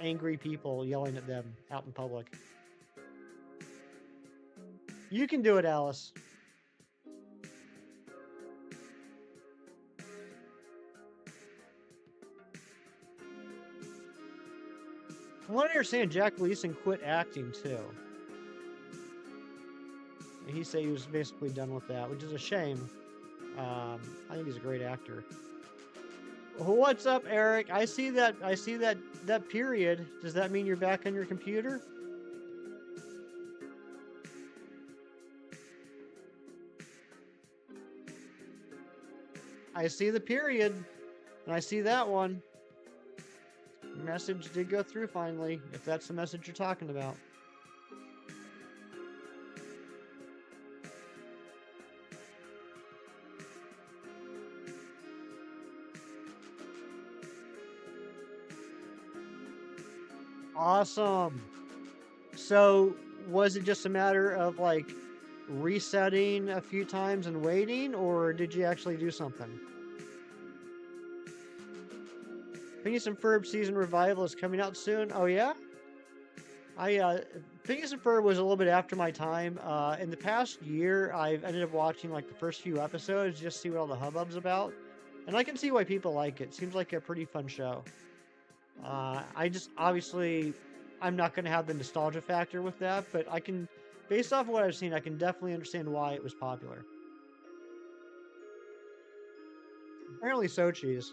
angry people yelling at them out in public. You can do it, Alice. From what I understand, Jack Gleason quit acting too. And he said he was basically done with that, which is a shame. I think he's a great actor. What's up, Eric? I see that period. Does that mean you're back on your computer? I see the period, and I see that one. Message did go through finally, if that's the message you're talking about. Awesome. So, was it just a matter of like resetting a few times and waiting, or did you actually do something? Phineas and Ferb season revival is coming out soon. Oh yeah? Phineas and Ferb was a little bit after my time. In the past year, I've ended up watching like the first few episodes just to see what all the hubbub's about. And I can see why people like it. Seems like a pretty fun show. Obviously, I'm not going to have the nostalgia factor with that, but based off of what I've seen, I can definitely understand why it was popular. Apparently so, Cheese.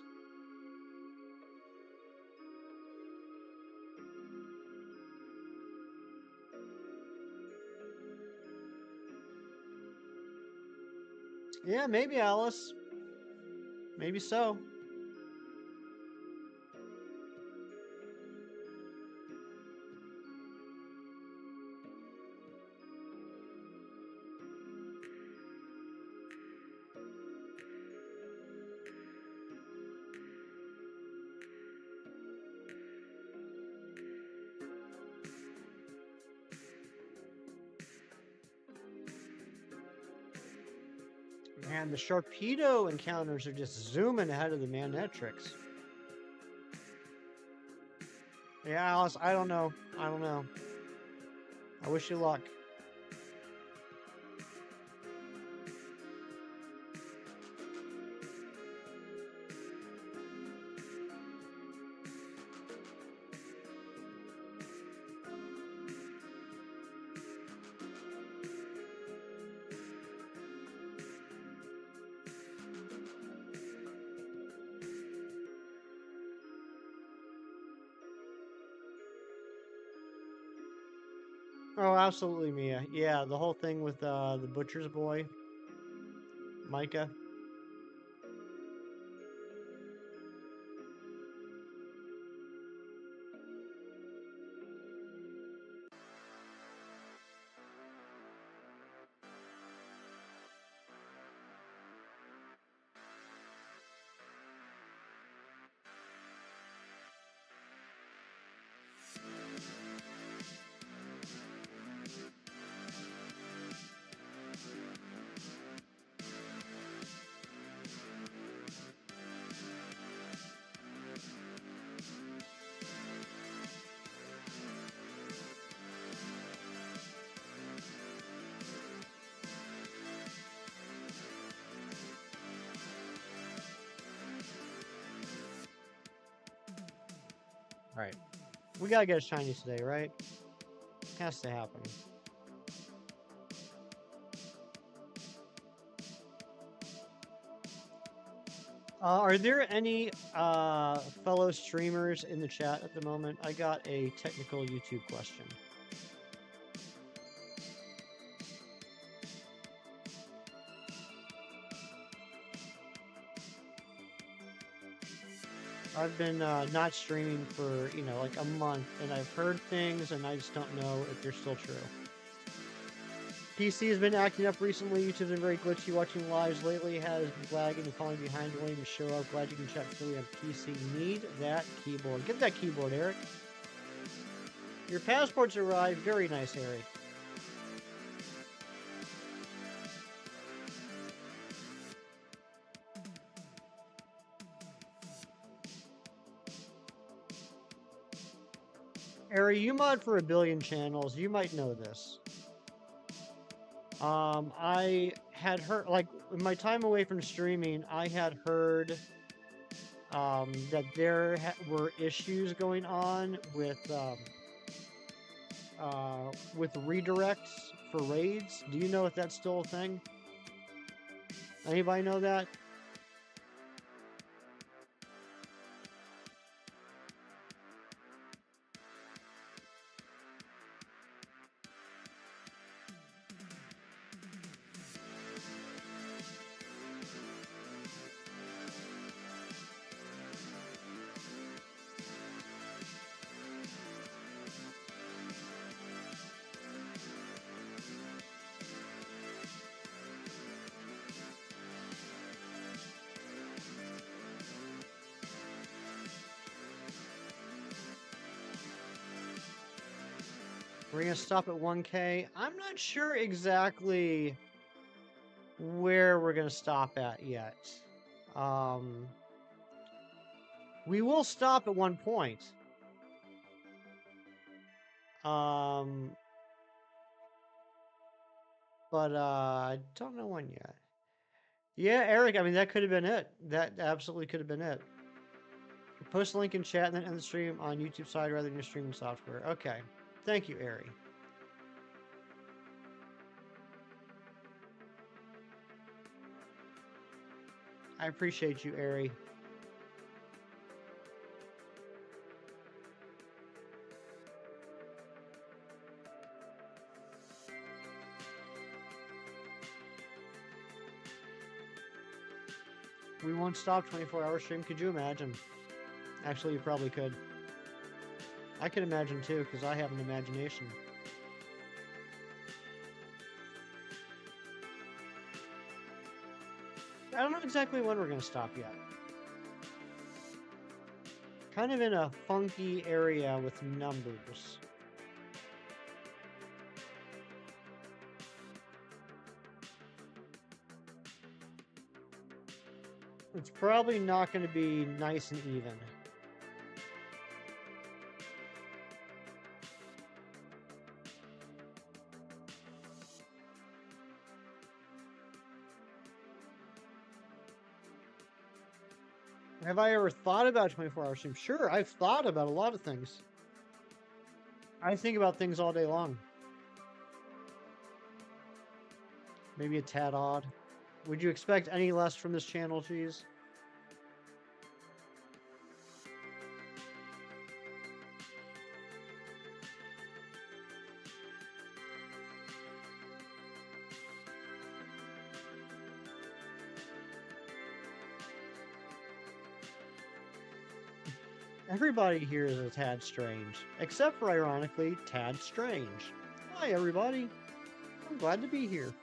Yeah, maybe, Alice. Maybe so. Man, the Sharpedo encounters are just zooming ahead of the MANECTRICs. Yeah, Alice, I don't know. I wish you luck. Oh, absolutely, Mia. Yeah, the whole thing with the butcher's boy, Micah. Right. We gotta get a shiny today, right? Has to happen. Are there any fellow streamers in the chat at the moment? I got a technical YouTube question. I've been not streaming for, like a month, and I've heard things, and I just don't know if they're still true. PC has been acting up recently. YouTube's been very glitchy. Watching lives lately has been lagging and falling behind, waiting to show up. Glad you can chat freely on PC. Need that keyboard. Get that keyboard, Eric. Your passport's arrived. Very nice, Eric. Ari, you mod for 1 billion channels. You might know this. I had heard, like, in my time away from streaming, I had heard that there were issues going on with redirects for raids. Do you know if that's still a thing? Anybody know that? We're gonna stop at 1K. I'm not sure exactly where we're gonna stop at yet. We will stop at one point. But I don't know when yet. Yeah, Eric, I mean, that could have been it. That absolutely could have been it. Post a link in chat and then end the stream on YouTube side rather than your streaming software. Okay. Thank you, Ari. I appreciate you, Ari. We won't stop 24-hour stream. Could you imagine? Actually, you probably could. I could imagine too, because I have an imagination. I don't know exactly when we're going to stop yet. Kind of in a funky area with numbers. It's probably not going to be nice and even. Have I ever thought about 24-hour stream? Sure, I've thought about a lot of things. I think about things all day long. Maybe a tad odd. Would you expect any less from this channel, Cheese? Everybody here is a tad strange, except for, ironically, Tad Strange. Hi, everybody. I'm glad to be here.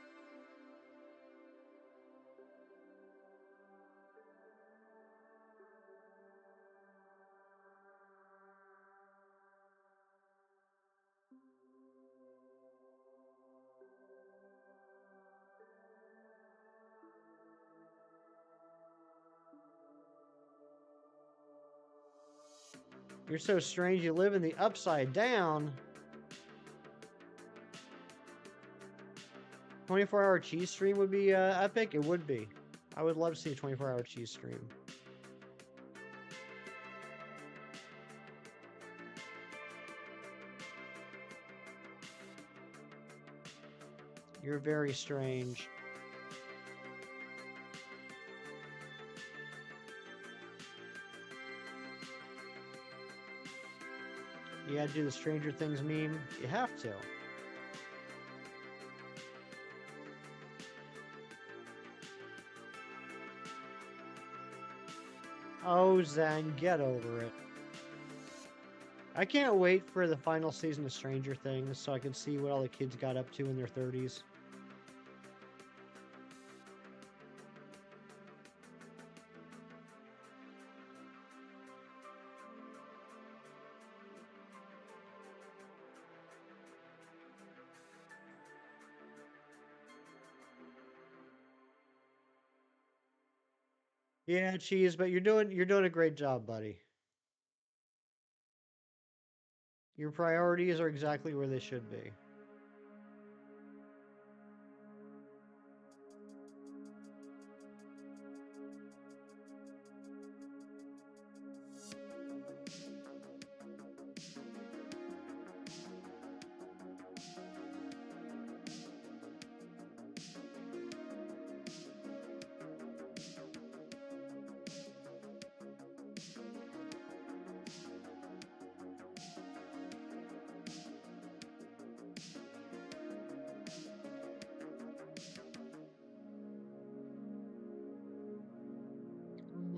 You're so strange you live in the upside down. 24-hour cheese stream would be epic. It would be. I would love to see a 24-hour cheese stream. You're very strange. You gotta do the Stranger Things meme. You have to. Oh, Zen, get over it. I can't wait for the final season of Stranger Things so I can see what all the kids got up to in their 30s. Yeah, Cheese, but you're doing a great job, buddy. Your priorities are exactly where they should be.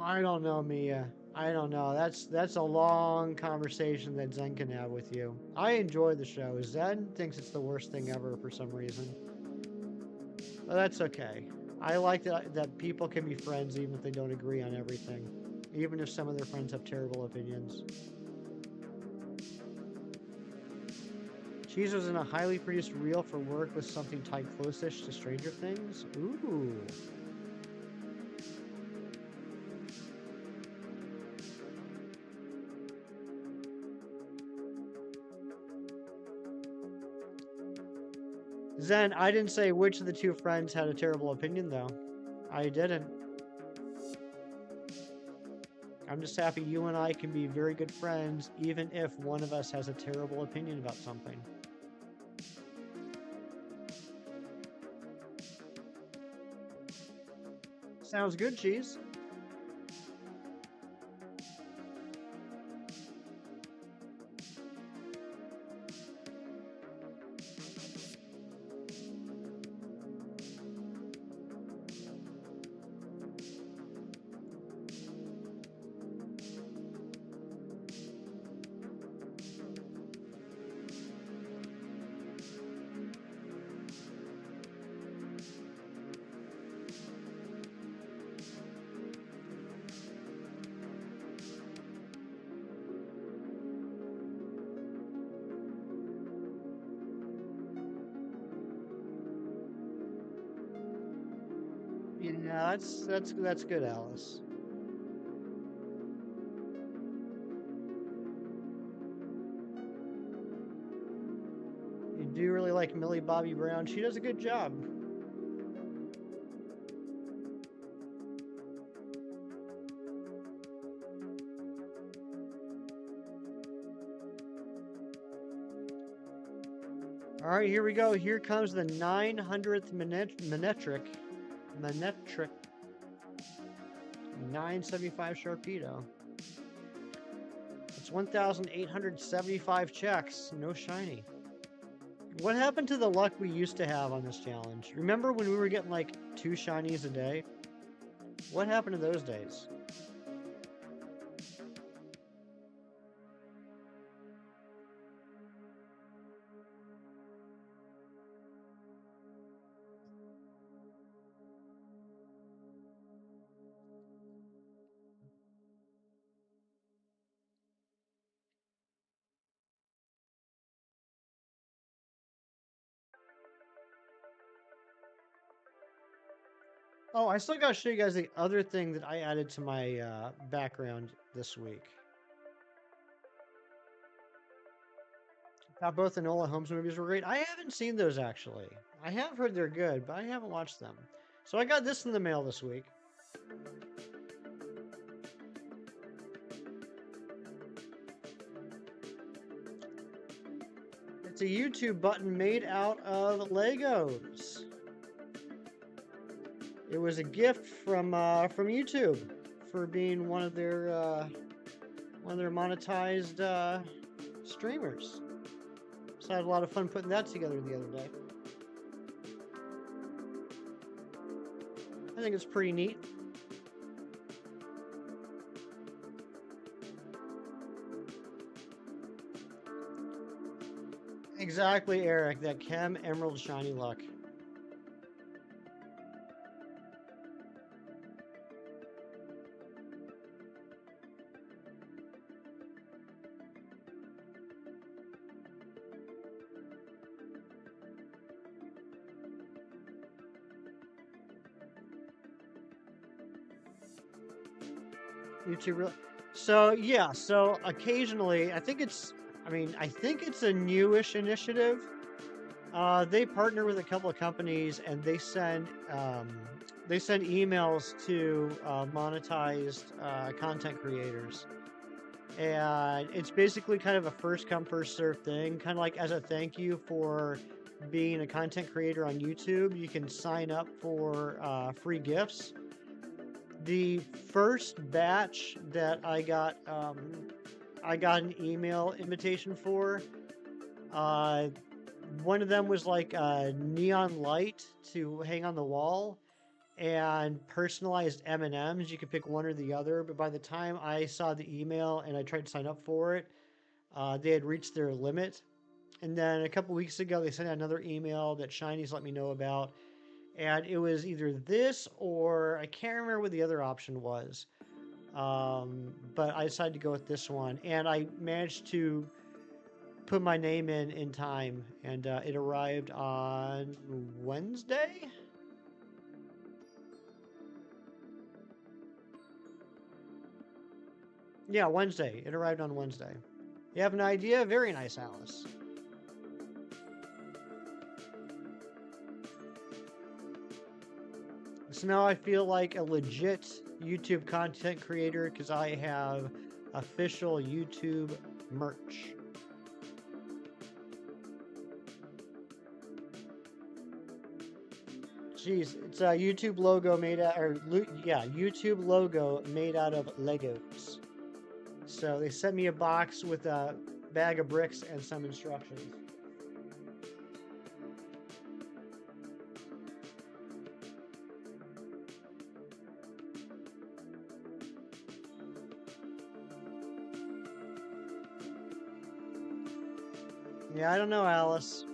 I don't know, Mia. I don't know. That's a long conversation that Zen can have with you. I enjoy the show. Zen thinks it's the worst thing ever for some reason. But that's okay. I like that people can be friends even if they don't agree on everything. Even if some of their friends have terrible opinions. Cheese was in a highly produced reel for work with something tied close-ish to Stranger Things. Ooh. Zen, I didn't say which of the two friends had a terrible opinion, though. I didn't. I'm just happy you and I can be very good friends, even if one of us has a terrible opinion about something. Sounds good, Cheese. Yeah, that's good, Alice. You do really like Millie Bobby Brown. She does a good job. All right, here we go. Here comes the 900th MANECTRIC. 975 Sharpedo. It's 1,875 checks. No shiny. What happened to the luck we used to have on this challenge? Remember when we were getting like 2 shinies a day? What happened to those days? Oh, I still gotta show you guys the other thing that I added to my background this week. Thought both Enola Holmes movies were great. I haven't seen those actually. I have heard they're good, but I haven't watched them. So I got this in the mail this week. It's a YouTube button made out of Legos. It was a gift from YouTube for being one of their monetized streamers. So I had a lot of fun putting that together the other day. I think it's pretty neat. Exactly, Eric. That Chem Emerald Shiny Luck. YouTube. So yeah. So occasionally, I think it's I mean, I think it's a newish initiative. They partner with a couple of companies, and they send emails to monetized content creators, and it's basically kind of a first come first serve thing, kind of like as a thank you for being a content creator on YouTube. You can sign up for free gifts. The first batch that I got an email invitation for. One of them was like a neon light to hang on the wall, and personalized M&Ms. You could pick one or the other, but by the time I saw the email and I tried to sign up for it, they had reached their limit. And then a couple weeks ago, they sent out another email that Shiny's let me know about, and it was either this or I can't remember what the other option was. But I decided to go with this one, and I managed to put my name in time, and it arrived on Wednesday. Yeah, Wednesday. It arrived on Wednesday. You have an idea? Very nice, Alice. So now I feel like a legit YouTube content creator because I have official YouTube merch. Jeez, it's a YouTube logo made out, YouTube logo made out of Legos. So they sent me a box with a bag of bricks and some instructions. Yeah, I don't know, Alice.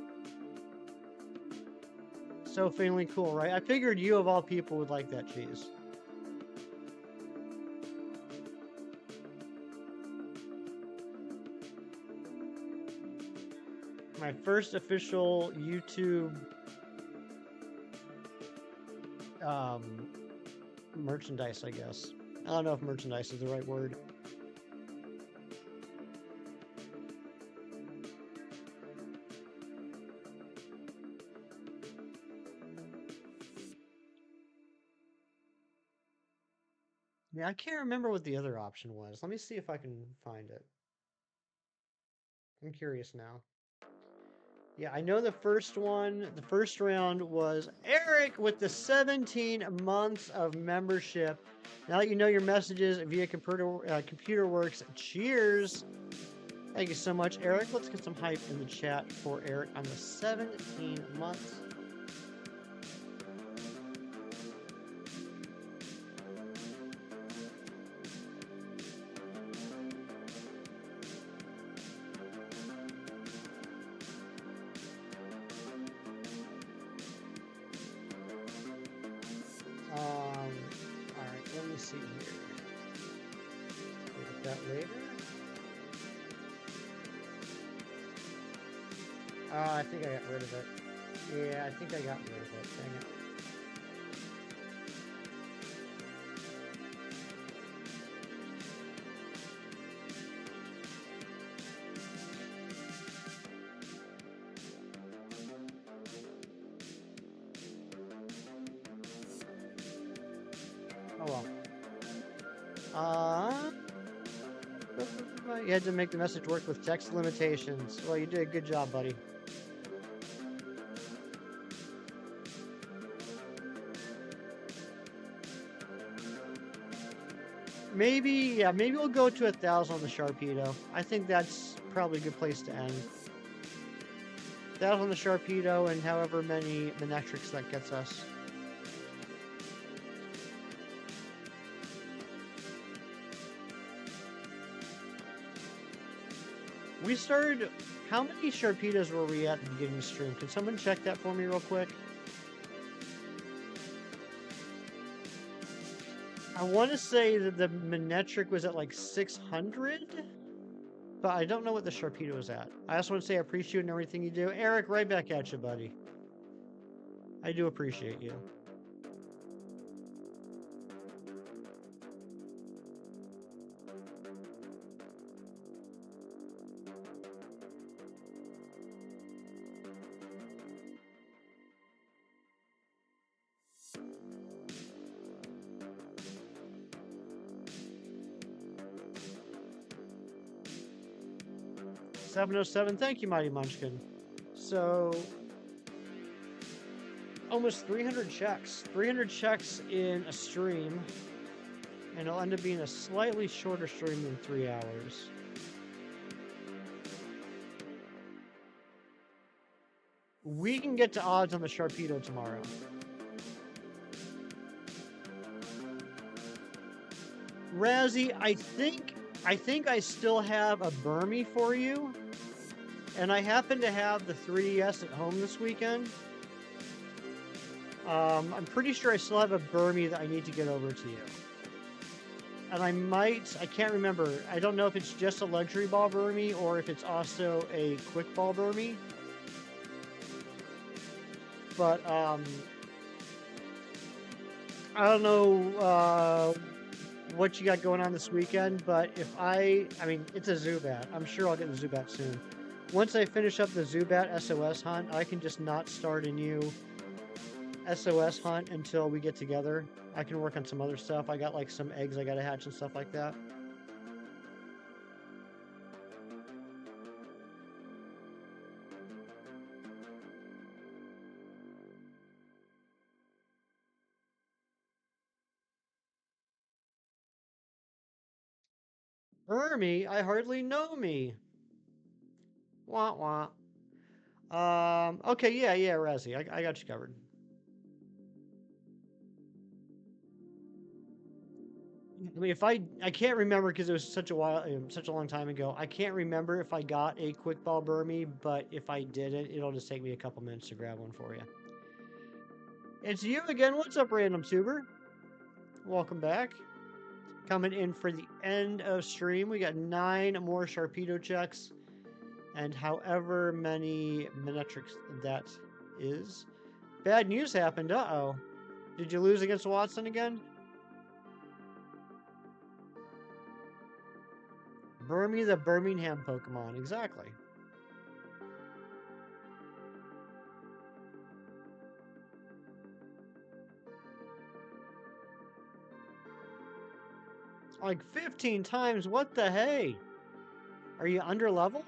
So faintly cool, right? I figured you of all people would like that cheese. My first official YouTube merchandise, I guess. I don't know if merchandise is the right word. Yeah, I can't remember what the other option was. Let me see if I can find it. I'm curious now. Yeah, I know the first round was Eric with the 17 months of membership. Now that you know your messages via computer works, cheers. Thank you so much, Eric. Let's get some hype in the chat for Eric on the 17 months. Alright, let me see here. Look at that later. I think I got rid of it. Yeah, I think I got rid of it. Dang it. Oh well. You had to make the message work with text limitations. Well, you did a good job, buddy. Maybe we'll go to 1,000 on the Sharpedo. I think that's probably a good place to end. 1,000 on the Sharpedo and however many MANECTRICs that gets us. We started... How many Sharpedos were we at the beginning of the stream? Can someone check that for me real quick? I want to say that the MANECTRIC was at like 600, but I don't know what the Sharpedo was at. I also want to say I appreciate everything you do. Eric, right back at you, buddy. I do appreciate you. 707. Thank you, Mighty Munchkin. So, almost 300 checks. 300 checks in a stream. And it'll end up being a slightly shorter stream than 3 hours. We can get to odds on the Sharpedo tomorrow. Razzie, I think I still have a Burmy for you. And I happen to have the 3DS at home this weekend. I'm pretty sure I still have a Burmy that I need to get over to you. And I can't remember. I don't know if it's just a Luxury Ball Burmy or if it's also a Quick Ball Burmy. But, I don't know, what you got going on this weekend, but if I mean, it's a Zubat. I'm sure I'll get the Zubat soon. Once I finish up the Zubat SOS hunt, I can just not start a new SOS hunt until we get together. I can work on some other stuff. I got like some eggs I gotta hatch and stuff like that. Burmy, I hardly know me. Wah wah. Okay, yeah, Razzie, I got you covered. I mean, if I can't remember because it was such a long time ago. I can't remember if I got a Quick Ball Burmy, but if I didn't, it'll just take me a couple minutes to grab one for you. It's you again. What's up, Random Tuber? Welcome back. Coming in for the end of stream. We got 9 more Sharpedo checks, and however many Manectrics that is. Bad news happened. Uh-oh. Did you lose against Watson again? Burmy the Birmingham Pokemon. Exactly. Like 15 times? What the hey? Are you underleveled?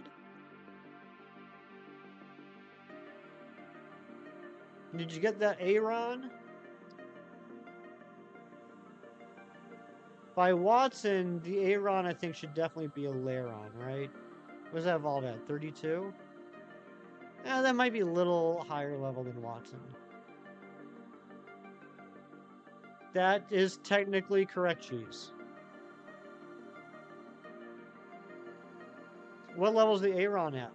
Did you get that Aron? By Watson, the Aron I think should definitely be a Laron, right? What does that evolve at? 32? Yeah, that might be a little higher level than Watson. That is technically correct, Cheese. What level is the Aron at?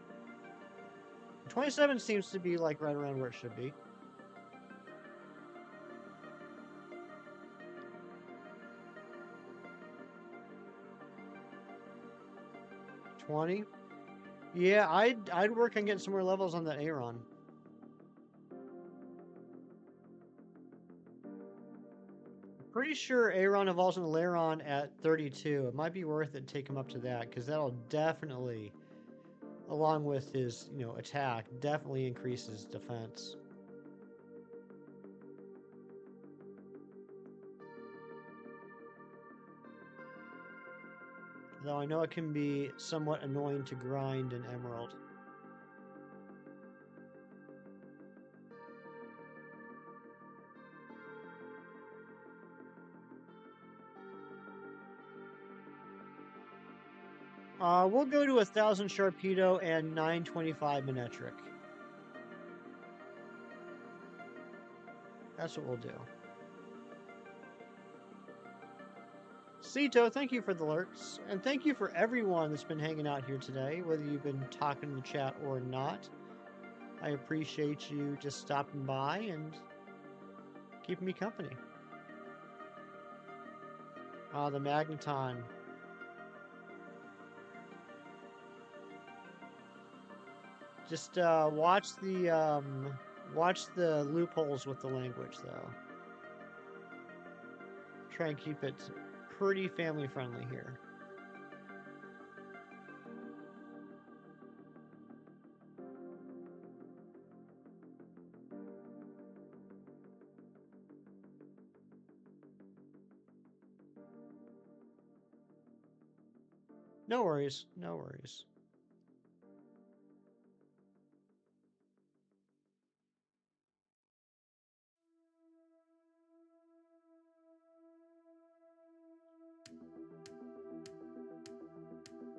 27 seems to be like right around where it should be. $20? Yeah, I'd work on getting some more levels on that Aron. Pretty sure Aron evolves into Laron at 32. It might be worth it to take him up to that, because that'll definitely, along with his, attack, definitely increases defense. Though I know it can be somewhat annoying to grind in Emerald. We'll go to 1,000 Sharpedo and 925 Manectric. That's what we'll do. Cito, thank you for the lurks, and thank you for everyone that's been hanging out here today, whether you've been talking in the chat or not. I appreciate you just stopping by and keeping me company. The Magneton. Just watch the loopholes with the language, though. Try and keep it pretty family friendly here. No worries, no worries.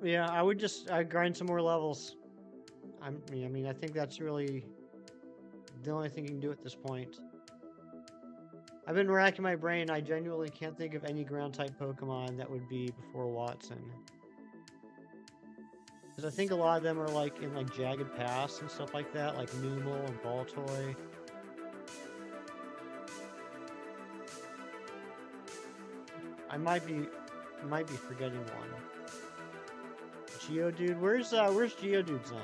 Yeah, I would just grind some more levels. I mean, I think that's really the only thing you can do at this point. I've been racking my brain. I genuinely can't think of any ground type Pokemon that would be before Watson. Because I think a lot of them are like in like Jagged Pass and stuff like that, like Numel and Baltoy. I might be forgetting one. Geodude, where's Geodude's then?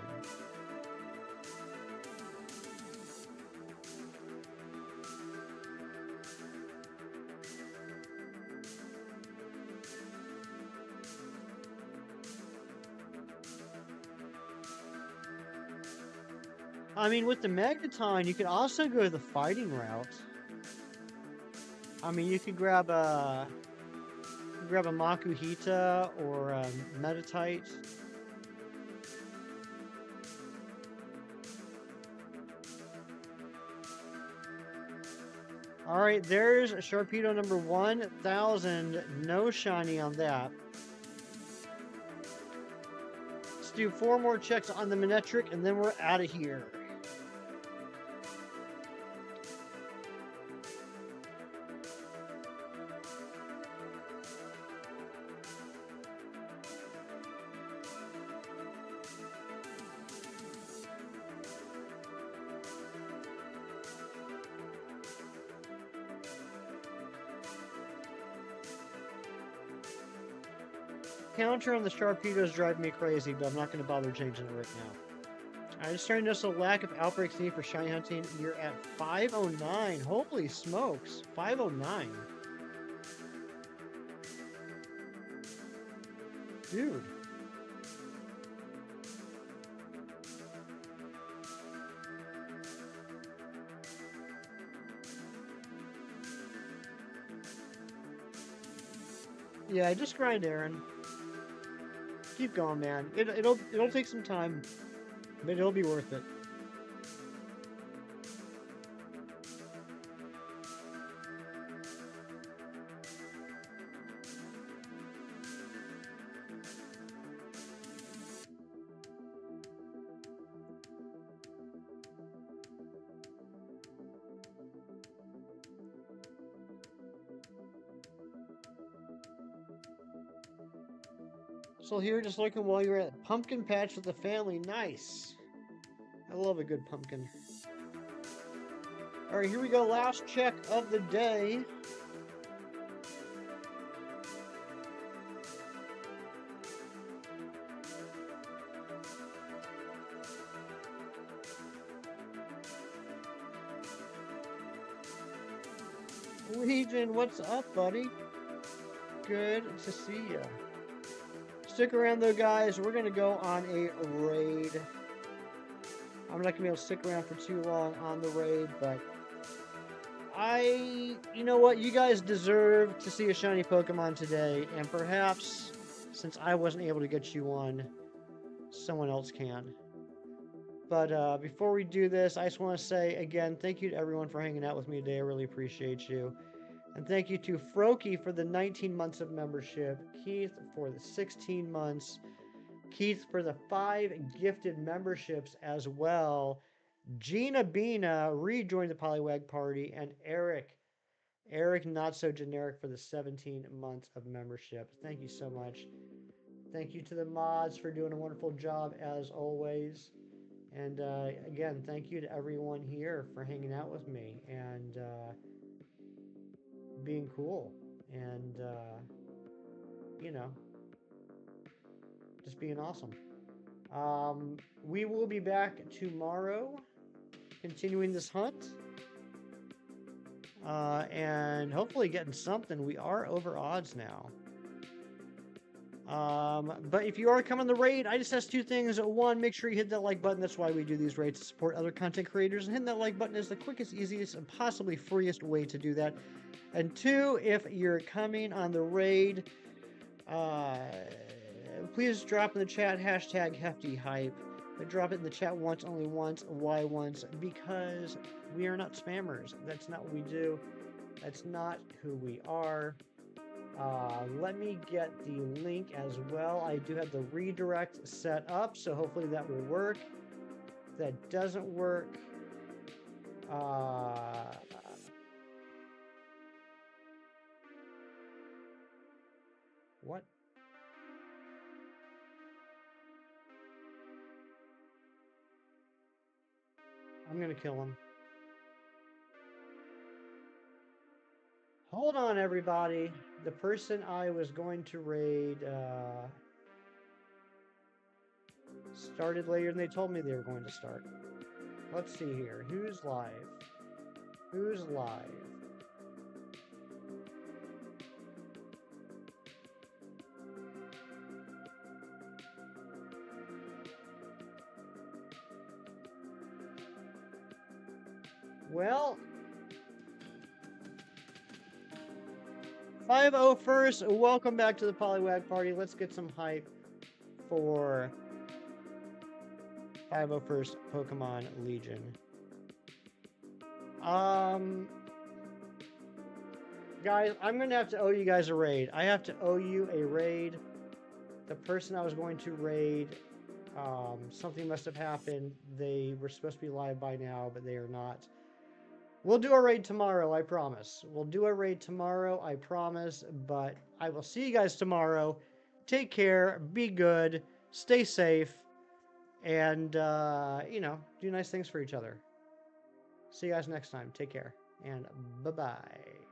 I mean, with the Magneton, you could also go the fighting route. I mean, you could grab a Makuhita or a Metatite. All right, there's Sharpedo number 1000. No shiny on that. Let's do 4 more checks on the Manectric, and then we're out of here. Counter on the Sharpedos drive me crazy, but I'm not going to bother changing it right now. I just started to notice a lack of outbreaks need for shiny hunting. You're at 509. Holy smokes, 509. Dude. Yeah, just grind Aaron. Keep going, man. It'll take some time, but it'll be worth it. So here, just looking while you're at Pumpkin Patch with the family. Nice. I love a good pumpkin. All right, here we go. Last check of the day. Legion, what's up, buddy? Good to see ya. Stick around though, guys. We're gonna go on a raid. I'm not gonna be able to stick around for too long on the raid, but you know what? You guys deserve to see a shiny Pokemon today, and perhaps since I wasn't able to get you one, someone else can. But before we do this, I just want to say again, thank you to everyone for hanging out with me today. I really appreciate you. And thank you to Froki for the 19 months of membership, Keith for the 16 months, Keith for the 5 gifted memberships as well, Gina Bina rejoined the Poliwag party, and Eric Not So Generic for the 17 months of membership. Thank you so much. Thank you to the mods for doing a wonderful job as always. And again, thank you to everyone here for hanging out with me and being cool and you know, just being awesome. We will be back tomorrow continuing this hunt and hopefully getting something. We are over odds now. But if you are coming the raid, I just ask 2 things. 1, make sure you hit that like button. That's why we do these raids, to support other content creators. And hitting that like button is the quickest, easiest, and possibly freest way to do that. And 2, if you're coming on the raid, please drop in the chat #HeftyHype. But drop it in the chat once, only once. Why once? Because we are not spammers. That's not what we do. That's not who we are. Let me get the link as well. I do have the redirect set up, so hopefully that will work. If that doesn't work, what? I'm gonna kill him. Hold on, everybody. The person I was going to raid started later than they told me they were going to start. Let's see here. Who's live? Who's live? Well, 501st, welcome back to the Poliwag Party. Let's get some hype for 501st Pokemon Legion. Guys, I'm going to have to owe you guys a raid. I have to owe you a raid. The person I was going to raid, something must have happened. They were supposed to be live by now, but they are not. We'll do a raid tomorrow, I promise. We'll do a raid tomorrow, I promise. But I will see you guys tomorrow. Take care, be good, stay safe, and, you know, do nice things for each other. See you guys next time. Take care, and bye-bye.